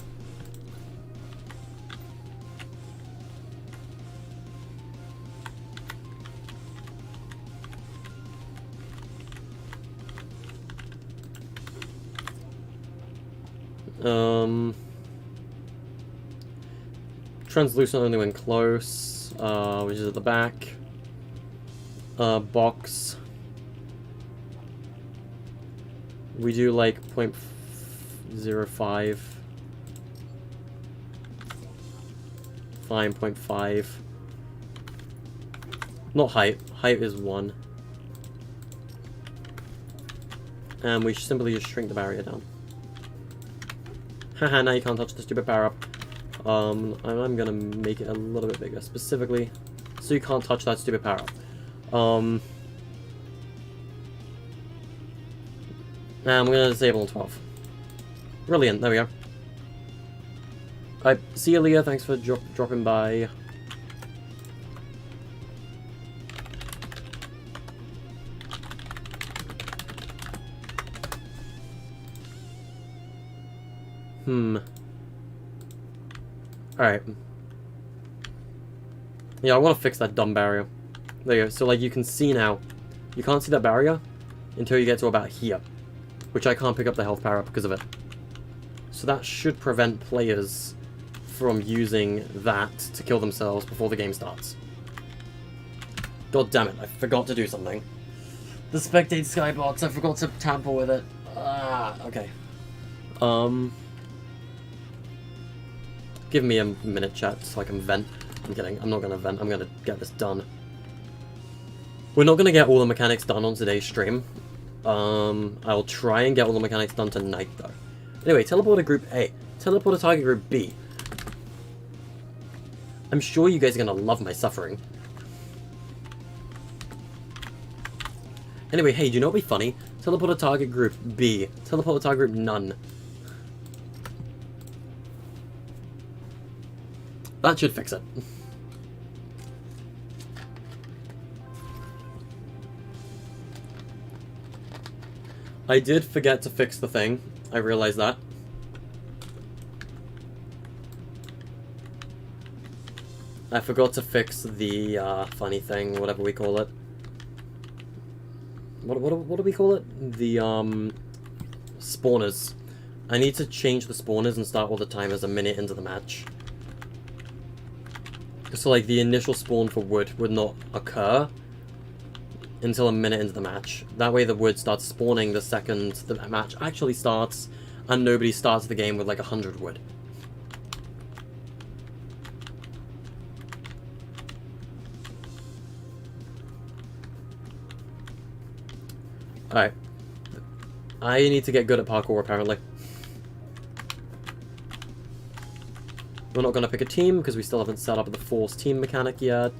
Translucent only when close, which is at the back. Box. We do like 0.05. Fine, 0.5. Not height. Height is 1. And we simply just shrink the barrier down. Haha, now you can't touch the stupid power-up. And I'm gonna make it a little bit bigger, specifically so you can't touch that stupid power-up. And we're gonna disable on 12. Brilliant, there we go. Alright, see you, Leah, thanks for dropping by. Alright. Yeah, I want to fix that dumb barrier. There you go. So, like, you can see now. You can't see that barrier until you get to about here. Which I can't pick up the health power up because of it. So that should prevent players from using that to kill themselves before the game starts. God damn it, I forgot to do something. The Spectate Skybox, I forgot to tamper with it. Ah, okay. Give me a minute, chat, so I can vent. I'm kidding, I'm not gonna vent, I'm gonna get this done. We're not gonna get all the mechanics done on today's stream. I'll try and get all the mechanics done tonight, though. Anyway, teleporter group A. Teleporter target group B. I'm sure you guys are gonna love my suffering. Anyway, hey, do you know what would be funny? Teleporter target group B. Teleporter target group none. That should fix it. I did forget to fix the thing. I realized that. I forgot to fix the funny thing, whatever we call it. What do we call it? The spawners. I need to change the spawners and start all the timers a minute into the match. So like the initial spawn for wood would not occur until a minute into the match. That way the wood starts spawning the second the match actually starts, and nobody starts the game with like 100 wood. Alright. I need to get good at parkour, apparently. We're not going to pick a team, because we still haven't set up the force team mechanic yet.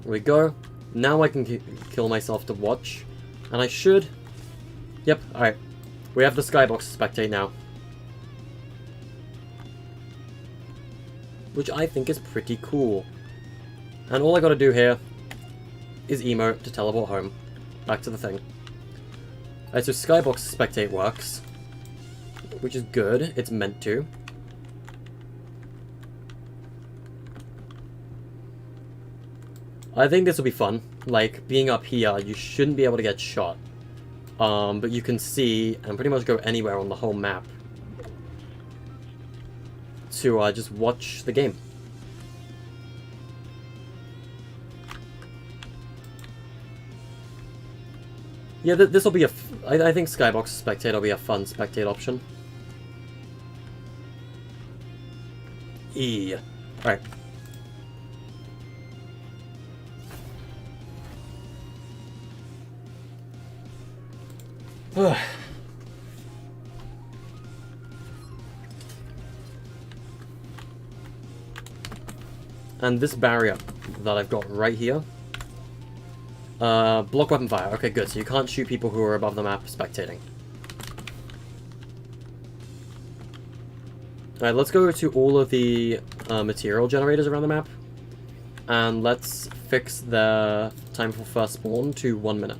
There we go. Now I can kill myself to watch. And I should... Yep, alright. We have the Skybox Spectate now. Which I think is pretty cool. And all I gotta do here is emote to teleport home. Back to the thing. Alright, so Skybox Spectate works. Which is good. It's meant to. I think this will be fun. Like, being up here, you shouldn't be able to get shot. But you can see and pretty much go anywhere on the whole map to just watch the game. Yeah, this will be a... I think Skybox Spectate will be a fun spectate option. E. Alright. And this barrier that I've got right here. Block weapon fire. Okay, good. So you can't shoot people who are above the map spectating. Alright, let's go to all of the material generators around the map. And let's fix the time for first spawn to 1 minute.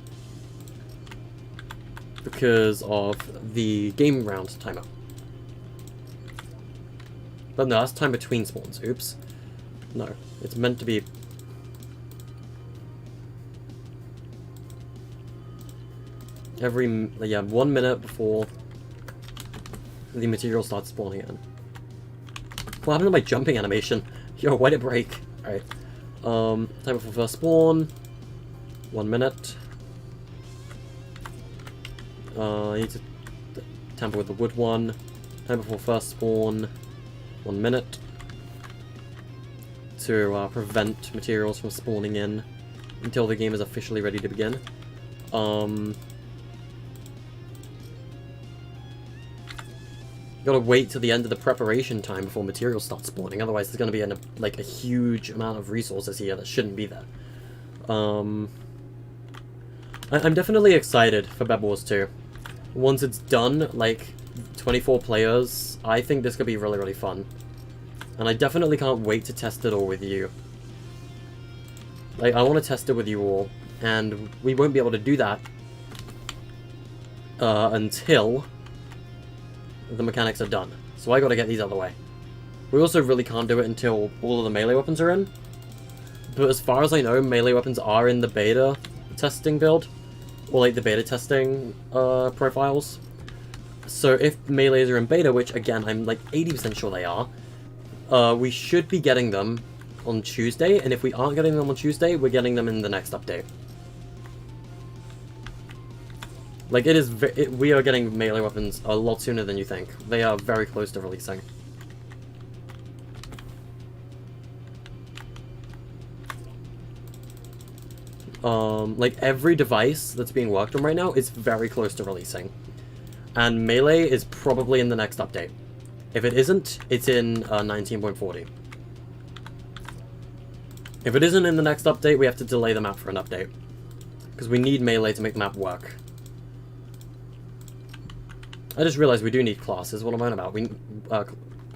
Because of the game round timer. But no, that's time between spawns. Oops. No, it's meant to be... yeah, 1 minute before the material starts spawning in. What happened to my jumping animation? Yo, why'd it break? Alright. Time before first spawn. 1 minute. I need to tamper with the wood one. Time before first spawn. 1 minute. To prevent materials from spawning in until the game is officially ready to begin. Gotta wait till the end of the preparation time before materials start spawning, otherwise there's gonna be a huge amount of resources here that shouldn't be there. I'm definitely excited for Bed Wars 2. Once it's done, like 24 players, I think this could be really, really fun. And I definitely can't wait to test it all with you. Like, I want to test it with you all, and we won't be able to do that until the mechanics are done. So I gotta get these out of the way. We also really can't do it until all of the melee weapons are in. But as far as I know, melee weapons are in the beta testing build. Or like the beta testing profiles. So if melees are in beta, which again, I'm like 80% sure they are, we should be getting them on Tuesday, and if we aren't getting them on Tuesday, we're getting them in the next update. Like, we are getting melee weapons a lot sooner than you think. They are very close to releasing. Like, every device that's being worked on right now is very close to releasing. And melee is probably in the next update. If it isn't, it's in 19.40. If it isn't in the next update, we have to delay the map for an update. Because we need melee to make the map work. I just realized we do need classes. What am I on about?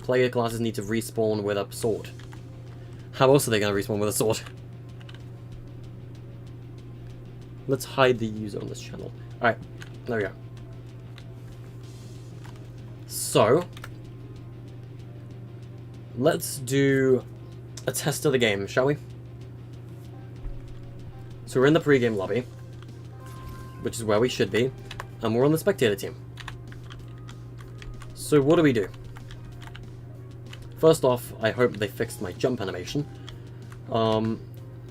Player classes need to respawn with a sword. How else are they going to respawn with a sword? Let's hide the user on this channel. Alright, there we go. So, let's do a test of the game, shall we? So we're in the pre-game lobby, which is where we should be, and we're on the spectator team. So what do we do? First off, I hope they fixed my jump animation.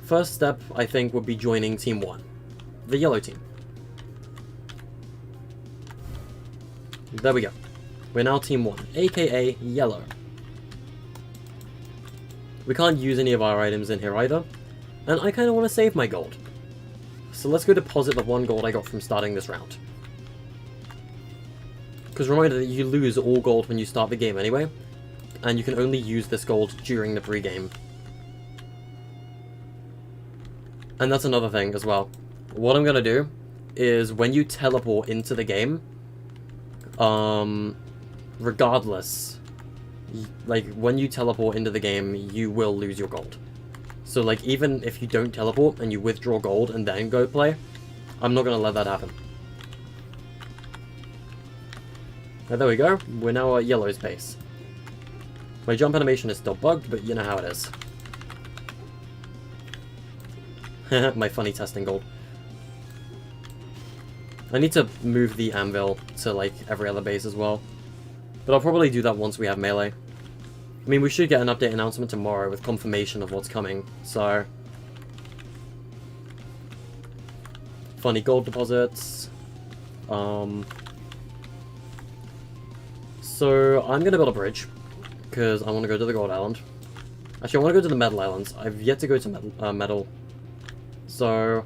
First step, I think, would be joining Team 1, the yellow team. There we go. We're now Team 1, aka yellow. We can't use any of our items in here either, and I kind of want to save my gold. So let's go deposit the 1 gold I got from starting this round. Because reminder that you lose all gold when you start the game anyway, and you can only use this gold during the pre-game. And that's another thing as well. What I'm going to do is when you teleport into the game, regardless, like when you teleport into the game, you will lose your gold. So like even if you don't teleport and you withdraw gold and then go play, I'm not going to let that happen. Oh, there we go. We're now at yellow's base. My jump animation is still bugged, but you know how it is. My funny testing gold. I need to move the anvil to like every other base as well. But I'll probably do that once we have melee. I mean, we should get an update announcement tomorrow with confirmation of what's coming, so... Funny gold deposits. So, I'm gonna build a bridge. because I want to go to the Gold Island. Actually, I want to go to the Metal Islands. I've yet to go to Metal. So,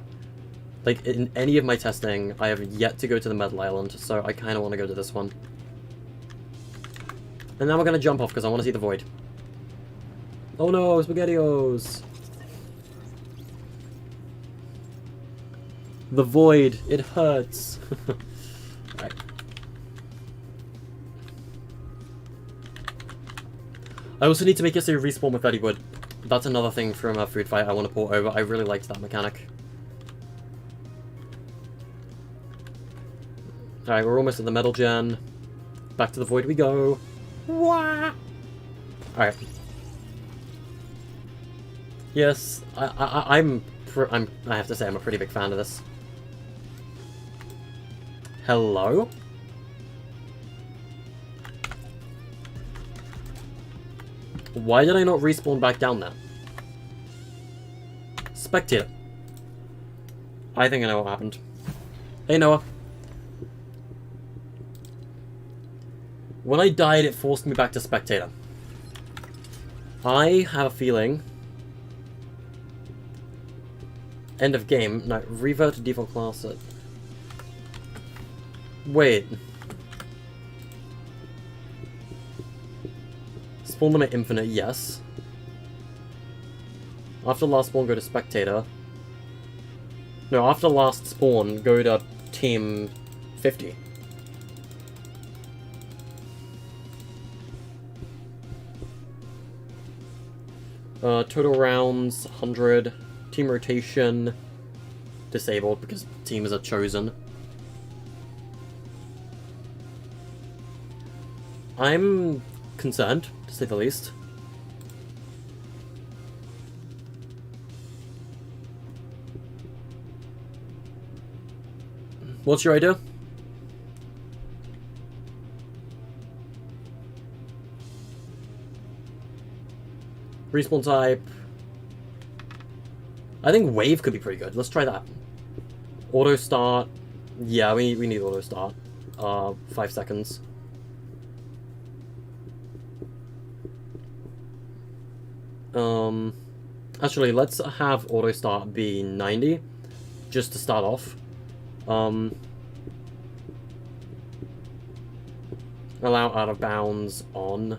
like, in any of my testing, I have yet to go to the Metal Island, so I kind of want to go to this one. And now we're going to jump off because I want to see the Void. Oh no, SpaghettiOs! The Void, it hurts. Alright. I also need to make it so you respawn with 30 wood. That's another thing from a food fight I want to port over. I really liked that mechanic. Alright, we're almost at the metal gen. Back to the Void we go. Wah! Alright. Yes, I have to say I'm a pretty big fan of this. Hello? Why did I not respawn back down there? Spectator. I think I know what happened. Hey, Noah. When I died, it forced me back to Spectator. I have a feeling... End of game. No, revert to default class. Wait. Spawn limit infinite, yes. After last spawn, go to Spectator. No, after last spawn, go to Team 50. Total rounds, 100. Team rotation, disabled because teams are chosen. I'm concerned, to say the least. What's your idea? Respawn type. I think wave could be pretty good. Let's try that. Auto start. Yeah, we need auto start. 5 seconds. Actually, let's have auto start be 90, just to start off. Allow out of bounds on.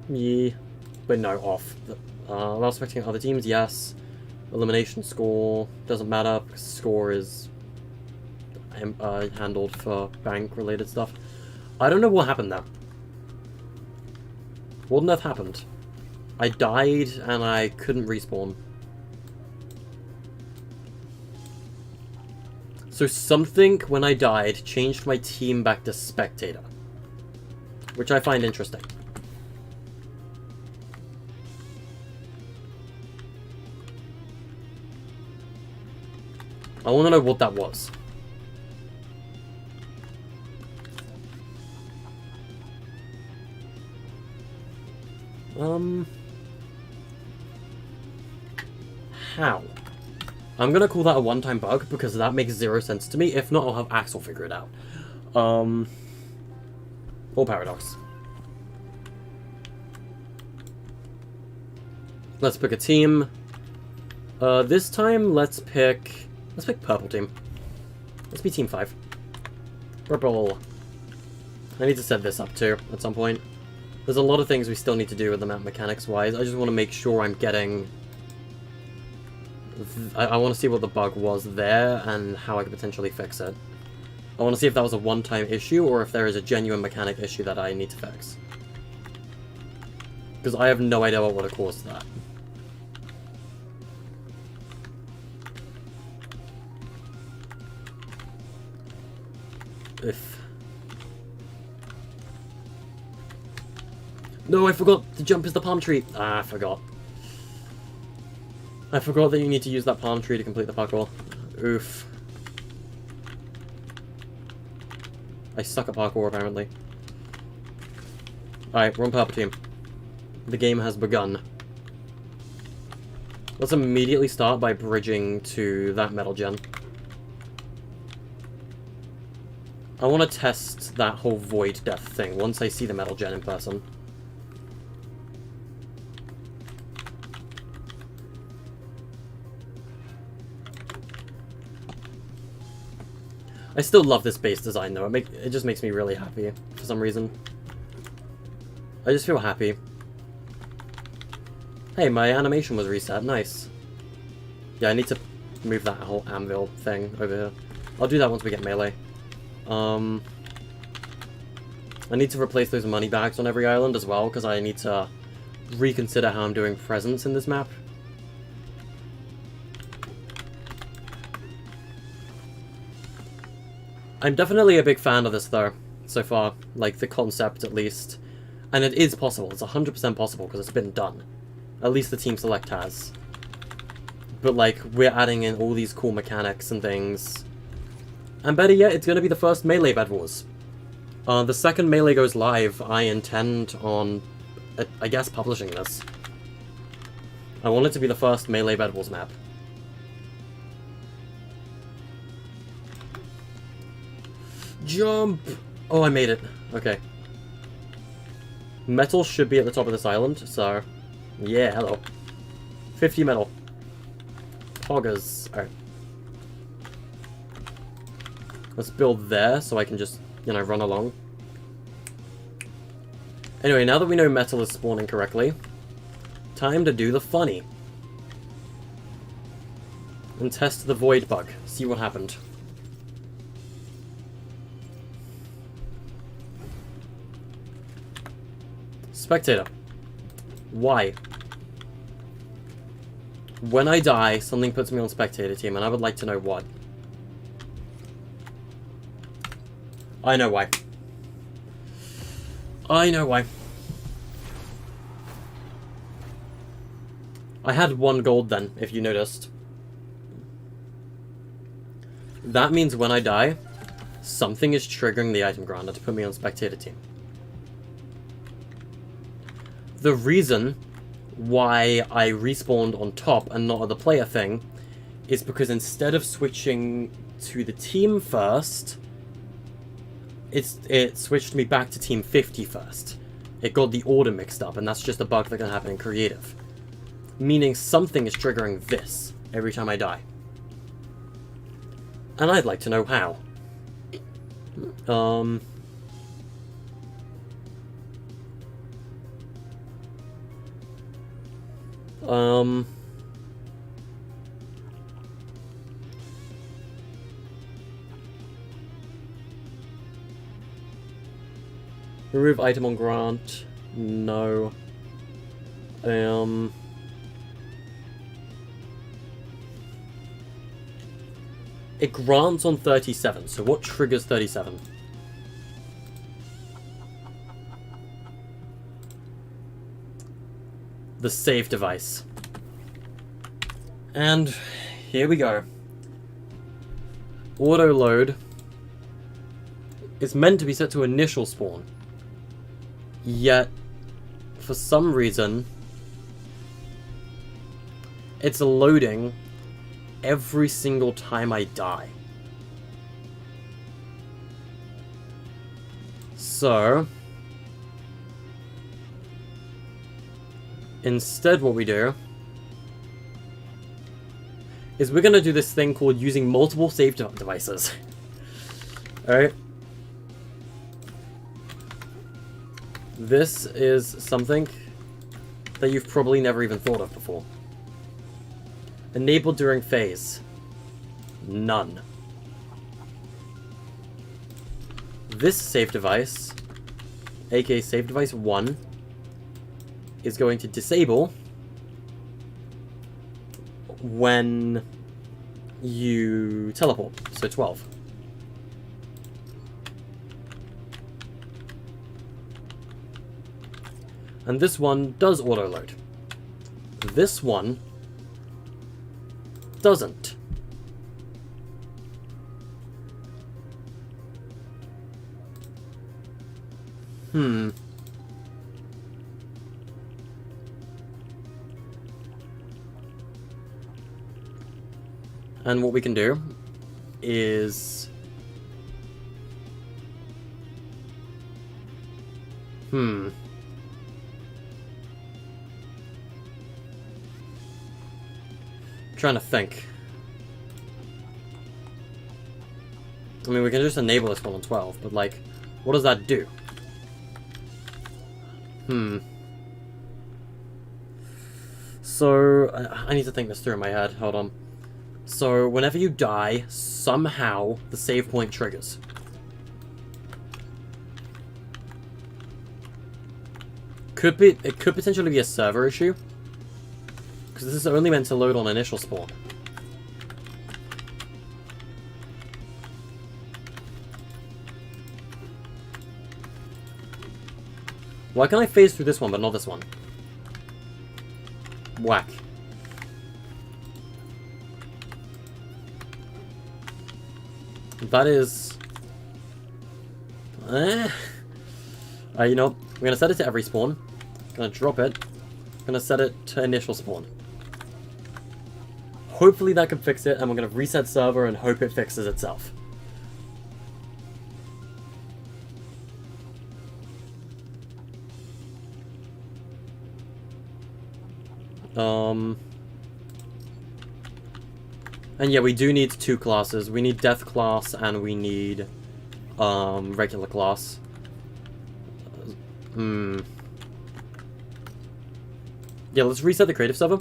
Yeah, but no, off. Allow spectating other teams, yes. Elimination score doesn't matter because score is handled for bank related stuff. I don't know what happened there. What on earth happened? I died and I couldn't respawn. So something when I died changed my team back to Spectator, which I find interesting. I want to know what that was. How? I'm gonna call that a one-time bug because that makes 0 sense to me. If not, I'll have Axel figure it out. Or Paradox. Let's pick a team. This time, let's pick purple team. Let's be team 5. Purple. I need to set this up too, at some point. There's a lot of things we still need to do with the map mechanics-wise. I just want to make sure I'm getting... I want to see what the bug was there, and how I could potentially fix it. I want to see if that was a one-time issue, or if there is a genuine mechanic issue that I need to fix. Because I have no idea what would have caused that. No, I forgot to jump is the palm tree. Ah, I forgot. I forgot that you need to use that palm tree to complete the parkour. Oof. I suck at parkour, apparently. Alright, we're on purple team. The game has begun. Let's immediately start by bridging to that metal gen. I want to test that whole void death thing once I see the metal gen in person. I still love this base design though. It just makes me really happy for some reason. I just feel happy. Hey, my animation was reset. Nice. Yeah, I need to move that whole anvil thing over here. I'll do that once we get melee. I need to replace those money bags on every island as well, because I need to reconsider how I'm doing presence in this map. I'm definitely a big fan of this though, so far. Like, the concept at least. And it is possible. It's 100% possible because it's been done. At least the Team Select has. But, like, we're adding in all these cool mechanics and things. And better yet, it's going to be the first Melee Bed Wars. The second Melee goes live, I intend on, I guess, publishing this. I want it to be the first Melee Bed Wars map. Jump! Oh, I made it. Okay. Metal should be at the top of this island, so... Yeah, hello. 50 metal. Poggers. Alright. Let's build there, so I can just, you know, run along. Anyway, now that we know metal is spawning correctly, time to do the funny. And test the void bug. See what happened. Spectator. Why? When I die, something puts me on spectator team, and I would like to know what. I know why. I know why. I had 1 gold then, if you noticed. That means when I die, something is triggering the item granted to put me on spectator team. The reason why I respawned on top and not at the player thing is because instead of switching to the team first, it switched me back to team 50 first. It got the order mixed up, and that's just a bug that can happen in creative. Meaning something is triggering this every time I die. And I'd like to know how. Remove item on grant. No. It grants on 37, so what triggers 37? The save device. And here we go. Auto load is meant to be set to initial spawn. Yet, for some reason, it's loading every single time I die. So, instead what we do is we're going to do this thing called using multiple save devices. Alright. This is something that you've probably never even thought of before. Enabled during phase. None. This save device, aka save device 1, is going to disable when you teleport, so 12. And this one does auto-load. This one doesn't. And what we can do is... trying to think. I mean, we can just enable this one on 12, but, like, what does that do? So, I need to think this through in my head. Hold on. So, whenever you die, somehow the save point triggers. It could potentially be a server issue, because this is only meant to load on initial spawn. Why can I phase through this one, but not this one? Whack. That is... you know, we're gonna set it to every spawn. Gonna drop it. Gonna set it to initial spawn. Hopefully that can fix it, and we're gonna reset server and hope it fixes itself. And yeah, we do need 2 classes. We need Death class and we need, regular class. Yeah, let's reset the creative server.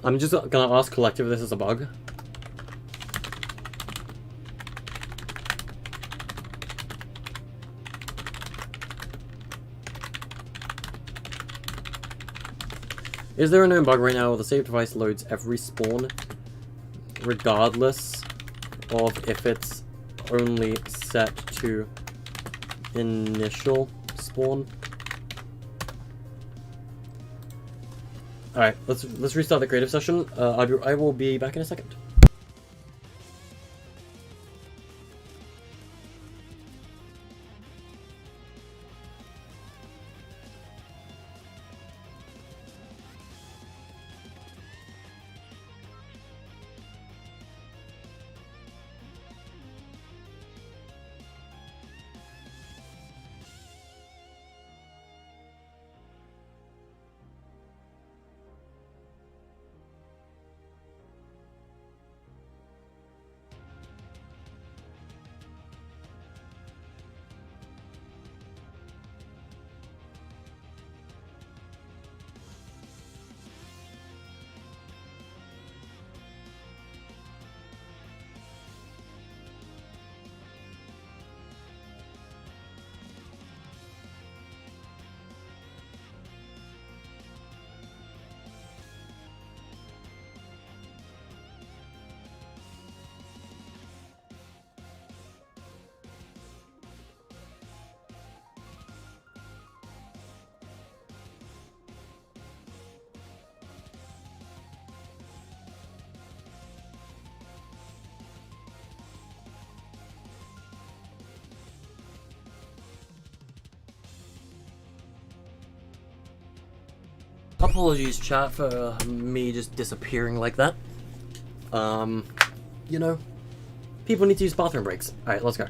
I'm just gonna ask Collective if this is a bug. Is there a known bug right now where the save device loads every spawn, regardless of if it's only set to initial spawn? Alright, let's restart the creative session. I will be back in a second. Apologies, chat, for me just disappearing like that. You know, people need to use bathroom breaks. Alright, let's go.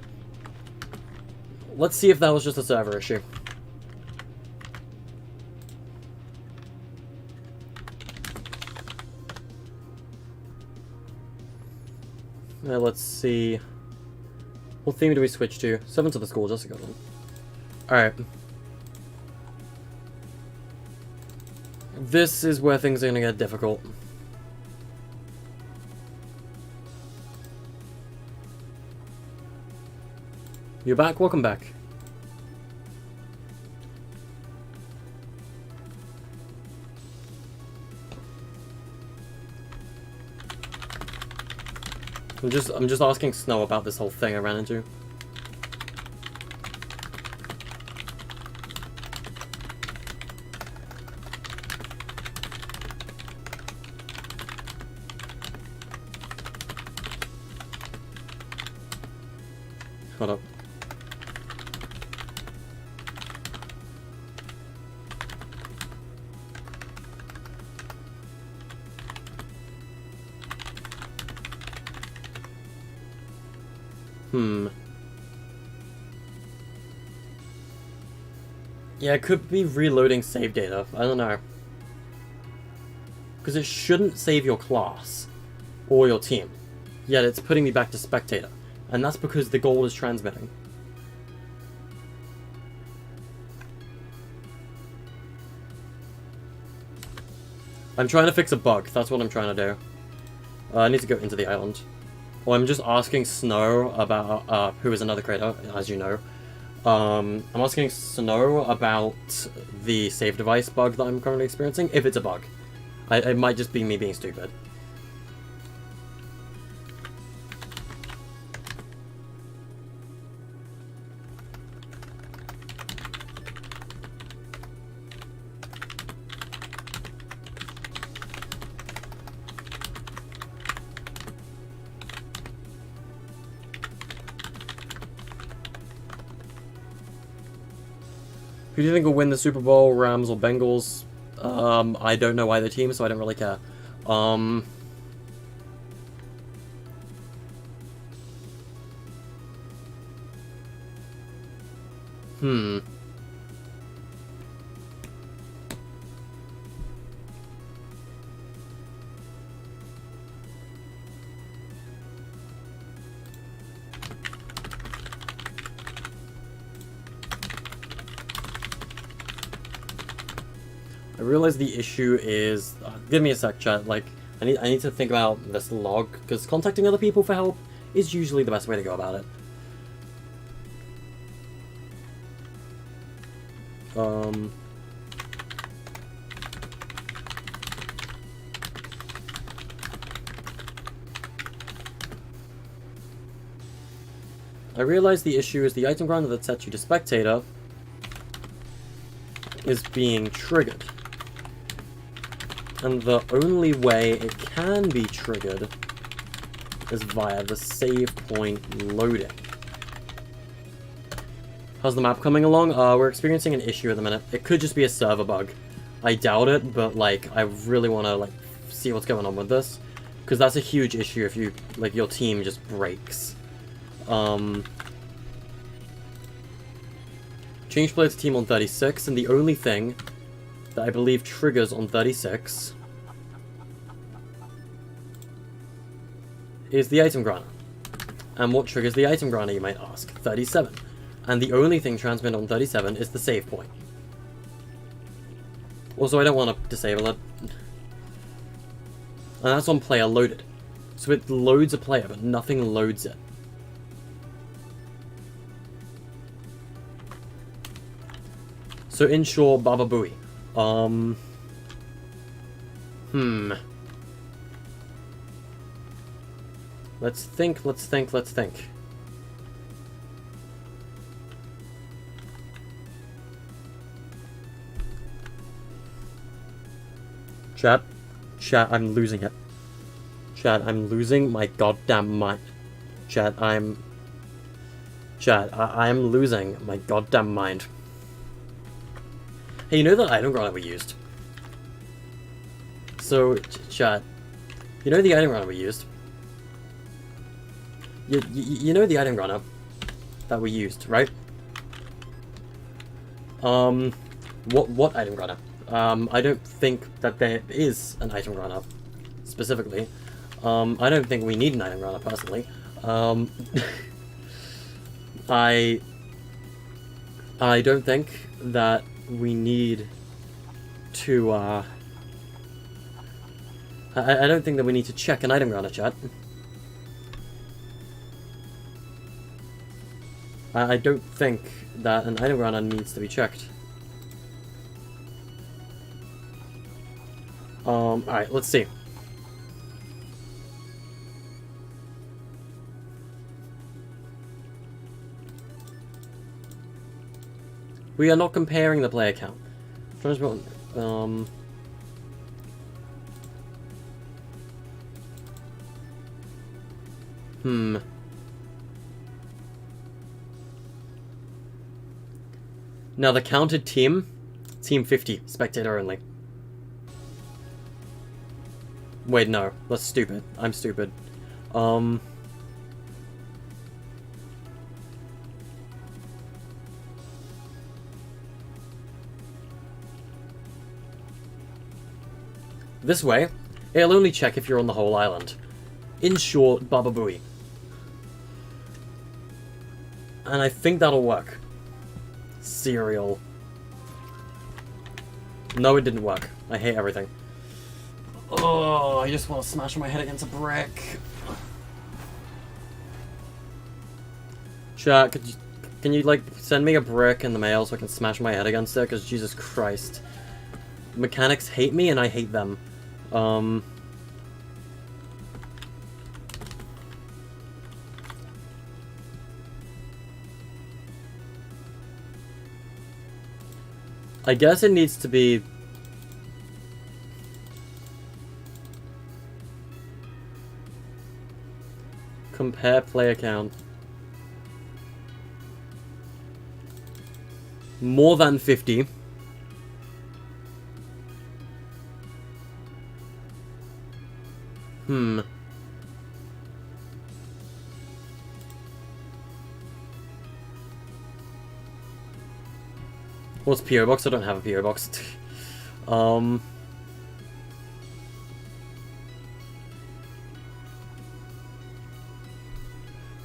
Let's see if that was just a server issue. Let's see. What theme do we switch to? 7 to the school, just a good one. Alright. This is where things are gonna get difficult. You're back? Welcome back. I'm just asking Snow about this whole thing I ran into. Hold up. Yeah, it could be reloading save data. I don't know. Because it shouldn't save your class or your team. Yet it's putting me back to spectator. And that's because the goal is transmitting. I'm trying to fix a bug. That's what I'm trying to do. I need to go into the island. Well, I'm just asking Snow about, who is another creator, as you know. I'm asking Snow about the save device bug that I'm currently experiencing, if it's a bug. It might just be me being stupid. Who do you think will win the Super Bowl, Rams or Bengals? I don't know either team, so I don't really care. I realize the issue is... give me a sec, chat. Like, I need to think about this log, because contacting other people for help is usually the best way to go about it. I realize the issue is the item granted that sets you to spectator is being triggered. And the only way it can be triggered is via the save point loading. How's the map coming along? We're experiencing an issue at the minute. It could just be a server bug. I doubt it, but like, I really want to like see what's going on with this. Because that's a huge issue if you, like, your team just breaks. Change player to team on 36, and the only thing that I believe triggers on 36 is the item granter. And what triggers the item granter, you might ask? 37. And the only thing transmitted on 37 is the save point. Also, I don't want to disable it. And that's on player loaded. So it loads a player, but nothing loads it. So in short, Baba Booey. Let's think. Chat, I'm losing it. Chat, I'm losing my goddamn mind. Chat, I'm losing my goddamn mind. Hey, you know that item granite we used? So, chat, you know the item granite we used? You know the item granite that we used, right? What item granite? I don't think that there is an item granite, specifically. I don't think we need an item granite, personally. I don't think that we need to, I don't think that we need to check an item granite, chat. I don't think that an item granite needs to be checked. Alright, let's see. We are not comparing the player count. Now the counted team 50, spectator only. Wait, no, that's stupid. I'm stupid. This way, it'll only check if you're on the whole island. In short, Baba Booey. And I think that'll work. Cereal. No, it didn't work. I hate everything. Oh, I just want to smash my head against a brick. Chat, can you, like, send me a brick in the mail so I can smash my head against it? Because, Jesus Christ. Mechanics hate me and I hate them. I guess it needs to be... Compare player count. More than 50. What's PO box? I don't have a PO box.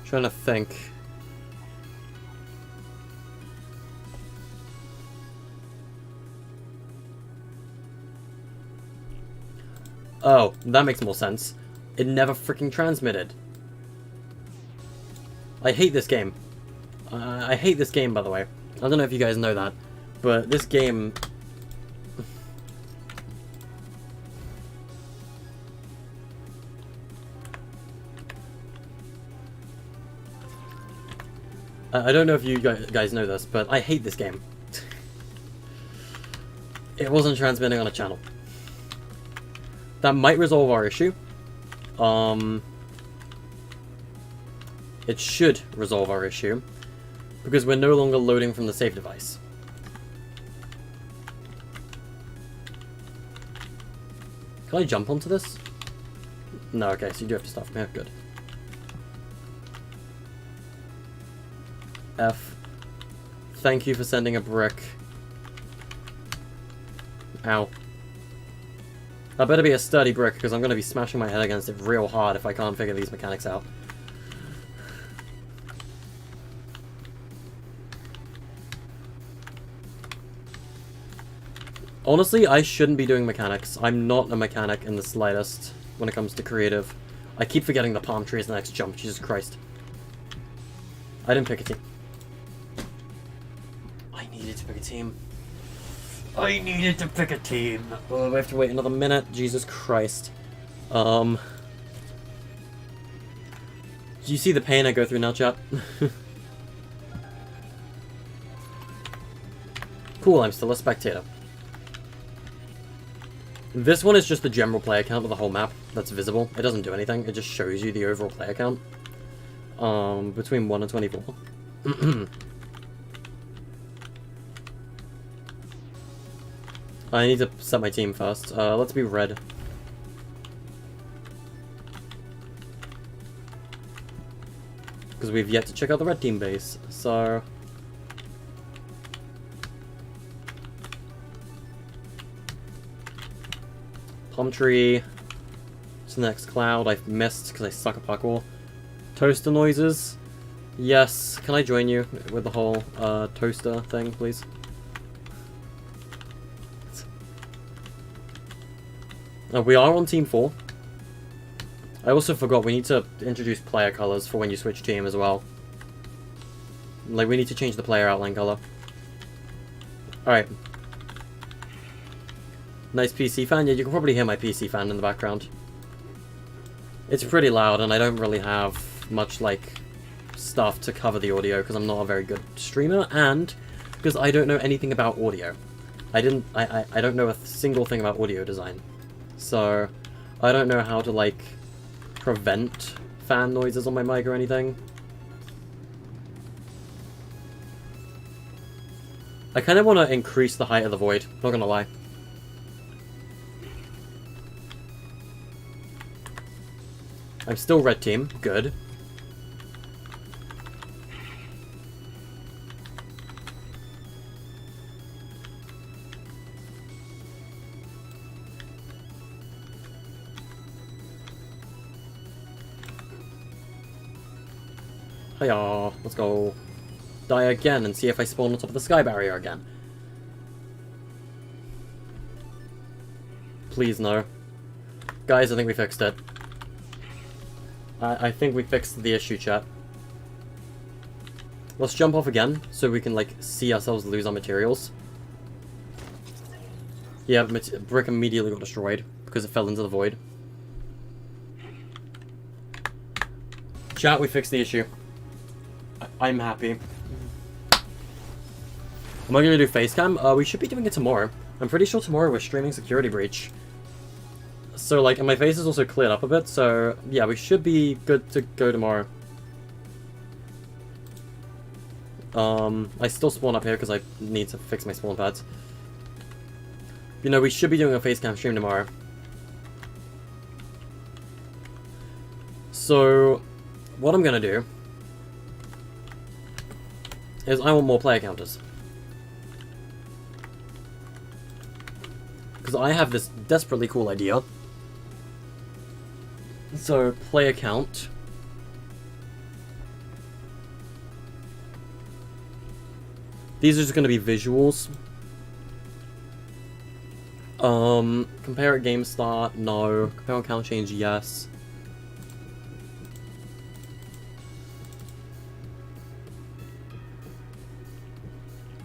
Trying to think. Oh, that makes more sense. It never freaking transmitted. I hate this game. I hate this game, by the way. I don't know if you guys know that, but this game... I don't know if you guys know this, but I hate this game. It wasn't transmitting on a channel. That might resolve our issue. It should resolve our issue, because we're no longer loading from the save device. Can I jump onto this? No, okay, so you do have to start from here. Good. F. Thank you for sending a brick. Ow. I better be a sturdy brick, because I'm going to be smashing my head against it real hard if I can't figure these mechanics out. Honestly, I shouldn't be doing mechanics. I'm not a mechanic in the slightest when it comes to creative. I keep forgetting the palm tree is the next jump. Jesus Christ. I didn't pick a team. I needed to pick a team. I needed to pick a team. Oh, we have to wait another minute. Jesus Christ. Do you see the pain I go through now, chat? Cool, I'm still a spectator. This one is just the general player count of the whole map that's visible. It doesn't do anything. It just shows you the overall player count. Between 1 and 24. I need to set my team first. Let's be red. Because we've yet to check out the red team base, so... Palm tree. What's the next cloud? I've missed because I suck at parkour. Toaster noises. Yes. Can I join you with the whole toaster thing, please? We are on Team 4. I also forgot we need to introduce player colors for when you switch team as well. Like, we need to change the player outline color. Alright. Nice PC fan. Yeah, you can probably hear my PC fan in the background. It's pretty loud, and I don't really have much, like, stuff to cover the audio, because I'm not a very good streamer, and because I don't know anything about audio. I don't know a single thing about audio design. So, I don't know how to, like, prevent fan noises on my mic or anything. I kind of want to increase the height of the void, not gonna lie. I'm still red team, good. Hiya, let's go. Die again and see if I spawn on top of the sky barrier again. Please no. Guys, I think we fixed it. I think we fixed the issue, chat. Let's jump off again, so we can, like, see ourselves lose our materials. Yeah, brick immediately got destroyed, because it fell into the void. Chat, we fixed the issue. I'm happy. Am I going to do facecam? We should be doing it tomorrow. I'm pretty sure tomorrow we're streaming Security Breach. So, like, and my face is also cleared up a bit, so, yeah, we should be good to go tomorrow. I still spawn up here because I need to fix my spawn pads. You know, we should be doing a facecam stream tomorrow. So, what I'm gonna do is I want more player counters. Because I have this desperately cool idea. So, player count. These are just going to be visuals. Compare at game start, no. Compare on count change, yes.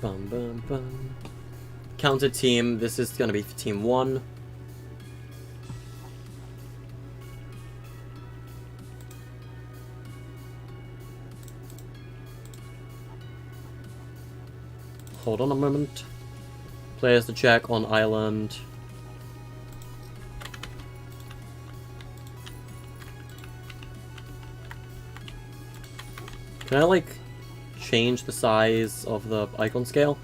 Bum bum bum. Counter team, this is going to be for team 1. Hold on a moment. Players to check on island. Can I, like, change the size of the icon scale?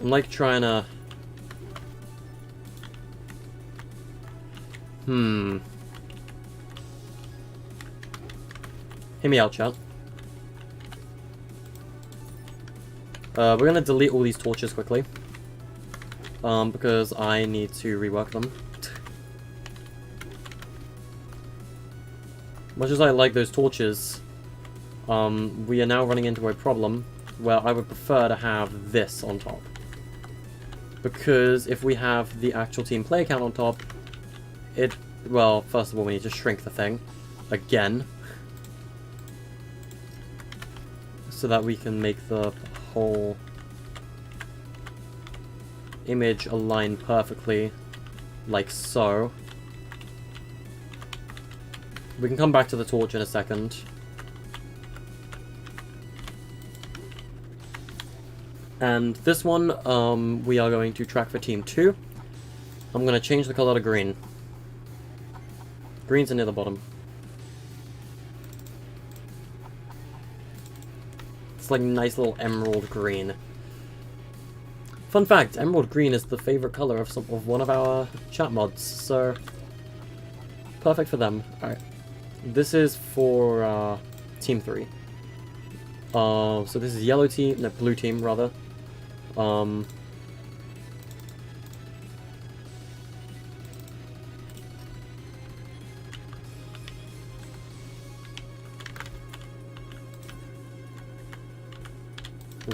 I'm like trying to... Hear me out, chat. We're gonna delete all these torches quickly. Because I need to rework them. Much as I like those torches, we are now running into a problem where I would prefer to have this on top. Because if we have the actual team player count on top, it... Well, first of all, we need to shrink the thing. Again. So that we can make the whole image align perfectly. Like so. We can come back to the torch in a second. And this one, we are going to track for Team 2. I'm going to change the color to green. Green's near the bottom. It's like nice little emerald green. Fun fact, emerald green is the favorite color of one of our chat mods, so perfect for them. Alright. This is for Team 3. So this is yellow team, no, blue team rather.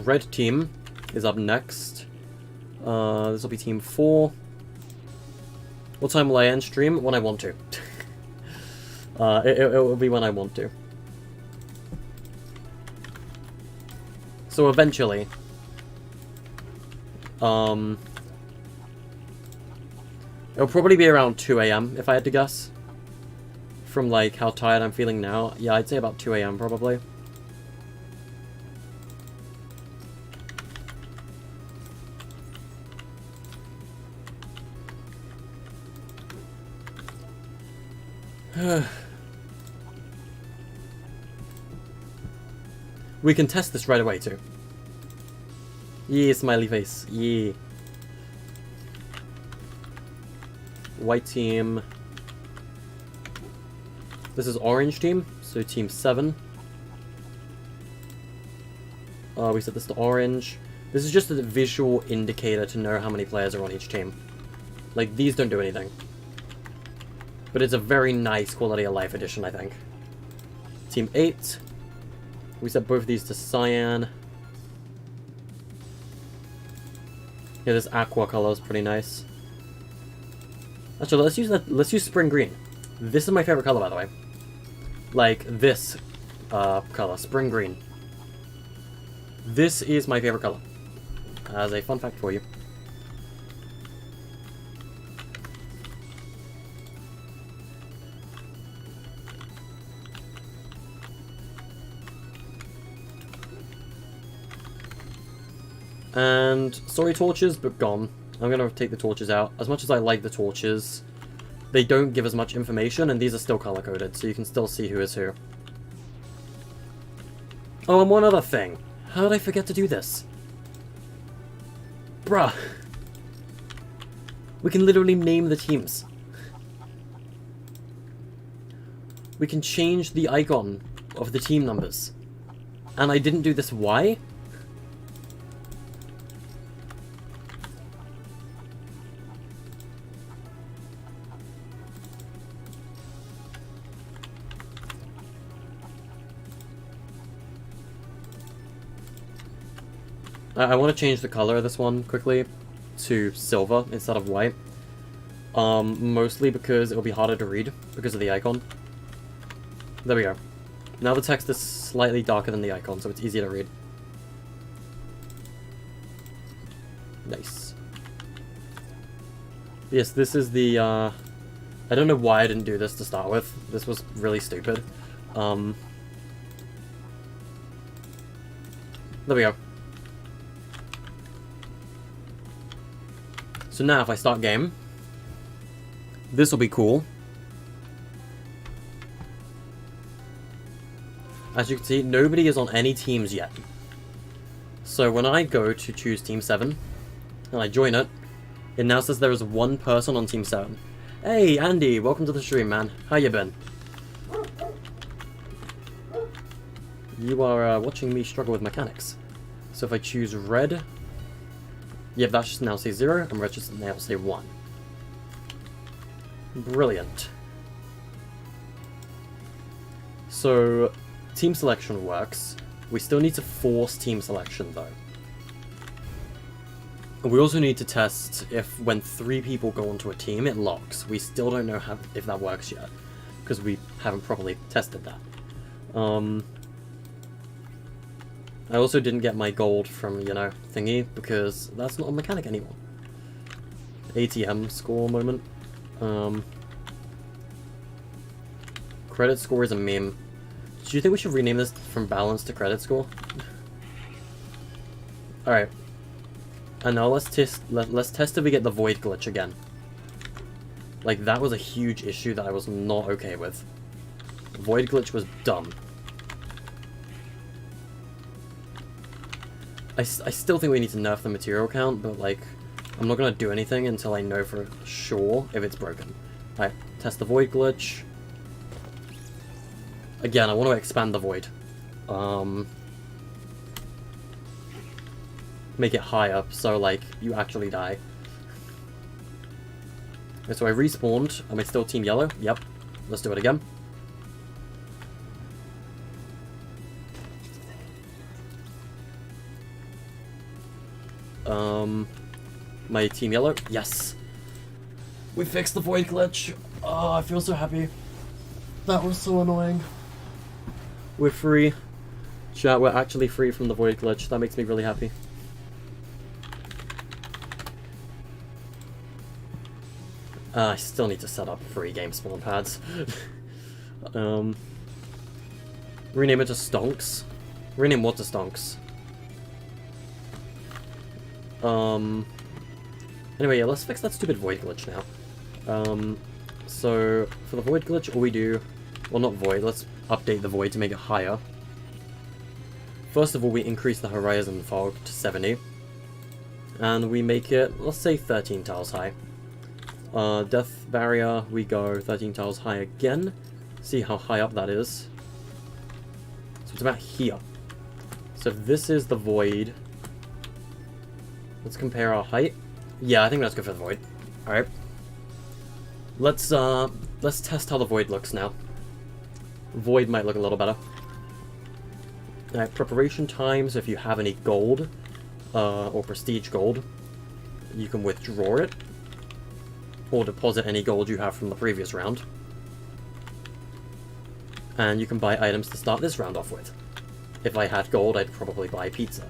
Red team is up next. This will be team 4. What time will I end stream? When I want to. It will be when I want to. So eventually, it'll probably be around 2 AM if I had to guess. From like how tired I'm feeling now. Yeah, I'd say about 2 AM probably. We can test this right away too. Yeah, smiley face. Yeah. White team. This is orange team, so team 7. We set this to orange. This is just a visual indicator to know how many players are on each team. Like, these don't do anything. But it's a very nice quality of life addition, I think. Team 8. We set both of these to cyan. Yeah, this aqua color is pretty nice. Actually, let's use spring green. This is my favorite color, by the way. Like, this color, spring green. This is my favorite color. As a fun fact for you. And, sorry torches, but gone. I'm gonna take the torches out. As much as I like the torches, they don't give as much information, and these are still color-coded, so you can still see who is who. Oh, and one other thing. How did I forget to do this? Bruh. We can literally name the teams. We can change the icon of the team numbers. And I didn't do this. Why? I want to change the color of this one quickly to silver instead of white. Mostly because it'll be harder to read because of the icon. There we go. Now the text is slightly darker than the icon, so it's easier to read. Nice. Yes, this is the, I don't know why I didn't do this to start with. This was really stupid. There we go. So now if I start game, this will be cool. As you can see, nobody is on any teams yet. So when I go to choose Team 7, and I join it, it now says there is one person on Team 7. Hey, Andy, welcome to the stream, man. How you been? You are watching me struggle with mechanics. So if I choose red, yep, that should now say 0, and red should now say 1. Brilliant. So, team selection works. We still need to force team selection, though. And we also need to test if when 3 people go onto a team, it locks. We still don't know if that works yet, because we haven't properly tested that. I also didn't get my gold from, you know, thingy, because that's not a mechanic anymore. ATM score moment. Credit score is a meme. Do you think we should rename this from balance to credit score? Alright. And now let's test if we get the void glitch again. Like, that was a huge issue that I was not okay with. The void glitch was dumb. I still think we need to nerf the material count, but, like, I'm not going to do anything until I know for sure if it's broken. Alright, test the void glitch. Again, I want to expand the void. Make it higher, so, like, you actually die. Okay, so I respawned. Am I still Team Yellow? Yep. Let's do it again. My Team Yellow? Yes! We fixed the void glitch! Oh, I feel so happy. That was so annoying. We're free. Chat, we're actually free from the void glitch. That makes me really happy. I still need to set up free game spawn pads. Rename it to Stonks. Rename what to Stonks? Anyway, yeah, let's fix that stupid void glitch now. So, for the void glitch, all we do... Well, not void, let's update the void to make it higher. First of all, we increase the horizon fog to 70. And we make it, let's say, 13 tiles high. Death barrier, we go 13 tiles high again. see how high up that is. So it's about here. So if this is the void, let's compare our height. Yeah, I think that's good for the void. Alright. Let's test how the void looks now. Void might look a little better. Alright, preparation time, so if you have any gold, or prestige gold, you can withdraw it, or deposit any gold you have from the previous round. And you can buy items to start this round off with. If I had gold, I'd probably buy pizza.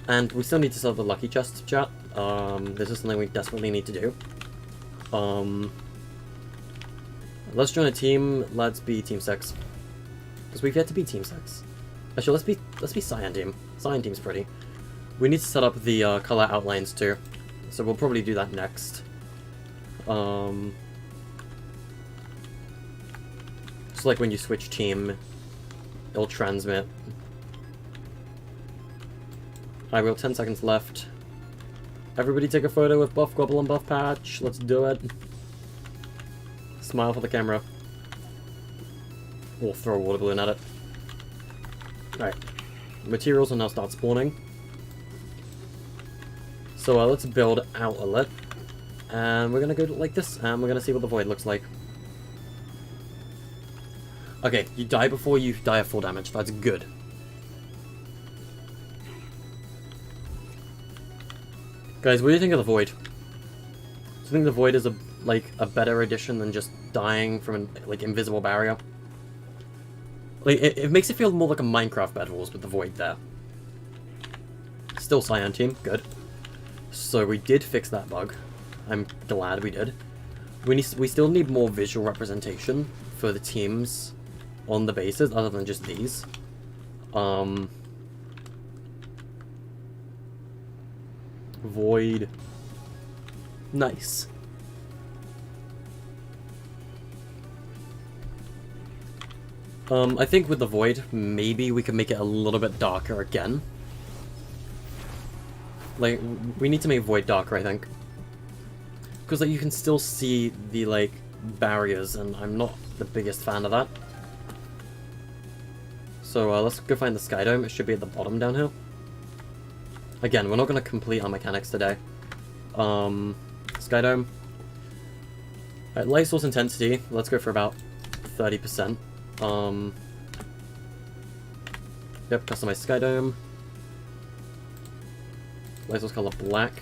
And we still need to sell the lucky chest, chat. This is something we desperately need to do. Let's join a team. Let's be Team 6. Because we've yet to be Team 6. Actually, let's be Cyan Team. Cyan Team's pretty. We need to set up the color outlines too. So we'll probably do that next. Just like when you switch team, it'll transmit. Alright, we have 10 seconds left. Everybody take a photo with Buff Gobble and Buff Patch. Let's do it. Smile for the camera. Or throw a water balloon at it. Alright. Materials will now start spawning. So let's build Outlet. And we're gonna go like this, and we're gonna see what the void looks like. Okay, you die before you die of full damage. That's good. Guys, what do you think of the void? Do you think the void is a better addition than just dying from an invisible barrier? Like it makes it feel more like a Minecraft Bed Wars with the void there. Still Cyan Team, good. So we did fix that bug. I'm glad we did. We still need more visual representation for the teams on the bases, other than just these. Void. Nice. I think with the void, maybe we can make it a little bit darker again. Like, we need to make void darker, I think. Because like you can still see the barriers, and I'm not the biggest fan of that. So let's go find the Skydome. It should be at the bottom down here. Again, we're not going to complete our mechanics today. Skydome. Alright, light source intensity. Let's go for about 30%. Yep, customize Skydome. Light source color black.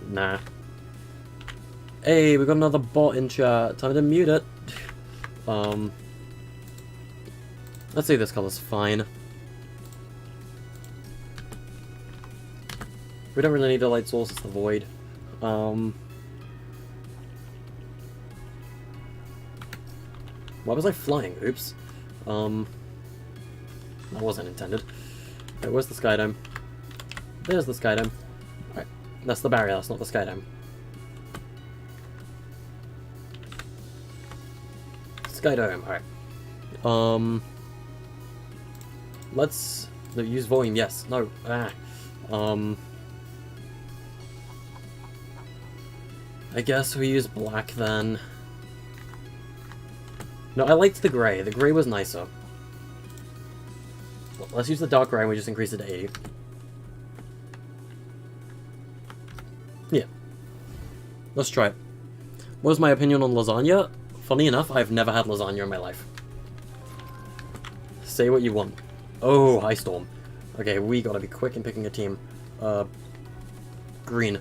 Nah. Hey, we got another bot in chat. Time to mute it. Let's say this color's fine. We don't really need a light source, it's the void. Why was I flying? Oops. That wasn't intended. Right, where's the Skydome? There's the Skydome. Alright, that's the barrier, that's not the Skydome. Skydome, alright. Let's use volume, yes. No. I guess we use black then. No, I liked the grey. The grey was nicer. Well, let's use the dark grey and we just increase it to 80. Yeah. Let's try it. What was my opinion on lasagna? Funny enough, I've never had lasagna in my life. Say what you want. Oh, High Storm. Okay, we gotta be quick in picking a team. Green.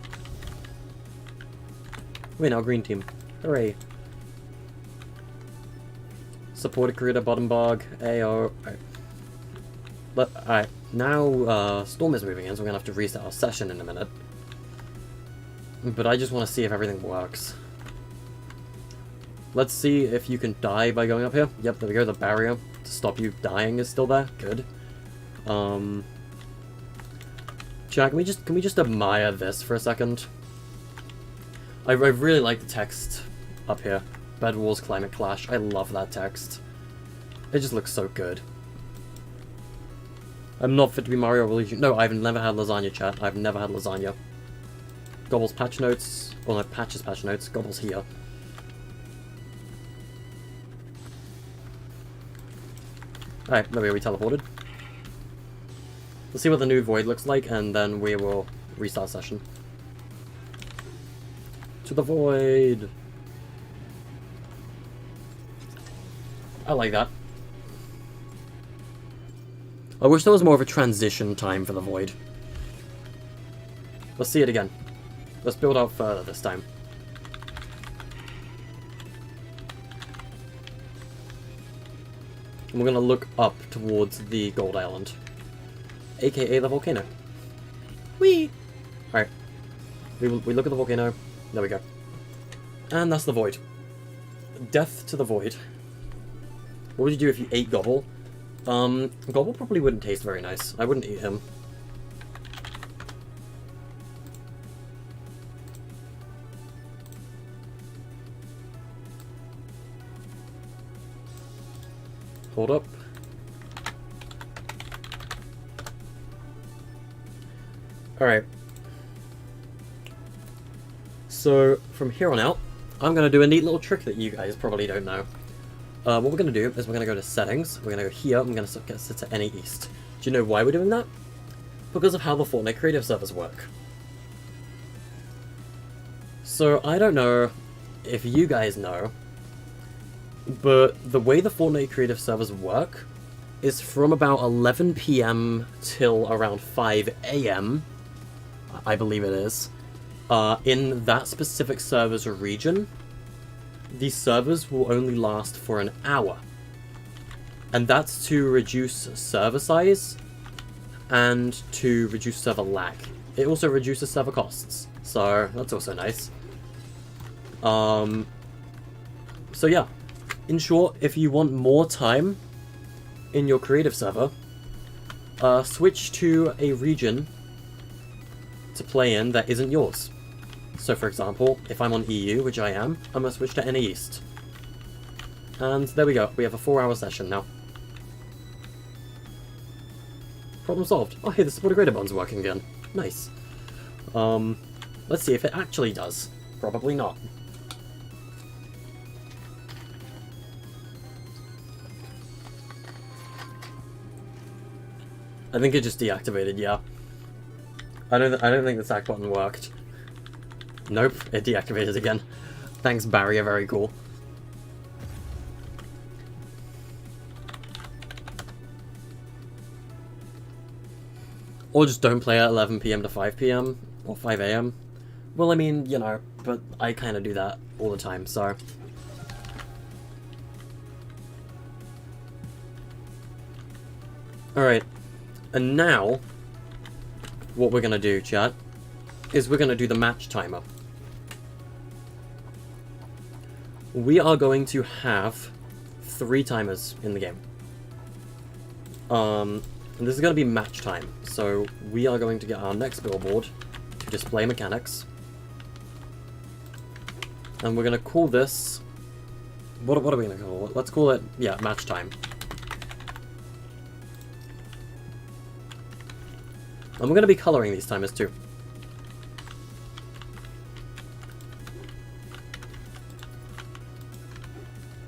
Wait, now green team. Hooray. Supported creator, bottom bug, AO. Alright, now Storm is moving in, so we're gonna have to reset our session in a minute. But I just want to see if everything works. Let's see if you can die by going up here. Yep, there we go, the barrier to stop you dying is still there. Good. Jack, can we just admire this for a second? I really like the text up here. Bed Wars Climate Clash. I love that text. It just looks so good. I'm not fit to be Mario Luigi. No, I've never had lasagna, chat. I've never had lasagna. Gobble's patch notes. Well, no, Patch's patch notes. Gobble's here. Alright, there we go, we teleported. Let's see what the new void looks like, and then we will restart session. To the void! I like that. I wish there was more of a transition time for the void. Let's see it again. Let's build out further this time. And we're gonna look up towards the Gold Island. AKA the volcano. Whee! Alright. We look at the volcano. There we go. And that's the void. Death to the void. What would you do if you ate Gobble? Gobble probably wouldn't taste very nice. I wouldn't eat him. Hold up. Alright. So, from here on out, I'm going to do a neat little trick that you guys probably don't know. What we're going to do is we're going to go to settings, we're going to go here, I'm going to get set to any east. Do you know why we're doing that? Because of how the Fortnite creative servers work. So, I don't know if you guys know, but the way the Fortnite creative servers work is from about 11 PM till around 5 AM, I believe it is, in that specific server's region, these servers will only last for an hour. And that's to reduce server size and to reduce server lag. It also reduces server costs, so that's also nice. So yeah, in short, if you want more time in your creative server, switch to a region to play in that isn't yours. So for example, if I'm on EU, which I am, I'm going to switch to NA East. And there we go, we have a 4-hour session now. Problem solved. Oh hey, the supported creator button's working again. Nice. Let's see if it actually does. Probably not. I think it just deactivated, yeah. I don't think the sack button worked. Nope, it deactivated again. Thanks, barrier, very cool. Or just don't play at 11 PM to 5 PM, or 5 AM. Well, I mean, you know, but I kind of do that all the time, so... Alright, and now, what we're gonna do, chat, is we're gonna do the match timer. We are going to have 3 timers in the game. And this is going to be match time, so we are going to get our next billboard to display mechanics. And we're going to call this... What are we going to call it? Let's call it, yeah, match time. And we're going to be coloring these timers too.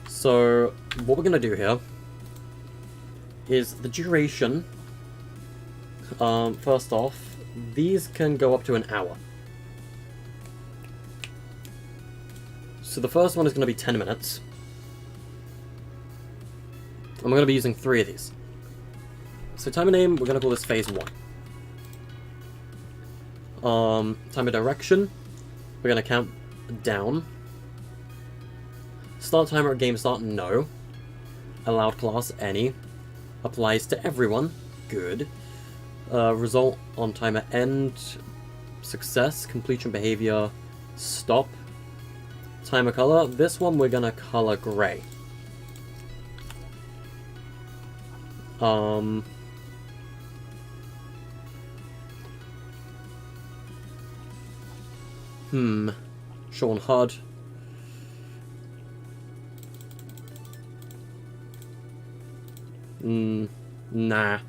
So, what we're going to do here is the duration. First off, these can go up to an hour. So the first one is going to be 10 minutes. And we're going to be using 3 of these. So timer name, we're going to call this phase 1. Timer direction, we're going to count down. Start timer at game start, no. Allowed class, any. Applies to everyone, good. Result on timer end, success, completion behavior, stop. Timer color, this one we're gonna color gray. Sean Hud. Nah.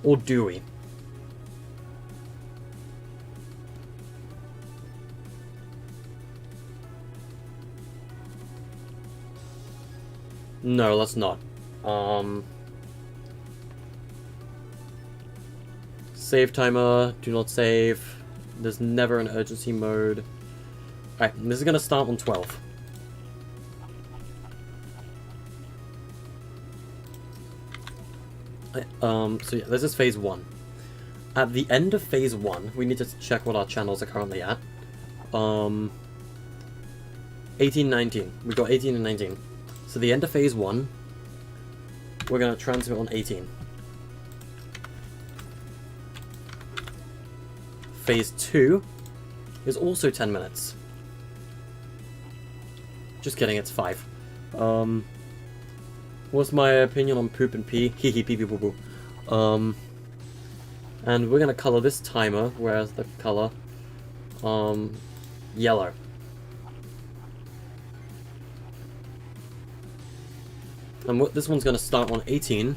Or do we? No, let's not. Save timer, do not save. There's never an urgency mode. Alright, this is gonna start on 12. So yeah, this is phase 1. At the end of phase 1, we need to check what our channels are currently at. 18, 19. We got 18 and 19. So the end of phase 1, we're gonna transmit on 18. Phase 2 is also 10 minutes. Just kidding, it's 5. What's my opinion on poop and pee? Hee hee pee pee poo poo. And we're gonna color this timer, where's the color? Yellow. And this one's gonna start on 18.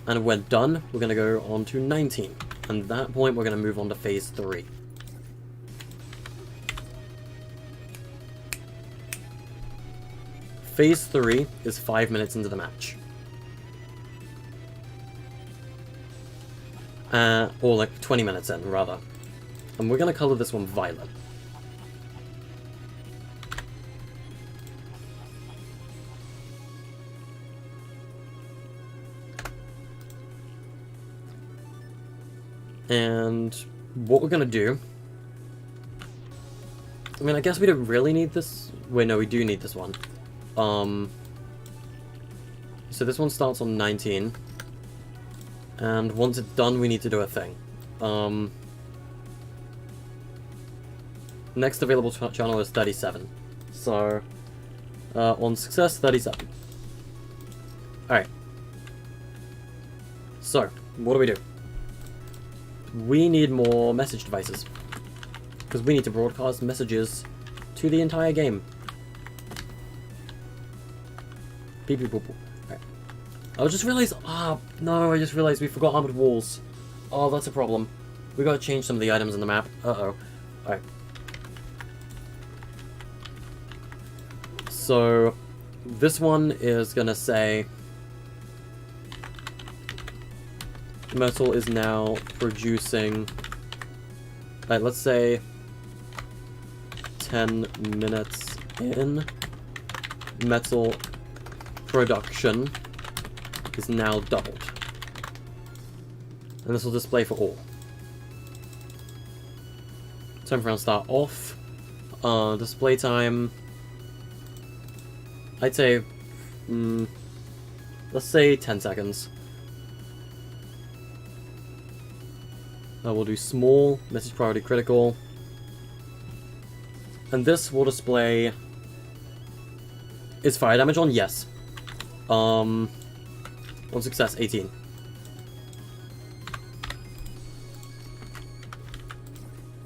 And when done, we're gonna go on to 19. And at that point, we're gonna move on to phase 3. Phase 3 is 5 minutes into the match. Or like 20 minutes in, rather. And we're gonna color this one violet. And what we're gonna do... I mean, I guess we don't really need this... Wait, no, we do need this one. So this one starts on 19. And once it's done, we need to do a thing. Next available channel is 37. So, on success, 37. Alright. So, what do? We need more message devices. Because we need to broadcast messages to the entire game. Beep beep boop boop. Alright. I just realized... no, I just realized we forgot armored walls. Oh, that's a problem. We gotta change some of the items in the map. Uh-oh. Alright. So, this one is gonna say... Metal is now producing... Alright, let's say... 10 minutes in. Metal production is now doubled. And this will display for all. Time for round start off. Display time... I'd say... let's say 10 seconds. We'll do small, message priority critical. And this will display... Is fire damage on? Yes. On success, 18.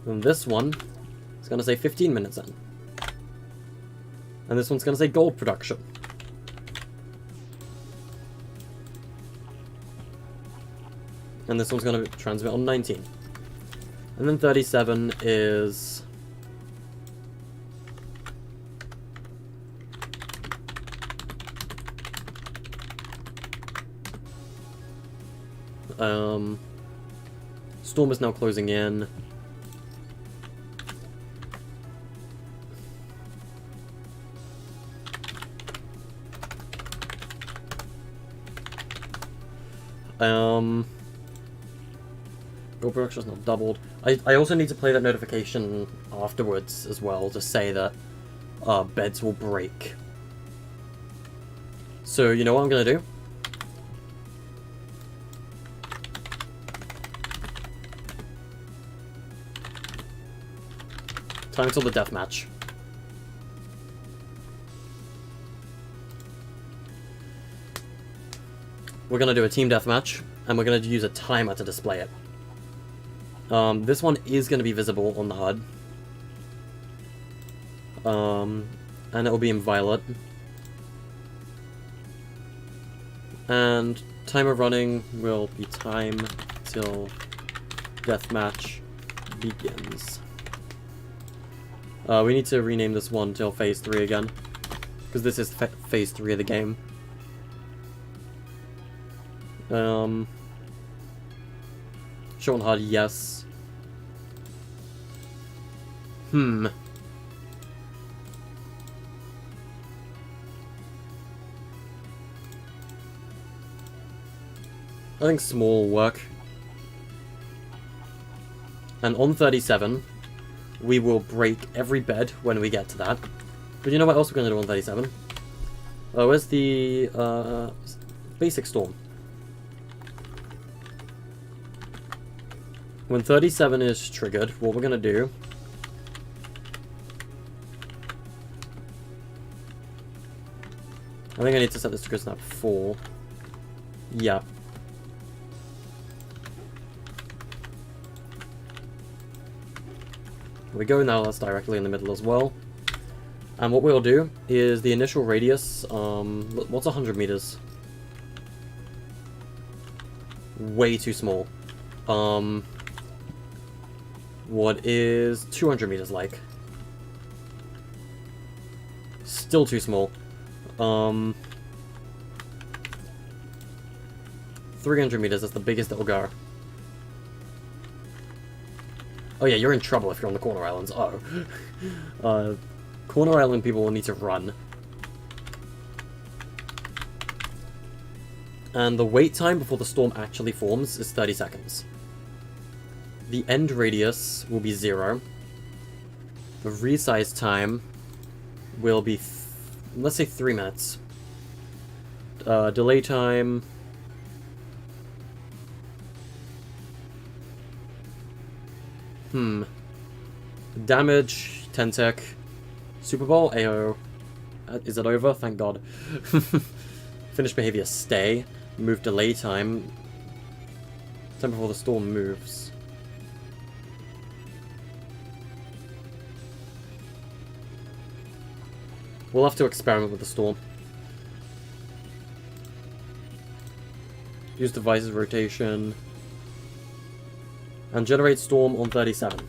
And this one is going to say 15 minutes in. And this one's going to say gold production. And this one's going to transmit on 19. And then 37 is... Storm is now closing in. Gold production's not doubled. I also need to play that notification afterwards as well to say that beds will break. So you know what I'm gonna do? Time until the deathmatch. We're gonna do a team deathmatch, and we're gonna use a timer to display it. This one is gonna be visible on the HUD. And it will be in violet. And timer running will be time till deathmatch begins. We need to rename this one till phase 3 again, because this is phase 3 of the game. Short and hard, yes. I think small will work. And on 37, we will break every bed when we get to that. But you know what else we're going to do on 37? Where's the basic storm? When 37 is triggered, what we're going to do... I think I need to set this to go snap 4. Yeah. We go now, that's directly in the middle as well. And what we'll do is the initial radius, what's 100 meters? Way too small. What is 200 meters like? Still too small. 300 meters, that's the biggest it'll go. Oh yeah, you're in trouble if you're on the corner islands. Oh. Corner island people will need to run. And the wait time before the storm actually forms is 30 seconds. The end radius will be 0. The resize time will be, let's say 3 minutes. Delay time... Damage, 10 tick. Super Bowl, AO. Is it over? Thank God. Finish behavior, stay. Move delay time. Time before the storm moves. We'll have to experiment with the storm. Use devices rotation. And generate storm on 37.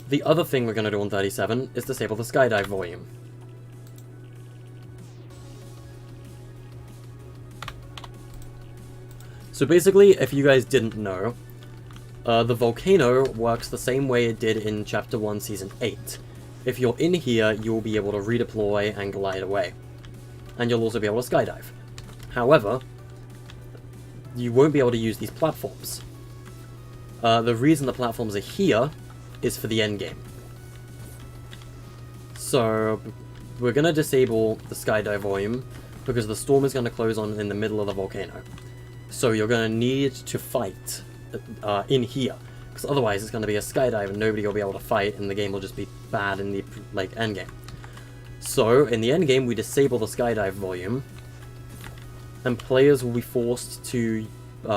The other thing we're going to do on 37 is disable the skydive volume. So basically, if you guys didn't know, the volcano works the same way it did in Chapter 1, Season 8. If you're in here, you'll be able to redeploy and glide away. And you'll also be able to skydive. However, you won't be able to use these platforms. The reason the platforms are here is for the endgame. So, we're going to disable the skydive volume because the storm is going to close on in the middle of the volcano. So you're going to need to fight in here, because otherwise it's going to be a skydive and nobody will be able to fight and the game will just be bad in the endgame. So, in the endgame we disable the skydive volume and players will be forced to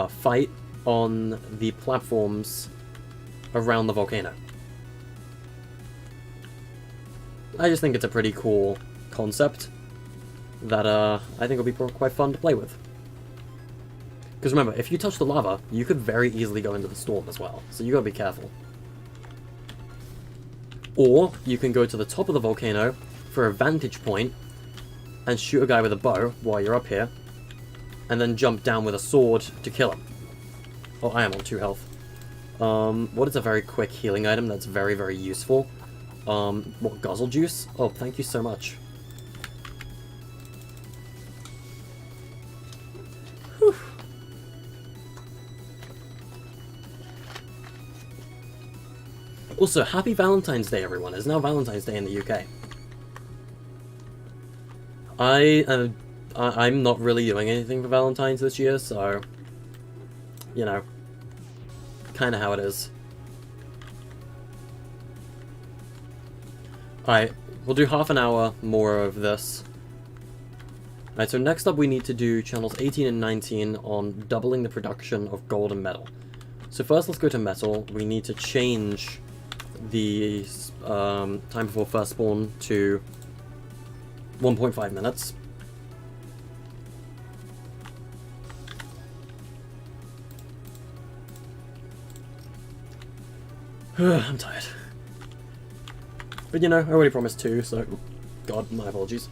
fight on the platforms around the volcano. I just think it's a pretty cool concept that I think will be quite fun to play with. Because remember, if you touch the lava, you could very easily go into the storm as well, so you gotta be careful. Or, you can go to the top of the volcano for a vantage point and shoot a guy with a bow while you're up here, and then jump down with a sword to kill him. Oh, I am on 2 health. What is a very quick healing item that's very, very useful? What, guzzle juice? Oh, thank you so much. Whew. Also, happy Valentine's Day, everyone. It's now Valentine's Day in the UK. I'm not really doing anything for Valentine's this year, so... You know. Kinda how it is. Alright, we'll do half an hour more of this. Alright, so next up we need to do channels 18 and 19 on doubling the production of gold and metal. So first let's go to metal. We need to change the time before first spawn to 1.5 minutes. I'm tired. But you know, I already promised 2, so... God, my apologies.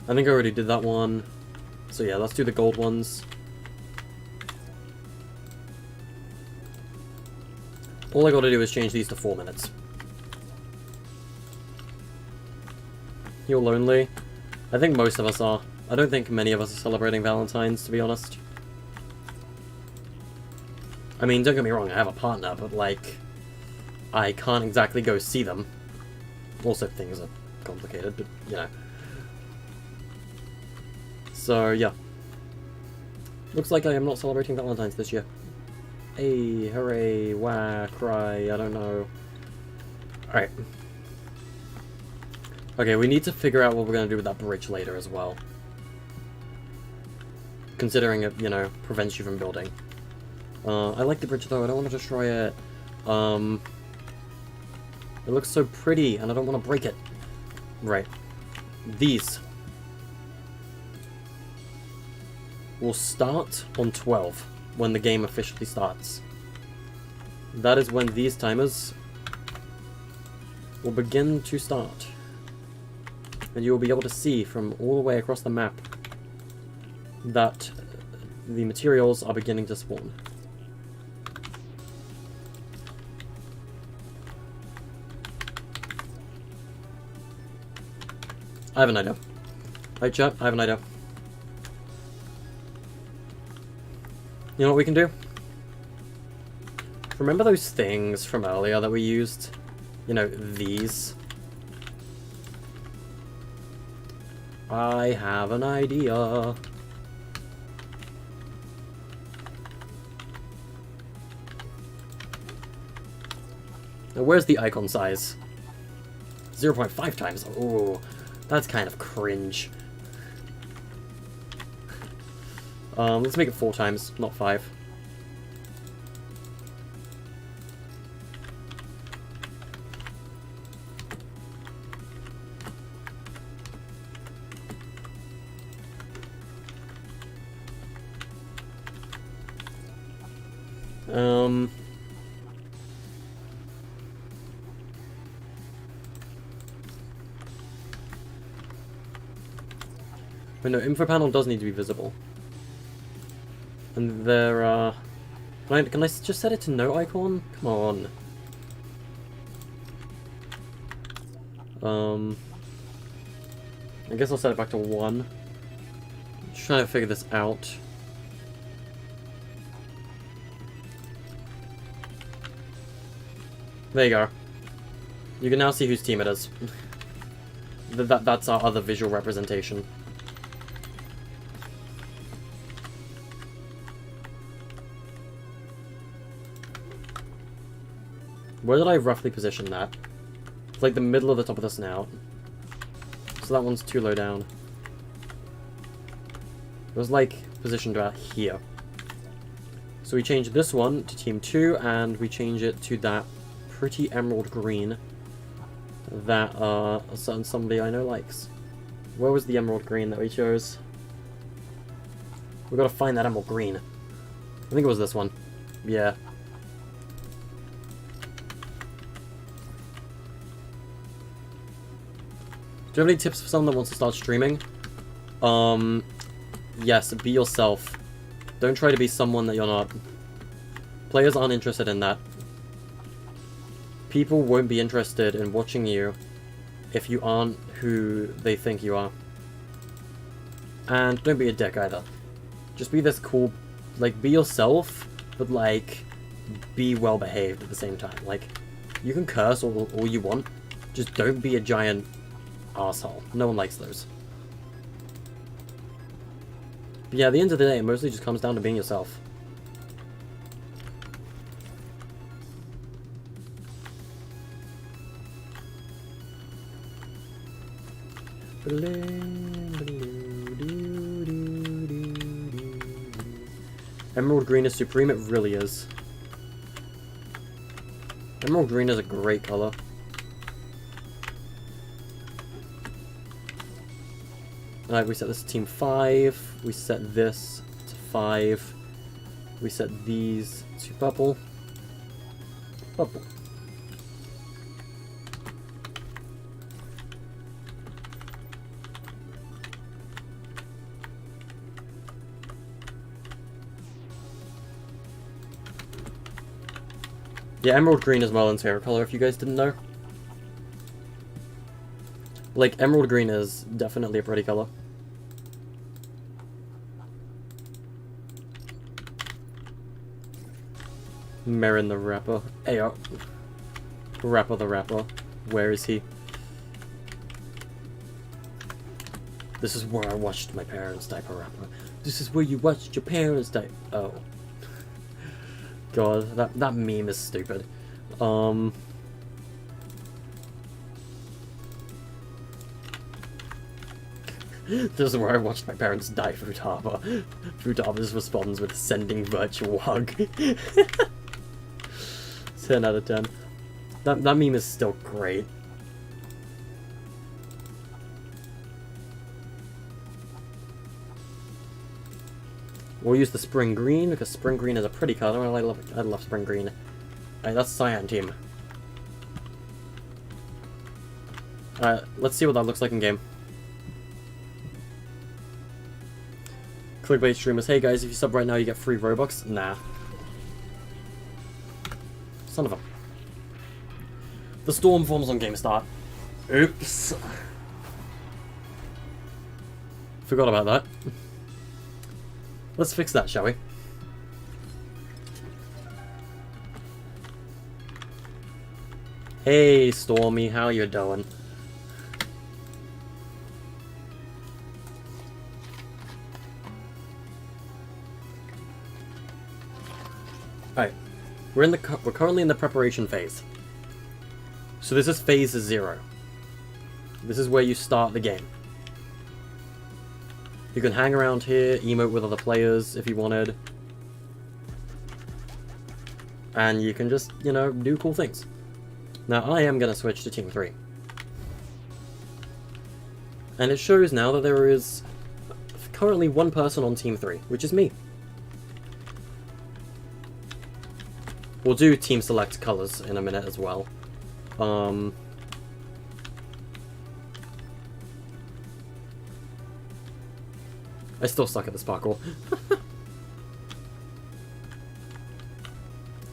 I think I already did that one. So yeah, let's do the gold ones. All I gotta do is change these to 4 minutes. You're lonely? I think most of us are. I don't think many of us are celebrating Valentine's, to be honest. I mean, don't get me wrong, I have a partner, but like, I can't exactly go see them. Also, things are complicated, but, you know. So, yeah. Looks like I am not celebrating Valentine's this year. Hey, hooray, wah, cry, I don't know. Alright. Okay, we need to figure out what we're going to do with that bridge later as well. Considering it, you know, prevents you from building. I like the bridge though, I don't want to destroy it. It looks so pretty, and I don't want to break it. Right. These will start on 12 when the game officially starts. That is when these timers will begin to start. And you will be able to see from all the way across the map that the materials are beginning to spawn. I have an idea. Hey chat, I have an idea. You know what we can do? Remember those things from earlier that we used? You know, these. I have an idea. Now, where's the icon size? 0.5 times. Oh, that's kind of cringe. Let's make it 4 times, not 5. But no, info panel does need to be visible. And there are... Can I just set it to no icon? Come on. I guess I'll set it back to 1. Just trying to figure this out. There you go. You can now see whose team it is. That's our other visual representation. Where did I roughly position that? It's like the middle of the top of the snout. So that one's too low down. It was like positioned about here. So we change this one to team 2 and we change it to that pretty emerald green that somebody I know likes. Where was the emerald green that we chose? We've got to find that emerald green. I think it was this one. Yeah. Do you have any tips for someone that wants to start streaming? Yes, be yourself. Don't try to be someone that you're not. Players aren't interested in that. People won't be interested in watching you if you aren't who they think you are. And don't be a dick either. Just be this cool, like, be yourself, but, like, be well behaved at the same time. Like, you can curse all you want, just don't be a giant asshole. No one likes those. But yeah, at the end of the day, it mostly just comes down to being yourself. Emerald green is supreme, it really is. Emerald green is a great color. Alright, we set this to team 5, we set this to 5, we set these to purple. Purple. Yeah, emerald green is Merlin's favorite color, if you guys didn't know. Like, emerald green is definitely a pretty color. Marin the Rapper. Ayo. Rapper the Rapper. Where is he? This is where I watched my parents diaper rapper. This is where you watched your parents die. Oh. God, that meme is stupid. This is where I watched my parents die, Fruit Harbor. Fruit Harbor's responds with sending virtual hug. 10 out of 10. That meme is still great. We'll use the spring green because spring green is a pretty color. I love spring green. Alright, that's Cyan team. Alright, let's see what that looks like in game. Clickbait streamers, hey guys, if you sub right now you get free Robux. Nah. Son of a... The storm forms on game start. Oops. Forgot about that. Let's fix that, shall we? Hey, Stormy, how you doing? Alright, we're currently in the preparation phase. So this is phase 0. This is where you start the game. You can hang around here, emote with other players if you wanted. And you can just, you know, do cool things. Now I am going to switch to Team 3. And it shows now that there is currently one person on Team 3, which is me. We'll do team select colors in a minute as well. I still suck at the sparkle.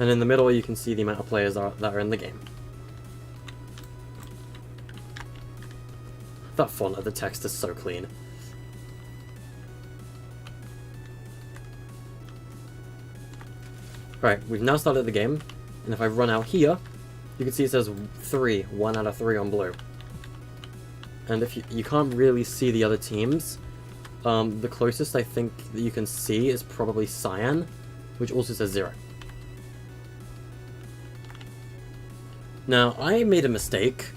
And in the middle you can see the amount of players that are in the game. That font of the text is so clean. Right, we've now started the game, and if I run out here, you can see it says 3, 1 out of 3 on blue. And if you can't really see the other teams, the closest I think that you can see is probably Cyan, which also says 0. Now, I made a mistake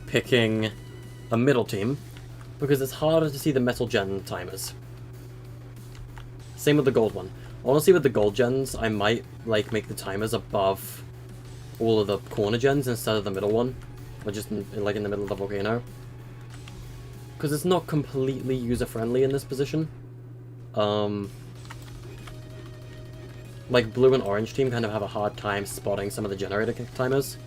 picking a middle team, because it's harder to see the metal gen timers. Same with the gold one. Honestly, with the gold gens, I might like make the timers above all of the corner gens instead of the middle one, or just like in the middle of the volcano, because it's not completely user-friendly in this position. Like blue and orange team kind of have a hard time spotting some of the generator timers,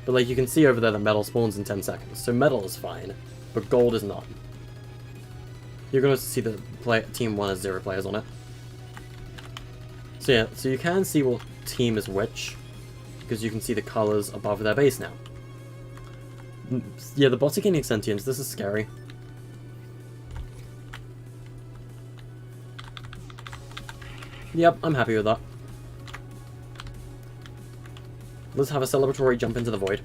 but like you can see over there that metal spawns in 10 seconds, so metal is fine, but gold is not. You're going to see the team 1 has 0 players on it. So yeah, so you can see what team is which, because you can see the colors above their base now. Yeah, the bots are gaining sentience, this is scary. Yep, I'm happy with that. Let's have a celebratory jump into the void.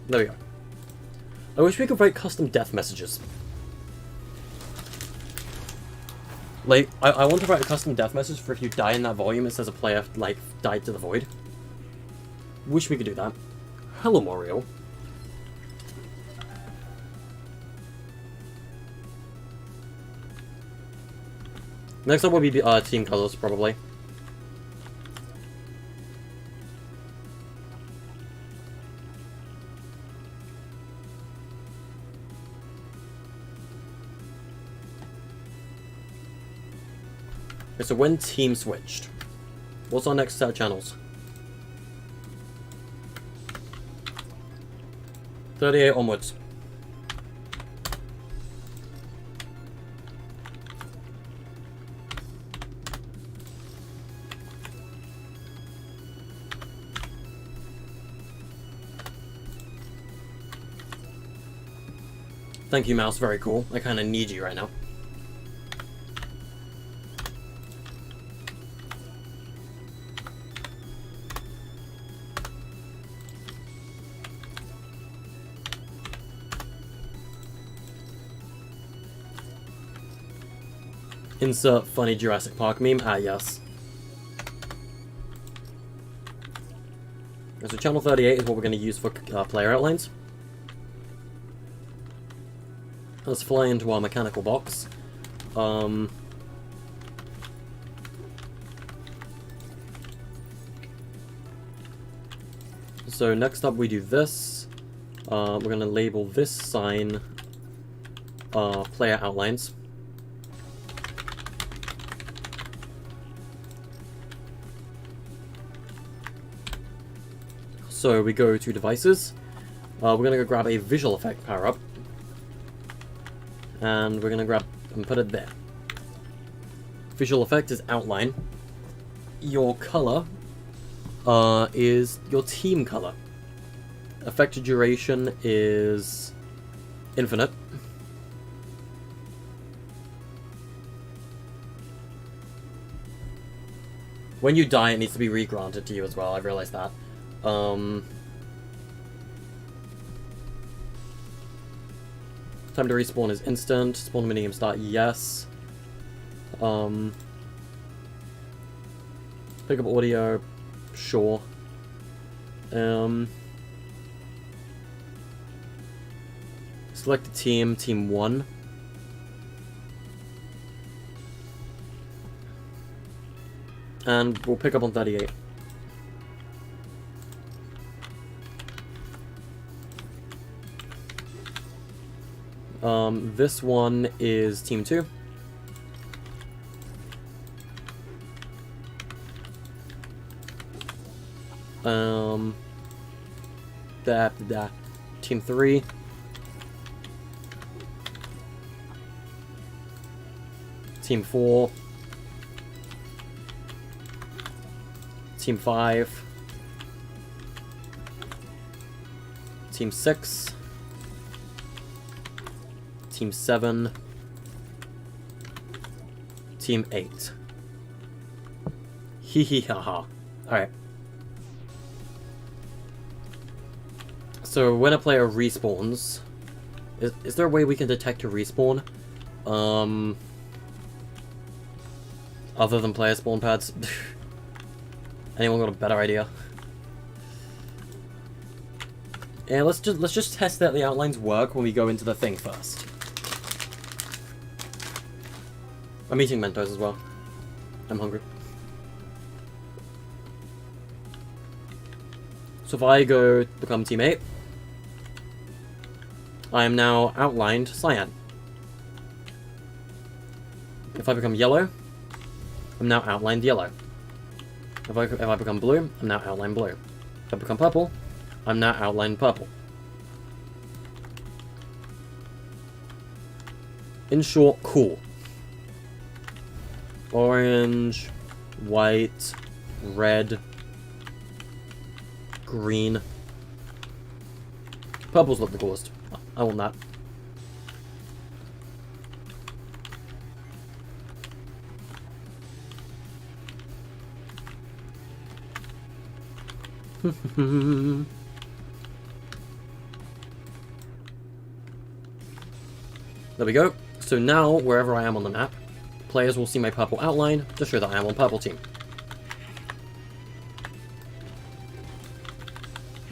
There we go. I wish we could write custom death messages. Like, I want to write a custom death message for if you die in that volume, it says a player, like, died to the void. Wish we could do that. Hello, Mario. Next up will be team colors, probably. Okay, so when team switched, what's our next set of channels? 38 onwards. Thank you, mouse. Very cool. I kind of need you right now. Insert funny Jurassic Park meme. Ah, yes. So channel 38 is what we're going to use for player outlines. Let's fly into our mechanical box. So next up we do this. We're going to label this sign player outlines. So we go to devices. We're going to go grab a visual effect power-up. And we're going to grab and put it there. Visual effect is outline. Your color is your team color. Effect duration is infinite. When you die, it needs to be re-granted to you as well. I've realized that. Time to respawn is instant. Spawn minigame start, yes. Pick up audio, sure. Select a team, team 1. And we'll pick up on 38. This one is Team 2. Team 3. Team 4. Team 5. Team 6. Team 7. Team 8. Hee hee ha ha. Alright. So when a player respawns, is there a way we can detect a respawn? Other than player spawn pads? Anyone got a better idea? Yeah, let's just test that the outlines work when we go into the thing first. I'm eating Mentos as well. I'm hungry. So if I go become Team 8, I am now outlined cyan. If I become yellow, I'm now outlined yellow. If I become blue, I'm now outlined blue. If I become purple, I'm now outlined purple. In short, cool. Orange, white, red, green. Purple's not the coolest. I want that. There we go. So now, wherever I am on the map, players will see my purple outline to show that I am on purple team.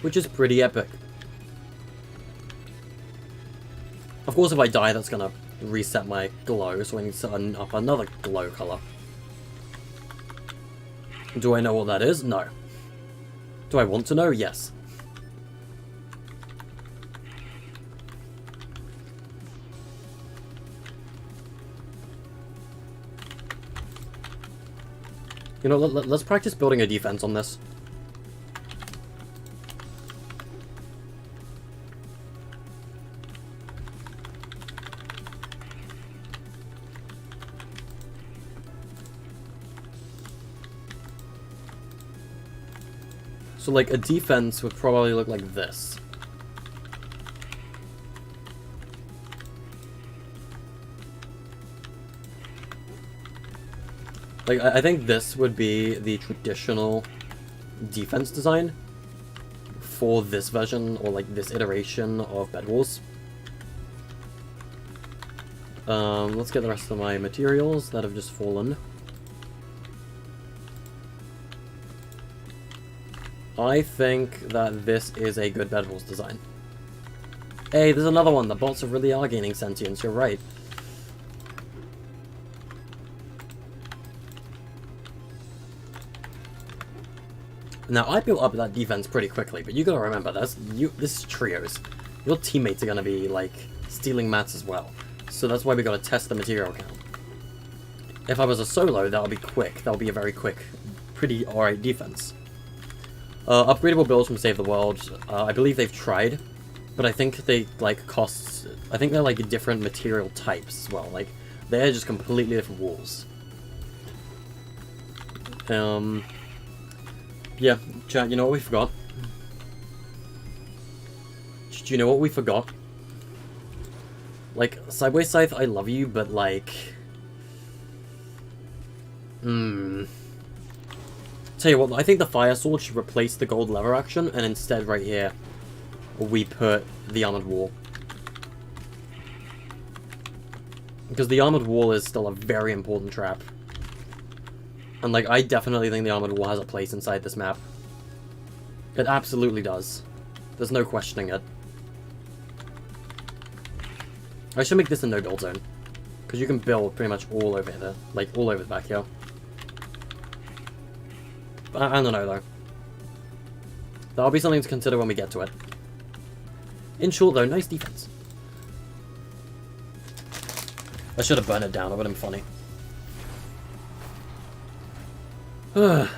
Which is pretty epic. Of course, if I die, that's gonna reset my glow, so I need to set up another glow color. Do I know what that is? No. Do I want to know? Yes. You know, let's practice building a defense on this. So, like, a defense would probably look like this. Like, I think this would be the traditional defense design for this version, or like this iteration of Bed Wars. Let's get the rest of my materials that have just fallen. I think that this is a good Bed Wars design. Hey, there's another one. The bots really are gaining sentience, you're right. Now, I built up that defense pretty quickly, but you gotta remember, this is trios. Your teammates are gonna be, like, stealing mats as well. So that's why we gotta test the material count. If I was a solo, that'll be quick. That'll be a very quick, pretty alright defense. Upgradable builds from Save the World, I believe they've tried, but I think they, like, I think they're, like, different material types as well. Like, they're just completely different walls. Yeah, chat, you know what we forgot? Do you know what we forgot? Like, Sideways Scythe, I love you, but like... Tell you what, I think the Fire Sword should replace the gold lever action, and instead right here, we put the Armored Wall. Because the Armored Wall is still a very important trap. And, like, I definitely think the Armored Wall has a place inside this map. It absolutely does. There's no questioning it. I should make this a no-build zone. Because you can build pretty much all over here. Like, all over the back here. I don't know, though. That'll be something to consider when we get to it. In short, though, nice defense. I should have burned it down. It would have been funny. Oh,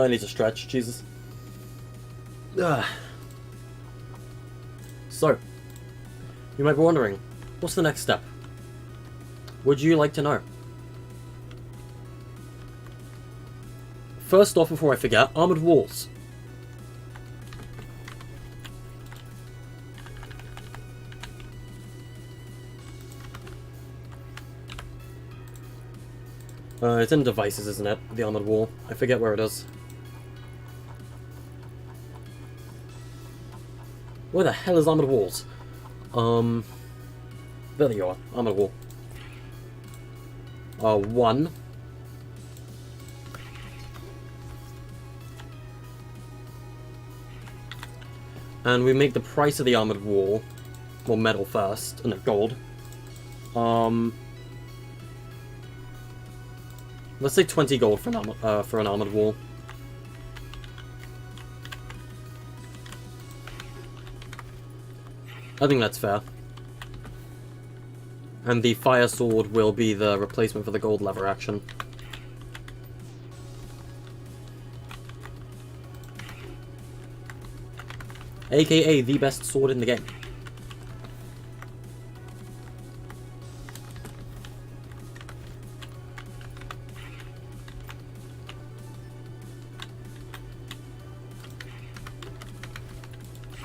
I need to stretch, Jesus. So, you might be wondering, what's the next step? Would you like to know? First off, before I forget, Armored Walls. It's in devices, isn't it? The Armored Wall. I forget where it is. Where the hell is Armored Walls? There you are. Armored Wall. 1. And we make the price of the Armored Wall, well, metal first, and gold. Let's say 20 gold for an Armored Wall. I think that's fair. And the Fire Sword will be the replacement for the gold lever action. AKA the best sword in the game.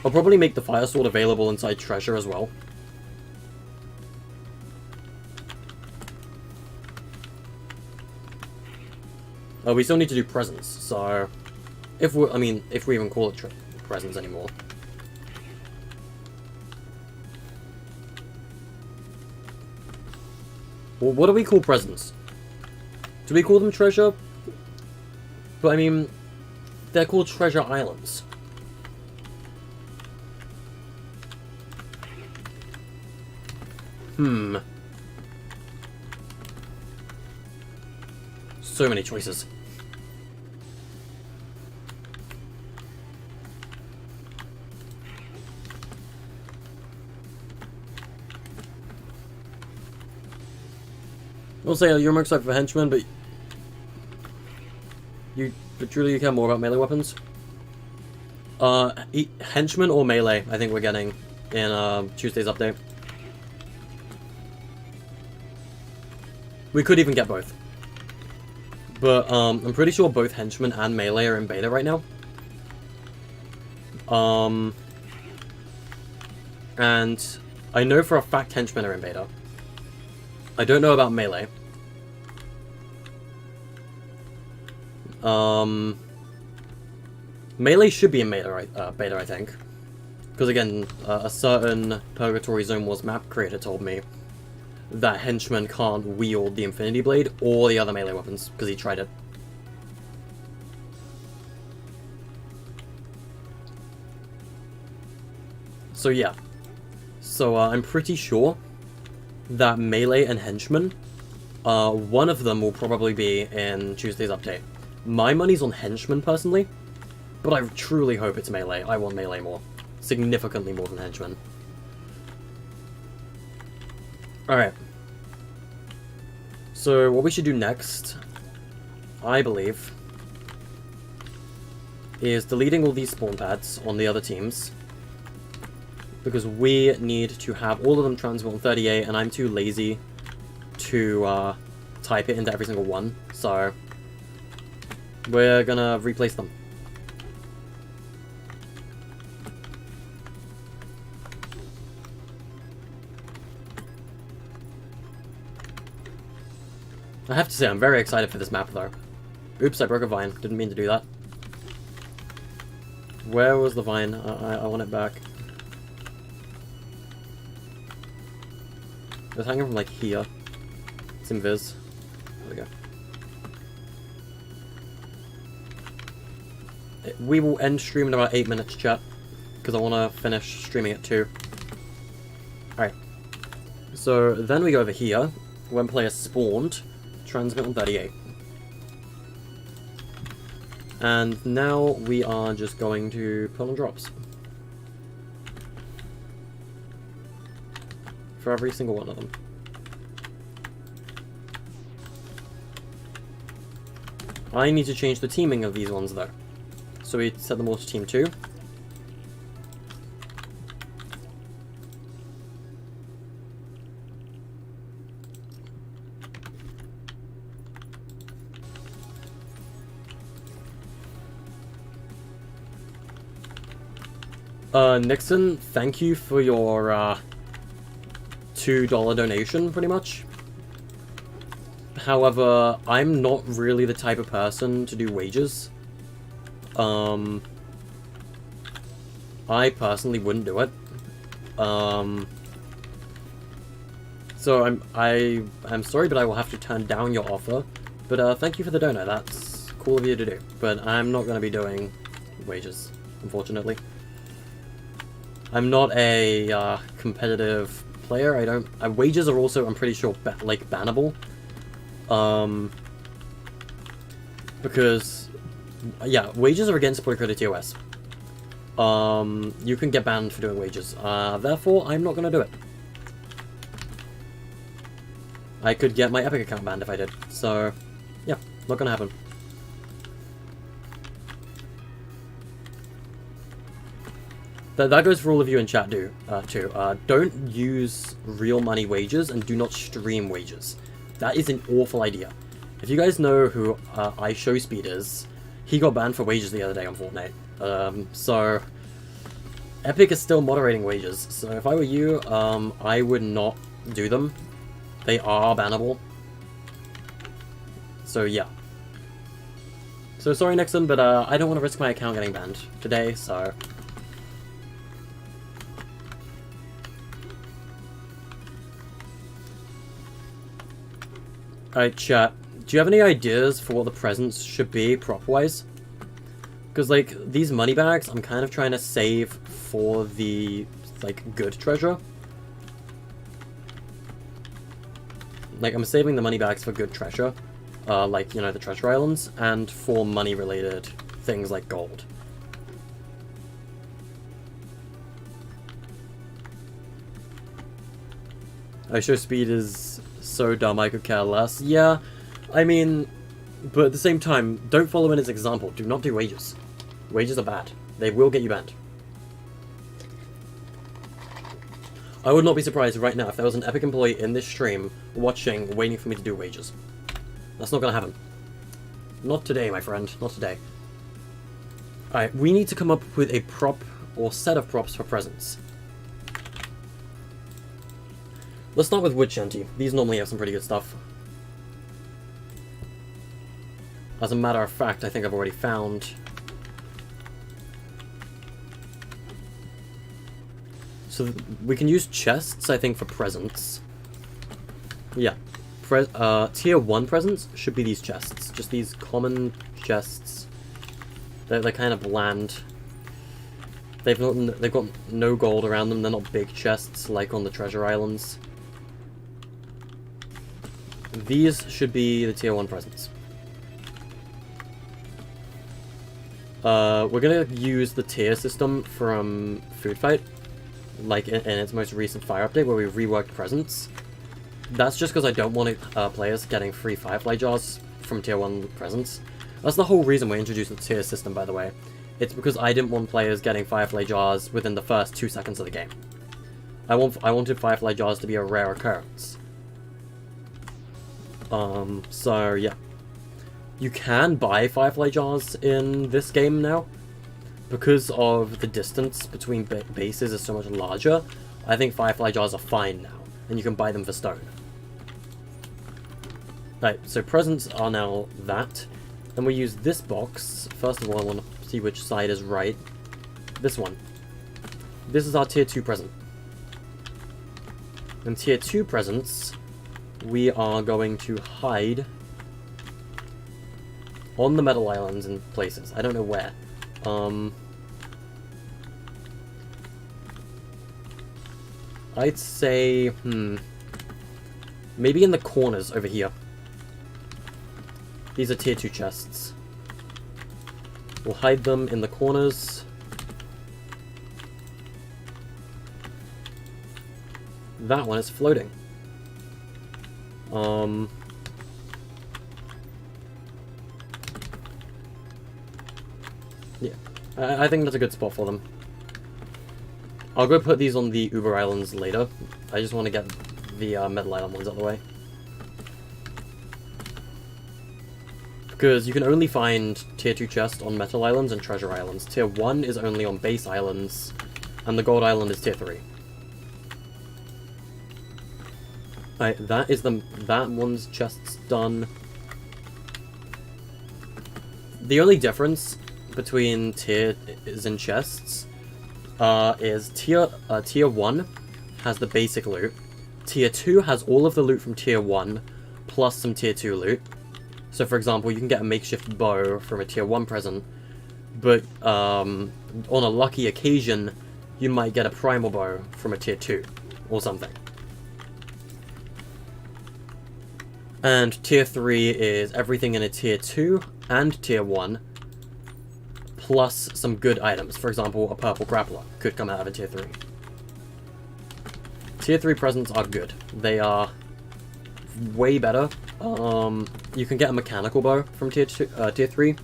I'll probably make the Fire Sword available inside Treasure as well. We still need to do Presents, so... if we even call it Presents anymore. Well, what do we call Presents? Do we call them Treasure? But I mean, they're called Treasure Islands. So many choices. I'll say you're more excited for henchmen, but truly you care more about melee weapons? Henchmen or melee, I think we're getting in Tuesday's update. We could even get both. But I'm pretty sure both henchmen and melee are in beta right now. And I know for a fact henchmen are in beta. I don't know about melee. Melee should be in beta, I think. Because again, a certain Purgatory Zone Wars map creator told me that henchmen can't wield the Infinity Blade or the other melee weapons, because he tried it. So yeah. So I'm pretty sure that melee and henchmen, one of them will probably be in Tuesday's update. My money's on henchmen personally, but I truly hope it's melee. I want melee more. Significantly more than henchmen. Alright. So what we should do next, I believe, is deleting all these spawn pads on the other teams. Because we need to have all of them transmit on 38, and I'm too lazy to type it into every single one. So we're gonna replace them. I have to say, I'm very excited for this map, though. Oops, I broke a vine. Didn't mean to do that. Where was the vine? I want it back. It was hanging from, like, here. It's in Viz. There we go. We will end stream in about 8 minutes, chat. Because I want to finish streaming at 2. Alright. So, then we go over here. When players spawned, transmit on 38. And now we are just going to pull on drops. For every single one of them. I need to change the teaming of these ones though. So we set them all to team 2. Nixon, thank you for your $2 donation, pretty much. However, I'm not really the type of person to do wages. I personally wouldn't do it. So I'm sorry, but I will have to turn down your offer. But thank you for the dono. That's cool of you to do. But I'm not going to be doing wages, unfortunately. I'm not a competitive player. Wages are also, I'm pretty sure, bannable. Because, yeah, wages are against boycotted TOS. You can get banned for doing wages. Therefore, I'm not gonna do it. I could get my Epic account banned if I did. So, yeah, not gonna happen. That goes for all of you in chat, too. Don't use real money wages and do not stream wages. That is an awful idea. If you guys know who iShowSpeed is, he got banned for wages the other day on Fortnite. So Epic is still moderating wages. So if I were you, I would not do them. They are bannable. So yeah. So sorry, Nixon, but I don't want to risk my account getting banned today, so... Alright, chat. Do you have any ideas for what the presents should be, prop-wise? Because, like, these money bags, I'm kind of trying to save for the, like, good treasure. Like, I'm saving the money bags for good treasure. Like, you know, the treasure islands. And for money-related things like gold. iShowSpeed is... so dumb I could care less. Yeah, I mean, but at the same time, don't follow in his example. Do not do wages. Wages are bad. They will get you banned. I would not be surprised right now if there was an Epic employee in this stream watching, waiting for me to do wages. That's not gonna happen. Not today, my friend. Not today. Alright, we need to come up with a prop or set of props for presents. Let's start with wood shanty. These normally have some pretty good stuff. As a matter of fact, I think I've already found... So we can use chests, I think, for presents. Yeah. Tier 1 presents should be these chests. Just these common chests. They're kind of bland. They've got no gold around them. They're not big chests like on the treasure islands. These should be the tier 1 presents. We're gonna use the tier system from Food Fight, like in its most recent Fire update, where we reworked presents. That's just because I don't want players getting free Firefly jars from tier 1 presents. That's the whole reason we introduced the tier system, by the way. It's because I didn't want players getting Firefly jars within the first 2 seconds of the game. I wanted Firefly jars to be a rare occurrence. So yeah. You can buy Firefly jars in this game now. Because of the distance between bases is so much larger, I think Firefly jars are fine now. And you can buy them for stone. Right, so presents are now that. Then we use this box. First of all, I want to see which side is right. This one. This is our tier 2 present. In tier 2 presents, we are going to hide on the metal islands in places. I don't know where. I'd say, maybe in the corners over here. These are tier 2 chests. We'll hide them in the corners. That one is floating. Yeah, I think that's a good spot for them. I'll go put these on the Uber Islands later. I just want to get the Metal Island ones out of the way. Because you can only find tier 2 chests on Metal Islands and Treasure Islands. Tier 1 is only on Base Islands, and the Gold Island is tier 3. Alright, that one's chest's done. The only difference between tiers and chests is tier 1 has the basic loot. Tier 2 has all of the loot from tier 1 plus some tier 2 loot. So for example, you can get a makeshift bow from a tier 1 present, but on a lucky occasion, you might get a primal bow from a tier 2 or something. And tier 3 is everything in a tier 2 and tier 1, plus some good items. For example, a purple grappler could come out of a tier 3. Tier 3 presents are good. They are way better. You can get a mechanical bow from tier 3,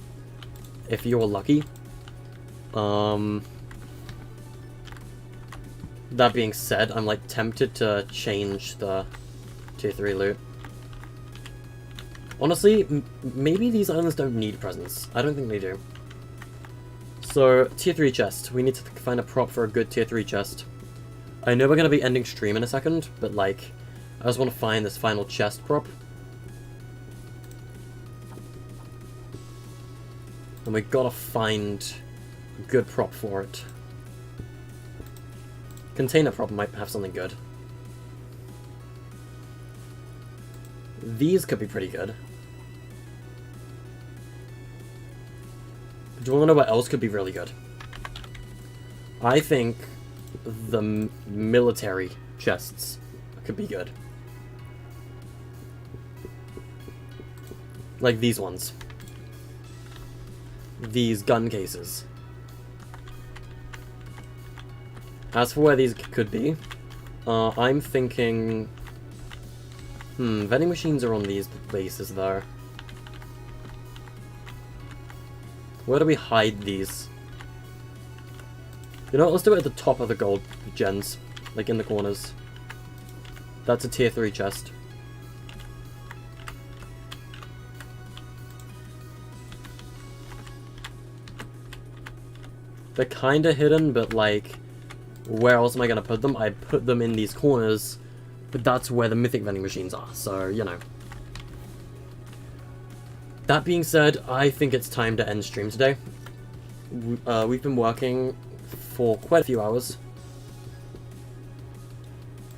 if you're lucky. That being said, I'm like tempted to change the tier 3 loot. Honestly, maybe these islands don't need presents. I don't think they do. So, tier 3 chest. We need to find a prop for a good tier 3 chest. I know we're going to be ending stream in a second, but like, I just want to find this final chest prop. And we gotta find a good prop for it. Container prop might have something good. These could be pretty good. Do you want to know what else could be really good? I think the military chests could be good. Like these ones. These gun cases. As for where these could be, I'm thinking... vending machines are on these bases though. Where do we hide these? You know what, let's do it at the top of the gold gens. Like in the corners. That's a tier 3 chest. They're kinda hidden, but like, where else am I gonna put them? I put them in these corners but that's where the mythic vending machines are, so, you know. That being said, I think it's time to end stream today. We've been working for quite a few hours.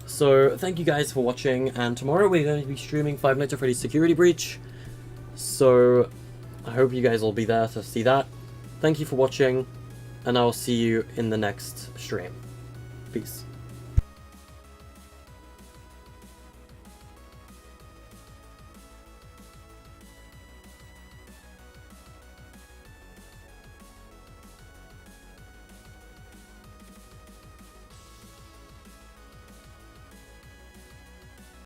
So, thank you guys for watching, and tomorrow we're going to be streaming Five Nights at Freddy's Security Breach. So, I hope you guys will be there to see that. Thank you for watching, and I'll see you in the next stream. Peace.